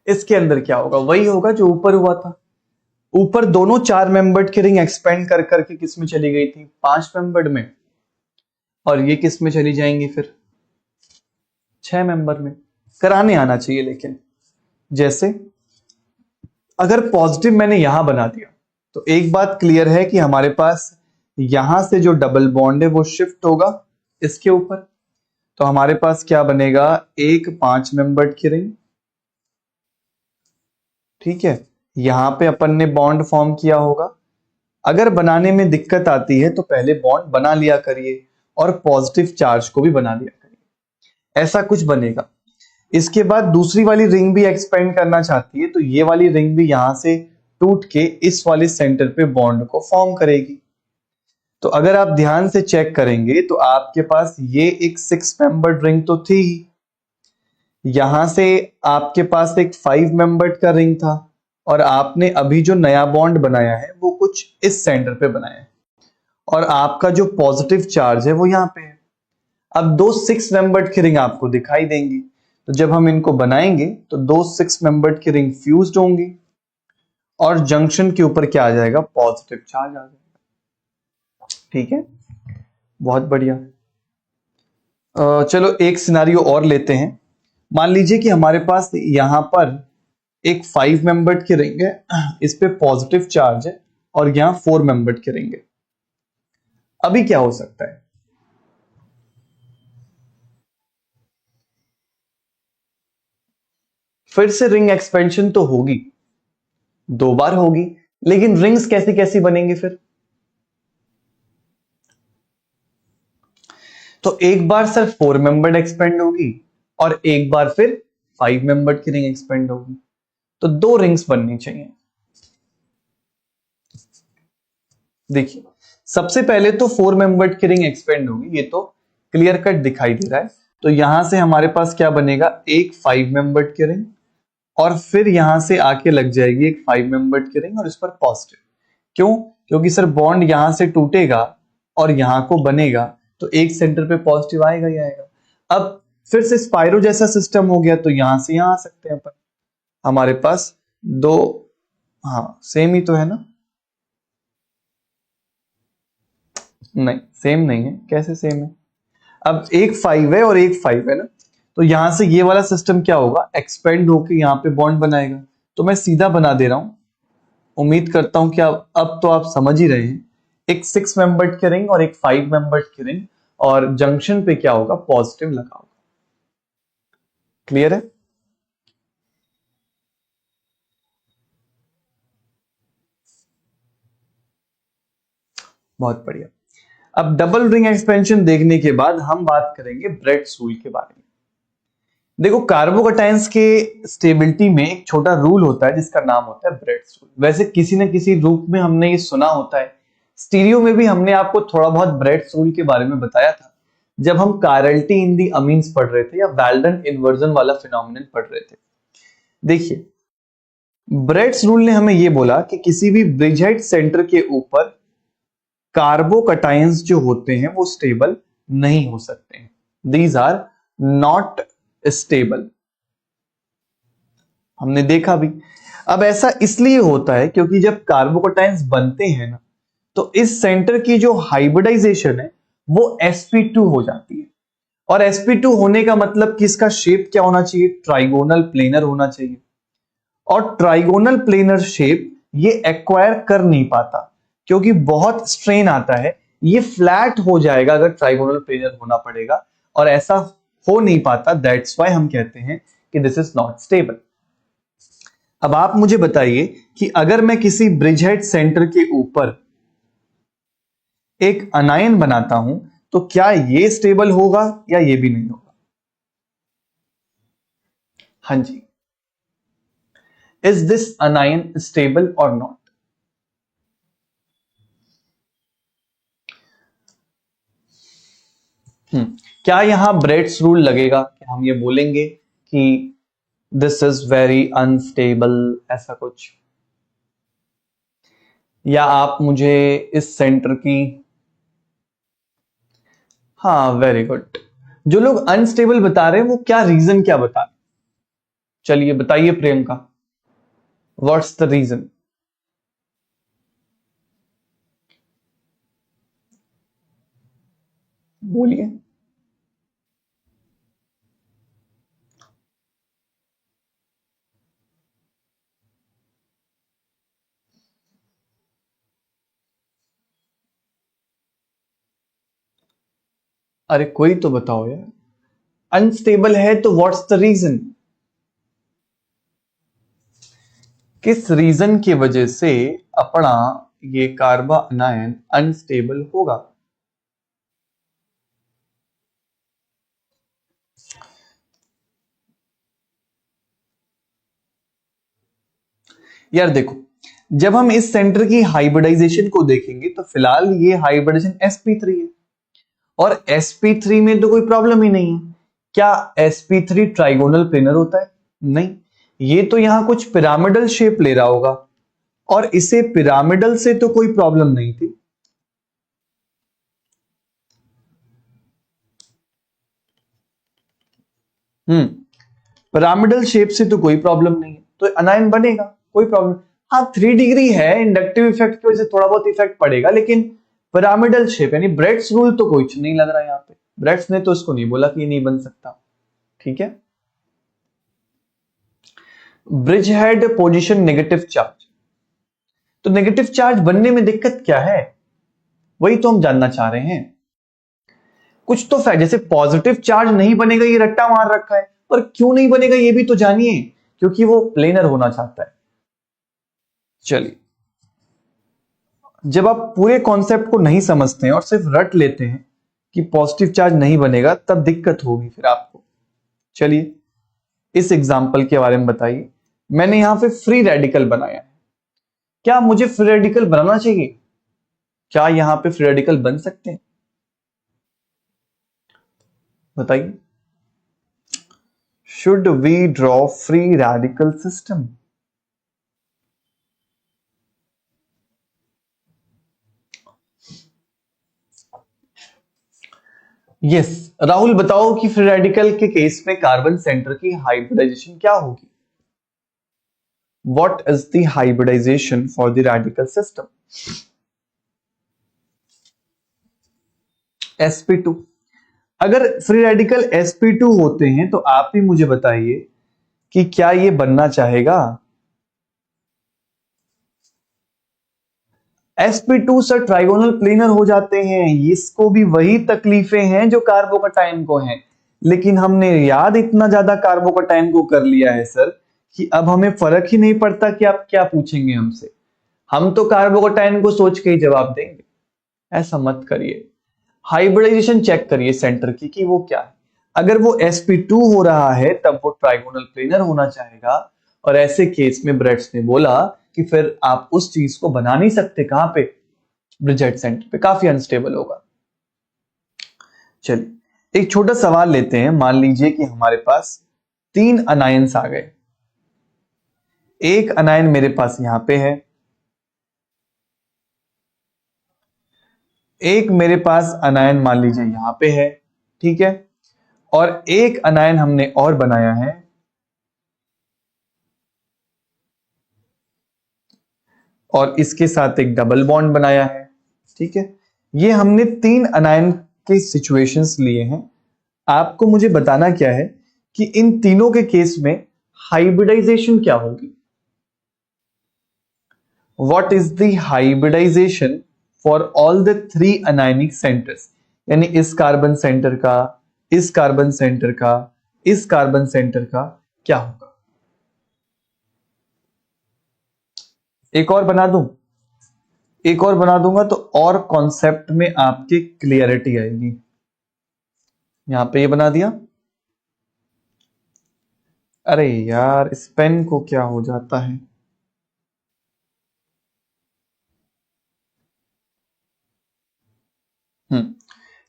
इसके अंदर क्या होगा? वही होगा जो ऊपर हुआ था। ऊपर दोनों 4 मेंबर्ड की रिंग एक्सपेंड कर करके किस में चली गई थी, 5 मेंबर्ड में, और ये किस में चली जाएंगी फिर, 6 मेंबर में। कराने आना चाहिए लेकिन, जैसे अगर पॉजिटिव मैंने यहां बना दिया तो एक बात क्लियर है कि हमारे पास यहां से जो डबल बॉन्ड है वो शिफ्ट होगा इसके ऊपर। तो हमारे पास क्या बनेगा, एक 5 मेंबर्ड की रिंग, ठीक है, यहां पे अपन ने बॉन्ड फॉर्म किया होगा। अगर बनाने में दिक्कत आती है तो पहले बॉन्ड बना लिया करिए और पॉजिटिव चार्ज को भी बना लिया करिए, ऐसा कुछ बनेगा। इसके बाद दूसरी वाली रिंग भी एक्सपेंड करना चाहती है तो ये वाली रिंग भी यहां से टूट के इस वाले सेंटर पे बॉन्ड को फॉर्म करेगी। तो अगर आप ध्यान से चेक करेंगे तो आपके पास ये एक 6 मेंबर्ड रिंग तो थी ही, यहां से आपके पास एक 5 मेंबर्ड का रिंग था, और आपने अभी जो नया बॉन्ड बनाया है वो कुछ इस सेंटर पे बनाया है, और आपका जो पॉजिटिव चार्ज है वो यहां पे है। अब दो 6 मेंबर्ड की रिंग आपको दिखाई देंगी, तो जब हम इनको बनाएंगे तो दो 6 मेंबर्ड की रिंग फ्यूज्ड होंगी और जंक्शन के ऊपर क्या आ जाएगा, पॉजिटिव चार्ज आ जाएगा। ठीक है, बहुत बढ़िया। चलो एक सिनारियो और लेते हैं। मान लीजिए कि हमारे पास यहां पर एक 5 मेंबर्ड की रिंग है, इस पे पॉजिटिव चार्ज है, और यहां 4 मेंबर्ड की रिंग है। अभी क्या हो सकता है, फिर से रिंग एक्सपेंशन तो होगी, 2 बार होगी, लेकिन रिंग्स कैसी कैसी बनेंगी फिर। तो एक बार सिर्फ 4 मेंबर्ड एक्सपेंड होगी और एक बार फिर 5 मेंबर्ड की रिंग एक्सपेंड होगी, तो 2 रिंग्स बननी चाहिए। देखिए सबसे पहले तो 4 मेंबर्ड की रिंग एक्सपेंड होगी, ये तो क्लियर कट दिखाई दे रहा है। तो यहां से हमारे पास क्या बनेगा, एक 5 मेंबर्ड की रिंग, और फिर यहां से आके लग जाएगी एक 5 मेंबर्ड की रिंग और इस पर पॉजिटिव। क्यों, क्योंकि सर बॉन्ड यहां से टूटेगा और यहां को बनेगा, तो एक सेंटर पे पॉजिटिव आएगा ही आएगा। अब फिर से स्पाइरो जैसा सिस्टम हो गया, तो यहां से यहां आ सकते हैं अपन, हमारे पास दो, हाँ सेम ही तो है ना, नहीं सेम नहीं है, कैसे सेम है, अब एक 5 है और एक 5 है ना, तो यहां से ये वाला सिस्टम क्या होगा, एक्सपेंड होके यहाँ पे बॉन्ड बनाएगा। तो मैं सीधा बना दे रहा हूं, उम्मीद करता हूं कि अब तो आप समझ ही रहे हैं। एक 6 मेंबर्ड की रिंग और एक 5 मेंबर्ड की रिंग, और जंक्शन पे क्या होगा, पॉजिटिव लगा होगा। क्लियर है। बहुत बढ़िया। अब डबल रिंग एक्सपेंशन देखने के बाद हम बात करेंगे ब्रेड्स रूल के बारे में। देखो कार्बोकटायंस के स्टेबिलिटी में एक छोटा रूल होता है जिसका नाम होता है ब्रेड्स रूल। वैसे किसी न किसी रूप में हमने ये सुना होता है, स्टीरियो में भी हमने आपको थोड़ा बहुत ब्रेड्स रूल के बारे में बताया था जब हम कायरल्टी इन दी अमीन्स पढ़ रहे थे या वेल्डन इन्वर्जन वाला फिनोमिनन पढ़ रहे थे। देखिए ब्रेड्स रूल ने हमें यह बोला कि किसी भी ब्रिजहेड सेंटर के ऊपर कार्बोकटायंस जो होते हैं वो स्टेबल नहीं हो सकते हैं, दीज आर नॉट स्टेबल। हमने देखा भी। अब ऐसा इसलिए होता है क्योंकि जब कार्बोकटायंस बनते हैं ना, तो इस सेंटर की जो हाइब्रिडाइजेशन है वो sp2 हो जाती है, और sp2 होने का मतलब कि इसका शेप क्या होना चाहिए, ट्राइगोनल प्लेनर होना चाहिए। और ट्राइगोनल प्लेनर शेप ये एक्वायर कर नहीं पाता क्योंकि बहुत स्ट्रेन आता है, ये फ्लैट हो जाएगा अगर ट्राइगोनल प्लेनर होना पड़ेगा, और ऐसा हो नहीं पाता, दैट्स व्हाई हम कहते हैं कि दिस इज नॉट स्टेबल। अब आप मुझे बताइए कि अगर मैं किसी ब्रिजहेड सेंटर के ऊपर एक अनायन बनाता हूं तो क्या ये स्टेबल होगा या ये भी नहीं होगा। हाँ जी, इज दिस अनायन स्टेबल और नॉट। क्या यहां ब्रेड्स रूल लगेगा कि हम ये बोलेंगे कि दिस इज वेरी अनस्टेबल, ऐसा कुछ, या आप मुझे इस सेंटर की, हाँ वेरी गुड, जो लोग अनस्टेबल बता रहे हैं वो क्या रीजन क्या बता रहे हैं, चलिए बताइए प्रियंका, व्हाट्स द रीजन। बोलिए। अरे कोई तो बताओ यार, अनस्टेबल है तो व्हाट्स द रीजन? किस रीजन की वजह से अपना ये कार्बा अनायन अनस्टेबल होगा? यार देखो, जब हम इस सेंटर की हाइब्रिडाइजेशन को देखेंगे तो फिलहाल ये हाइब्रिडाइजेशन sp3 है, और sp3 में तो कोई प्रॉब्लम ही नहीं है। क्या sp3 ट्राइगोनल प्लेनर होता है? नहीं, ये तो यहां कुछ पिरामिडल शेप ले रहा होगा, और इसे पिरामिडल से तो कोई प्रॉब्लम नहीं थी। पिरामिडल शेप से तो कोई प्रॉब्लम नहीं है, तो अनायन बनेगा, कोई प्रॉब्लम। हाँ 3 डिग्री है, इंडक्टिव इफेक्ट की वजह से थोड़ा बहुत इफेक्ट पड़ेगा, लेकिन पिरामिडल शेप यानी ब्रेड्स रूल तो कुछ नहीं लग रहा है यहाँ पे। ब्रेड्स ने तो इसको नहीं बोला कि ये नहीं बन सकता। ठीक है, bridge head position negative charge, तो नेगेटिव चार्ज बनने में दिक्कत क्या है, वही तो हम जानना चाह रहे हैं। कुछ तो फैक्ट, जैसे पॉजिटिव चार्ज नहीं बनेगा, ये रट्टा मार रखा है, पर क्यों नहीं बनेगा ये भी तो जानिए, क्योंकि वो प्लेनर होना चाहता है। चलिए, जब आप पूरे कॉन्सेप्ट को नहीं समझते हैं और सिर्फ रट लेते हैं कि पॉजिटिव चार्ज नहीं बनेगा, तब दिक्कत होगी फिर आपको। चलिए, इस एग्जाम्पल के बारे में बताइए। मैंने यहां पे फ्री रेडिकल बनाया है, क्या मुझे फ्री रेडिकल बनाना चाहिए? क्या यहां पे फ्री रेडिकल बन सकते हैं? बताइए। Should we draw free radical system? Yes, Rahul बताओ कि फ्री रेडिकल के केस में कार्बन सेंटर की हाइब्रिडाइजेशन क्या होगी? What is the hybridisation for the radical system? sp2। अगर फ्री रेडिकल sp2 होते हैं तो आप ही मुझे बताइए कि क्या ये बनना चाहेगा? sp2 सर ट्राइगोनल प्लेनर हो जाते हैं, इसको भी वही तकलीफें हैं जो कार्बोकटाइन को हैं, लेकिन हमने याद इतना ज्यादा कार्बोकटाइन को कर लिया है सर कि अब हमें फर्क ही नहीं पड़ता कि आप क्या पूछेंगे हमसे। हम तो कार्बोकटाइन को सोच के ही जवाब देंगे। ऐसा मत करिए, हाइब्रिडाइजेशन चेक करिए सेंटर की कि वो क्या है। अगर वो sp2 हो रहा है तब वो ट्राइगोनल प्लेनर होना चाहेगा, और ऐसे केस में ब्रेड्स ने बोला कि फिर आप उस चीज को बना नहीं सकते, कहां पे? ब्रिजेट सेंटर पे, काफी अनस्टेबल होगा। चलिए, एक छोटा सवाल लेते हैं। मान लीजिए कि हमारे पास 3 अनायंस आ गए। एक अनायन मेरे पास यहां पे है, एक मेरे पास अनायन मान लीजिए यहां पे है, ठीक है, और एक अनायन हमने और बनाया है, और इसके साथ एक डबल बॉन्ड बनाया है। ठीक है, ये हमने 3 अनायन के सिचुएशंस लिए हैं। आपको मुझे बताना क्या है कि इन तीनों के केस में हाइब्रिडाइजेशन क्या होगी? What is the hybridisation for all the 3 anionic centres, यानी इस कार्बन सेंटर का, इस कार्बन सेंटर का, इस कार्बन सेंटर का क्या होगा? एक और बना दूं, एक और बना दूंगा तो और कॉन्सेप्ट में आपकी क्लियरिटी आएगी। यहां पे ये बना दिया। अरे यार, इस पेन को क्या हो जाता है?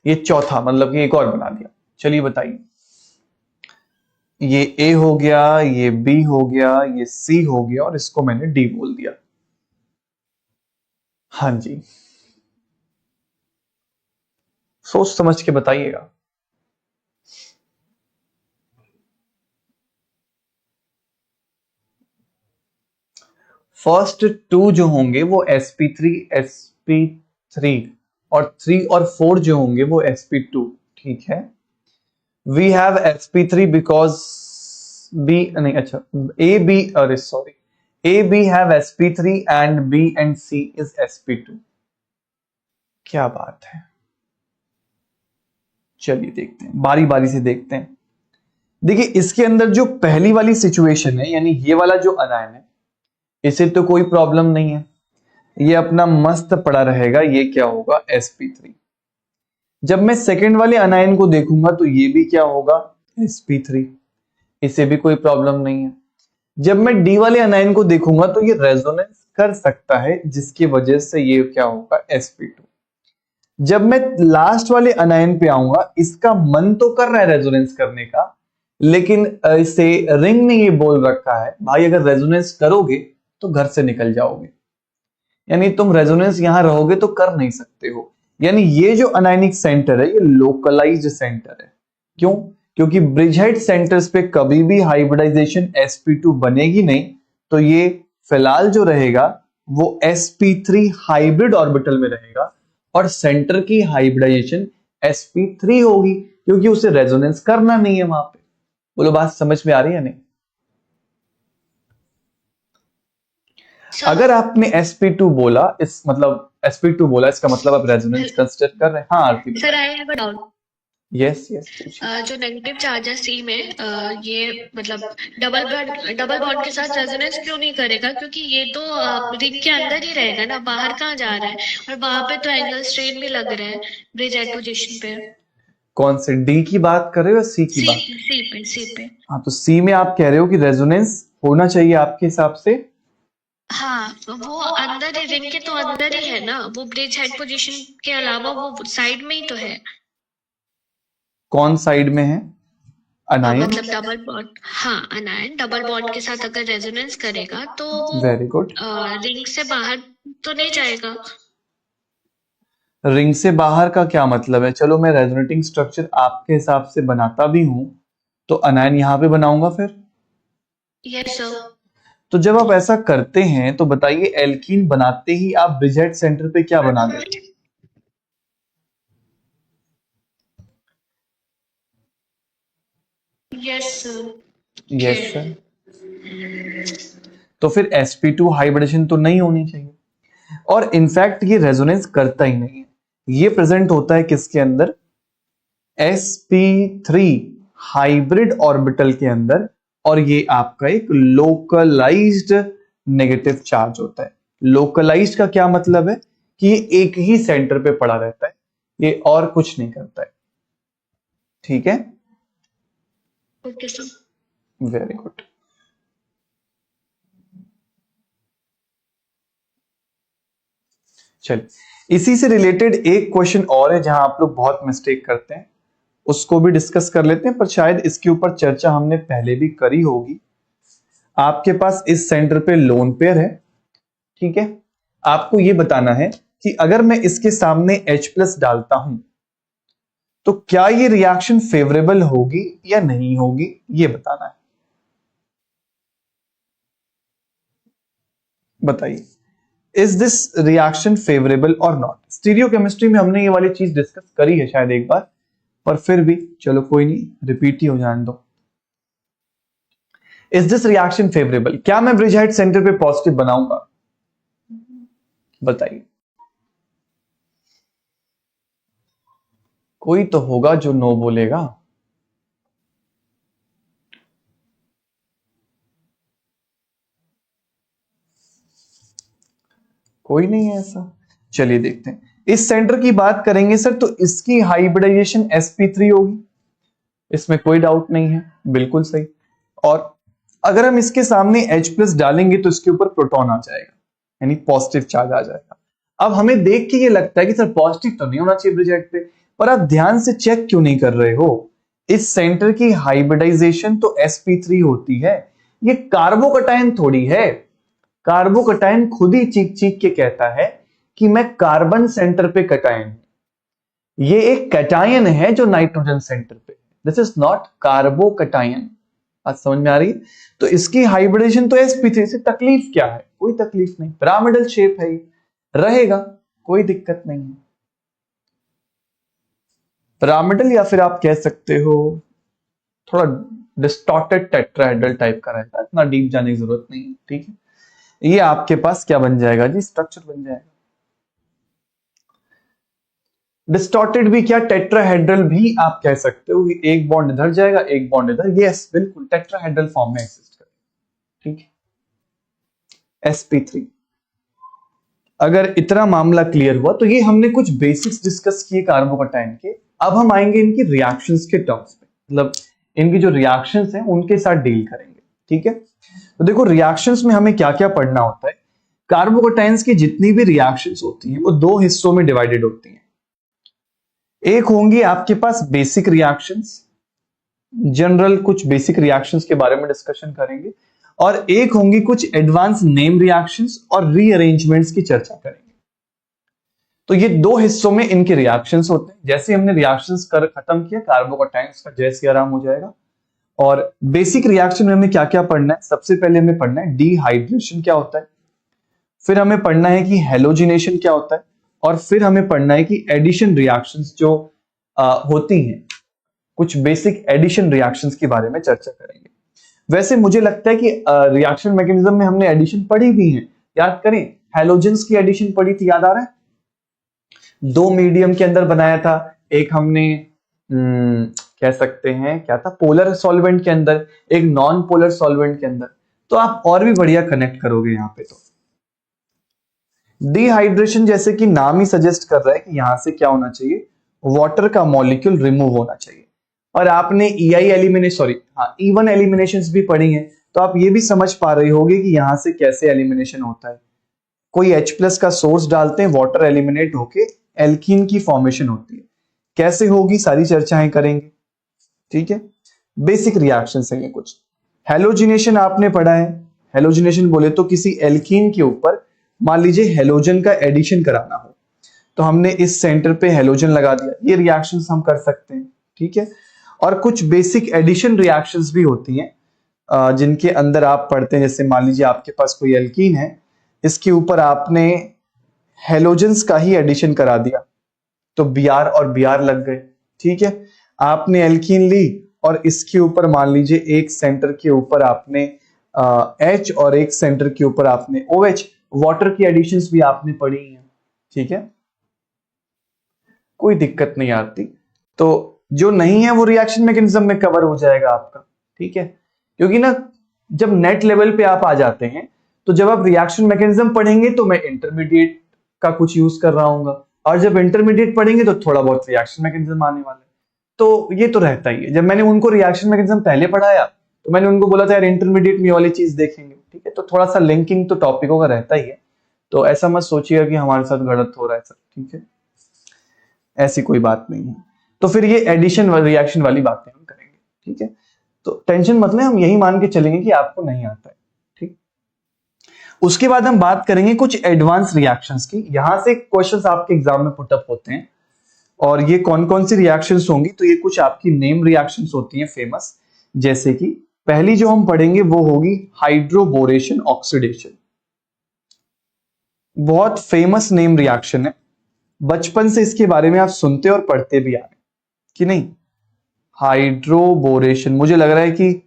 ये चौथा, मतलब कि एक और बना दिया। चलिए बताइए, ये ए हो गया, ये बी हो गया, ये सी हो गया, और इसको मैंने डी बोल दिया। हाँ जी, सोच समझ के बताइएगा। फर्स्ट 2 जो होंगे वो sp3 sp3 और 3 और 4 जो होंगे वो sp2, ठीक है। We have sp3 because B नहीं, अच्छा ए बी, अरे sorry, A B have sp3 and B and C is sp2। क्या बात है, चलिए देखते हैं, बारी बारी से देखते हैं। देखिए इसके अंदर जो पहली वाली सिचुएशन है, यानी ये वाला जो अनायन है, इसे तो कोई प्रॉब्लम नहीं है, ये अपना मस्त पड़ा रहेगा, ये क्या होगा sp3। जब मैं सेकंड वाले अनायन को देखूंगा तो ये भी क्या होगा sp3, इसे भी कोई प्रॉब्लम नहीं है। जब मैं डी वाले अनायन को देखूंगा तो ये रेजोनेंस कर सकता है, जिसकी वजह से ये क्या होगा sp2। जब मैं लास्ट वाले अनायन पे आऊंगा, इसका मन तो कर रहा है रेजोनेंस करने का, लेकिन इसे रिंग ने ये बोल रखा है भाई अगर रेजोनेंस करोगे तो घर से निकल जाओगे, यानी तुम रेजोनेंस यहां रहोगे तो कर नहीं सकते हो। यानी ये जो अनायनिक सेंटर है ये लोकलाइज्ड सेंटर है। क्यों? क्योंकि ब्रिजहेड सेंटर्स पे कभी भी हाइब्रिडाइजेशन sp2 बनेगी नहीं, तो ये फिलहाल जो रहेगा वो sp3 हाइब्रिड ऑर्बिटल में रहेगा और सेंटर की हाइब्रिडाइजेशन sp3 होगी, क्योंकि उसे रेजोनेंस करना नहीं है वहां पे। बोलो बात समझ में आ रही है नहीं? अगर आपने sp2 बोला, इस मतलब sp2 बोला, इसका मतलब आप रेजोनेंस कंसीडर कर रहे हैं। हाँ Aarti, sir I have a doubt. Yes yes, जो नेगेटिव चार्ज है सी में, ये मतलब डबल बॉन्ड के साथ रेजोनेंस क्यों नहीं करेगा? क्योंकि ये तो रिंग के अंदर ही रहेगा ना, बाहर कहाँ जा रहा है? और वहां पे तो एंगल स्ट्रेन भी लग रहा है ब्रिज एट पोजीशन पे। कौन से डी की बात कर रहे हो या सी की बात? सी पे। हाँ, तो सी में आप कह रहे हो कि रेजोनेंस होना चाहिए आपके हिसाब से। हाँ, वो अंदर ही, रिंग के तो अंदर ही है ना, वो ब्रिज हेड पोजीशन के अलावा वो साइड में ही तो है। कौन साइड में है? अनायन? मतलब डबल बॉन्ड, हाँ अनायन डबल बॉन्ड के साथ अगर रेजोनेंस करेगा तो वो वेरी गुड। रिंग से बाहर तो नहीं जाएगा। रिंग से बाहर का क्या मतलब है? चलो मैं रेजोनेटिंग स्ट्रक्चर आपके हिसाब से बनाता भी हूं, तो अनायन यहां पे बनाऊंगा फिर। Yes sir. तो जब आप ऐसा करते हैं तो बताइए एल्कीन बनाते ही आप ब्रिजहेड सेंटर पे क्या बना देते हैं? Yes sir. Yes sir. तो फिर sp2 हाइब्रिडेशन तो नहीं होनी चाहिए, और इनफैक्ट ये रेजोनेंस करता ही नहीं है। ये प्रेजेंट होता है किसके अंदर? sp3 हाइब्रिड ऑर्बिटल के अंदर, और ये आपका एक लोकलाइज्ड नेगेटिव चार्ज होता है। लोकलाइज्ड का क्या मतलब है? कि ये एक ही सेंटर पे पड़ा रहता है, ये और कुछ नहीं करता है। ठीक है, ओके सर। Very good. चलिए इसी से रिलेटेड एक क्वेश्चन और है जहां आप लोग बहुत मिस्टेक करते हैं, उसको भी डिस्कस कर लेते हैं, पर शायद इसके ऊपर चर्चा हमने पहले भी करी होगी। आपके पास इस सेंटर पे लोन पेयर है, ठीक है। आपको यह बताना है कि अगर मैं इसके सामने H+ डालता हूं तो क्या ये रिएक्शन फेवरेबल होगी या नहीं होगी, ये बताना है। बताइए, इज दिस रिएक्शन फेवरेबल और नॉट? स्टीरियोकेमिस्ट्री में हमने ये वाली चीज डिस्कस करी है शायद एक बार, पर फिर भी चलो कोई नहीं, रिपीट ही हो जाने दो। Is this reaction favourable? क्या मैं ब्रिजहेड सेंटर पे पॉजिटिव बनाऊंगा? बताइए, कोई तो होगा जो नो बोलेगा। कोई नहीं है ऐसा। चलिए देखते हैं, इस सेंटर की बात करेंगे सर तो इसकी हाइब्रिडाइजेशन sp3 होगी, इसमें कोई डाउट नहीं है, बिल्कुल सही। और अगर हम इसके सामने H+ डालेंगे तो इसके ऊपर प्रोटॉन आ जाएगा, यानी पॉजिटिव चार्ज आ जाएगा। अब हमें देख के ये लगता है कि सर पॉजिटिव तो नहीं होना चाहिए ब्रिजहेड पे, पर आप ध्यान से चेक क्यों नहीं कर रहे हो? इस सेंटर की हाइब्रिडाइजेशन तो sp3 होती है, ये कार्बोकटायन थोड़ी है। कार्बोकटायन खुद ही चीख चीख के कहता है कि मैं कार्बन सेंटर पे कटायन, ये एक कैटायन है जो नाइट्रोजन सेंटर पे। This is not carbocation. आज समझ में आ रही है? तो इसकी हाइब्रिडेशन तो sp3 से, तकलीफ क्या है? कोई तकलीफ नहीं, पिरामिडल शेप है, रहेगा, कोई दिक्कत नहीं है। पिरामिडल या फिर आप कह सकते हो थोड़ा डिस्टॉर्टेड टेट्राहेड्रल टाइप का रहता है, इतना डीप जाने की जरूरत नहीं है। ठीक है, ये आपके पास क्या बन जाएगा जी, स्ट्रक्चर बन जाएगा। डिस्टॉर्टेड भी क्या, टेट्राहेड्रल भी आप कह सकते हो। एक बॉन्ड इधर जाएगा, एक बॉन्ड इधर, यस बिल्कुल टेट्राहेड्रल फॉर्म में एग्जिस्ट करेगा। ठीक है, sp3। अगर इतना मामला क्लियर हुआ तो ये हमने कुछ बेसिक्स डिस्कस किए कार्बोकैटायन के। अब हम आएंगे इनकी रिएक्शंस के टर्म्स में, मतलब इनकी जो रिएक्शंस हैं उनके साथ डील करेंगे। ठीक है, तो देखो रिएक्शंस में हमें क्या क्या पढ़ना होता है। कार्बोकैटायंस की जितनी भी रिएक्शंस होती हैं वो दो हिस्सों में डिवाइडेड होती हैं। एक होंगी आपके पास बेसिक रिएक्शंस, जनरल कुछ बेसिक रिएक्शंस के बारे में डिस्कशन करेंगे, और एक होंगी कुछ एडवांस नेम रिएक्शंस और रीअरेंजमेंट्स की चर्चा करेंगे। तो ये दो हिस्सों में इनके रिएक्शंस होते हैं। जैसे हमने रिएक्शंस कर खत्म किया, कार्बोकैटायंस का जैसे आराम हो जाएगा। और बेसिक रिएक्शन में हमें क्या क्या पढ़ना है, सबसे पहले हमें पढ़ना है डिहाइड्रेशन क्या होता है, फिर हमें पढ़ना है कि हेलोजिनेशन क्या होता है, और फिर हमें पढ़ना है कि एडिशन रिएक्शंस जो होती हैं, कुछ बेसिक एडिशन रिएक्शंस के बारे में चर्चा करेंगे। वैसे मुझे लगता है कि रिएक्शन मैकेनिज्म में हमने एडिशन पढ़ी भी है, याद करें हैलोजेंस की एडिशन पढ़ी थी, याद आ रहा है? दो मीडियम के अंदर बनाया था, एक हमने कह सकते हैं क्या था, पोलर सॉल्वेंट के अंदर, एक नॉन पोलर सॉल्वेंट के अंदर। तो आप और भी बढ़िया कनेक्ट करोगे यहाँ पे। तो डिहाइड्रेशन जैसे कि नाम ही सजेस्ट कर रहा है कि यहां से क्या होना चाहिए, वाटर का मॉलिक्यूल रिमूव होना चाहिए। और आपने E1 एलिमिनेशंस भी पढ़ी हैं, तो आप ये भी समझ पा रहे होगे कि यहां से कैसे एलिमिनेशन होता है। कोई H+ का सोर्स डालते हैं, वाटर एलिमिनेट होके एल्कीन की फॉर्मेशन होती है। कैसे होगी सारी चर्चाएं करेंगे। ठीक है, बेसिक रिएक्शंस हैं ये कुछ। हेलोजिनेशन आपने पढ़ा है। हेलोजिनेशन बोले तो किसी एल्कीन के ऊपर मान लीजिए हेलोजन का एडिशन कराना हो, तो हमने इस सेंटर पे हेलोजन लगा दिया, ये रिएक्शंस हम कर सकते हैं। ठीक है, और कुछ बेसिक एडिशन रिएक्शंस भी होती हैं जिनके अंदर आप पढ़ते हैं, जैसे मान लीजिए आपके पास कोई एल्कीन है, इसके ऊपर आपने हेलोजेंस का ही एडिशन करा दिया, तो Br और Br लग गए। ठीक है, आपने एल्कीन ली और इसके ऊपर मान लीजिए एक सेंटर के ऊपर आपने H और एक सेंटर के ऊपर आपने OH, वाटर की एडिशंस भी आपने पढ़ी हैं। ठीक है, कोई दिक्कत नहीं आती। तो जो नहीं है वो रिएक्शन मैकेनिज्म में कवर हो जाएगा आपका। ठीक है, क्योंकि ना जब नेट लेवल पे आप आ जाते हैं, तो जब आप रिएक्शन मैकेनिज्म पढ़ेंगे तो मैं इंटरमीडिएट का कुछ यूज कर रहा हूँ, और जब इंटरमीडिएट पढ़ेंगे तो थोड़ा बहुत रिएक्शन मैकेनिज्म आने वाला है। तो ये तो रहता ही है। जब मैंने उनको रिएक्शन मैकेनिज्म पहले पढ़ाया तो मैंने उनको बोला था यार इंटरमीडिएट में ये वाली चीज देखेंगे। ठीक है, तो थोड़ा सा लिंकिंग तो टॉपिकों का रहता ही है, तो ऐसा मत सोचिएगा कि हमारे साथ गलत हो रहा है सर। ठीक है, ऐसी कोई बात नहीं है। तो फिर ये एडिशन रिएक्शन वाली बातें हम करेंगे। ठीक है, तो टेंशन मत लें, हम यही मान के चलेंगे कि आपको नहीं आता है। ठीक, उसके बाद हम बात करेंगे कुछ एडवांस रिएक्शंस की। यहां से क्वेश्चंस आपके एग्जाम में पुटअप होते हैं, और ये कौन कौन सी रिएक्शंस होंगी, तो ये कुछ आपकी नेम रिएक्शंस होती हैं फेमस। जैसे कि पहली जो हम पढ़ेंगे वो होगी हाइड्रोबोरेशन ऑक्सीडेशन। बहुत फेमस नेम रिएक्शन है, बचपन से इसके बारे में आप सुनते और पढ़ते भी आ रहे कि नहीं। हाइड्रोबोरेशन, मुझे लग रहा है कि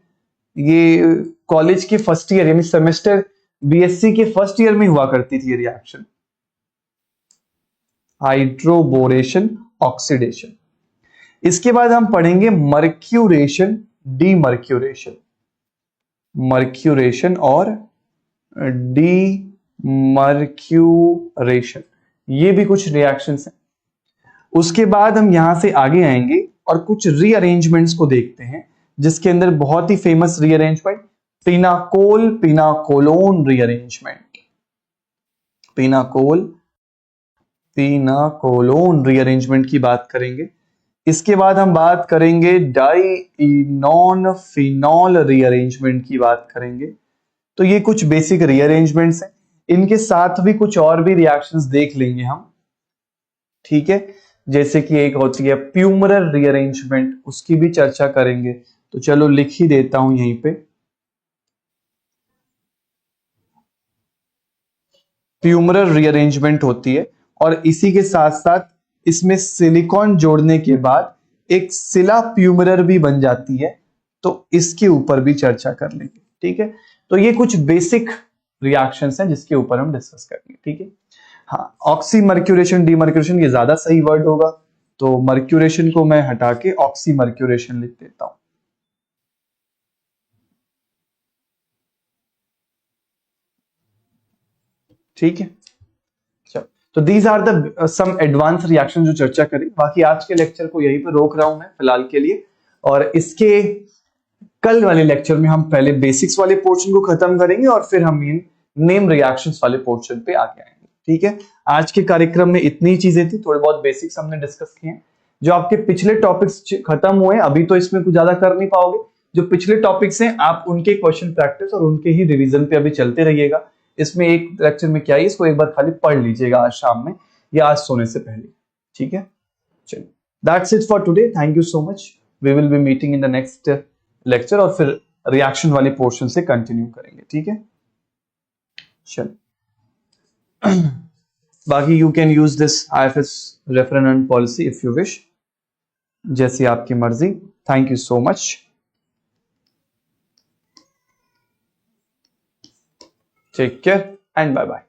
ये कॉलेज के फर्स्ट ईयर यानी सेमेस्टर BSc के फर्स्ट ईयर में हुआ करती थी ये रिएक्शन, हाइड्रोबोरेशन ऑक्सीडेशन। इसके बाद हम पढ़ेंगे मर्क्यूरेशन डीमर्क्यूरेशन, मर्क्यूरेशन और डीमर्क्यूरेशन, ये भी कुछ रिएक्शंस हैं। उसके बाद हम यहां से आगे आएंगे और कुछ रीअरेंजमेंट्स को देखते हैं, जिसके अंदर बहुत ही famous rearrangement pinacol pinacolone rearrangement, pinacolone rearrangement की बात करेंगे। इसके बाद हम बात करेंगे डाइइनोन फिनॉल रीअरेंजमेंट की बात करेंगे। तो ये कुछ बेसिक रीअरेंजमेंट्स हैं, इनके साथ भी कुछ और भी रिएक्शंस देख लेंगे हम। ठीक है, जैसे कि एक होती है प्यूमरल रीअरेंजमेंट, उसकी भी चर्चा करेंगे। तो चलो लिख ही देता हूं यहीं पे, प्यूमरल रीअरेंजमेंट होती है, और इसी के साथ साथ इसमें सिलिकॉन जोड़ने के बाद एक सिला प्यूमरर भी बन जाती है, तो इसके ऊपर भी चर्चा कर लेंगे। ठीक है, तो ये कुछ बेसिक रिएक्शंस हैं जिसके ऊपर हम डिस्कस करेंगे। ठीक है, हाँ, ऑक्सी मर्क्यूरेशन डीमर्क्यूरेशन ये ज्यादा सही वर्ड होगा, तो मर्क्यूरेशन को मैं हटा के ऑक्सी मर्क्यूरेशन लिख देता हूं। ठीक है, चलो, तो these are the some advance reaction जो चर्चा करी। बाकी आज के लेक्चर को यहीं पर रोक रहा हूं मैं फिलहाल के लिए, और इसके कल वाले लेक्चर में हम पहले बेसिक्स वाले पोर्शन को खत्म करेंगे और फिर हम इन नेम रिएक्शंस वाले पोर्शन पे आगे आएंगे। ठीक है, आज के कार्यक्रम में इतनी चीजें थी, थोड़े बहुत बेसिक्स हमने डिस्कस किए हैं। जो आपके पिछले टॉपिक्स खत्म हुए, अभी तो इसमें कुछ ज्यादा कर नहीं पाओगे। जो पिछले टॉपिक्स हैं आप उनके क्वेश्चन प्रैक्टिस और उनके ही रिवीजन पे अभी चलते रहिएगा। इसमें एक लेक्चर में क्या है, इसको एक बार खाली पढ़ लीजिएगा आज शाम में या आज सोने से पहले। ठीक है, चलिए, that's it for today. Thank you so much. We will be meeting in the next lecture और फिर रिएक्शन वाले पोर्शन से कंटिन्यू करेंगे। ठीक है, चलिए, बाकी you can use this IFS reference policy if you wish, जैसी आपकी मर्जी। Thank you so much. Take care and bye bye.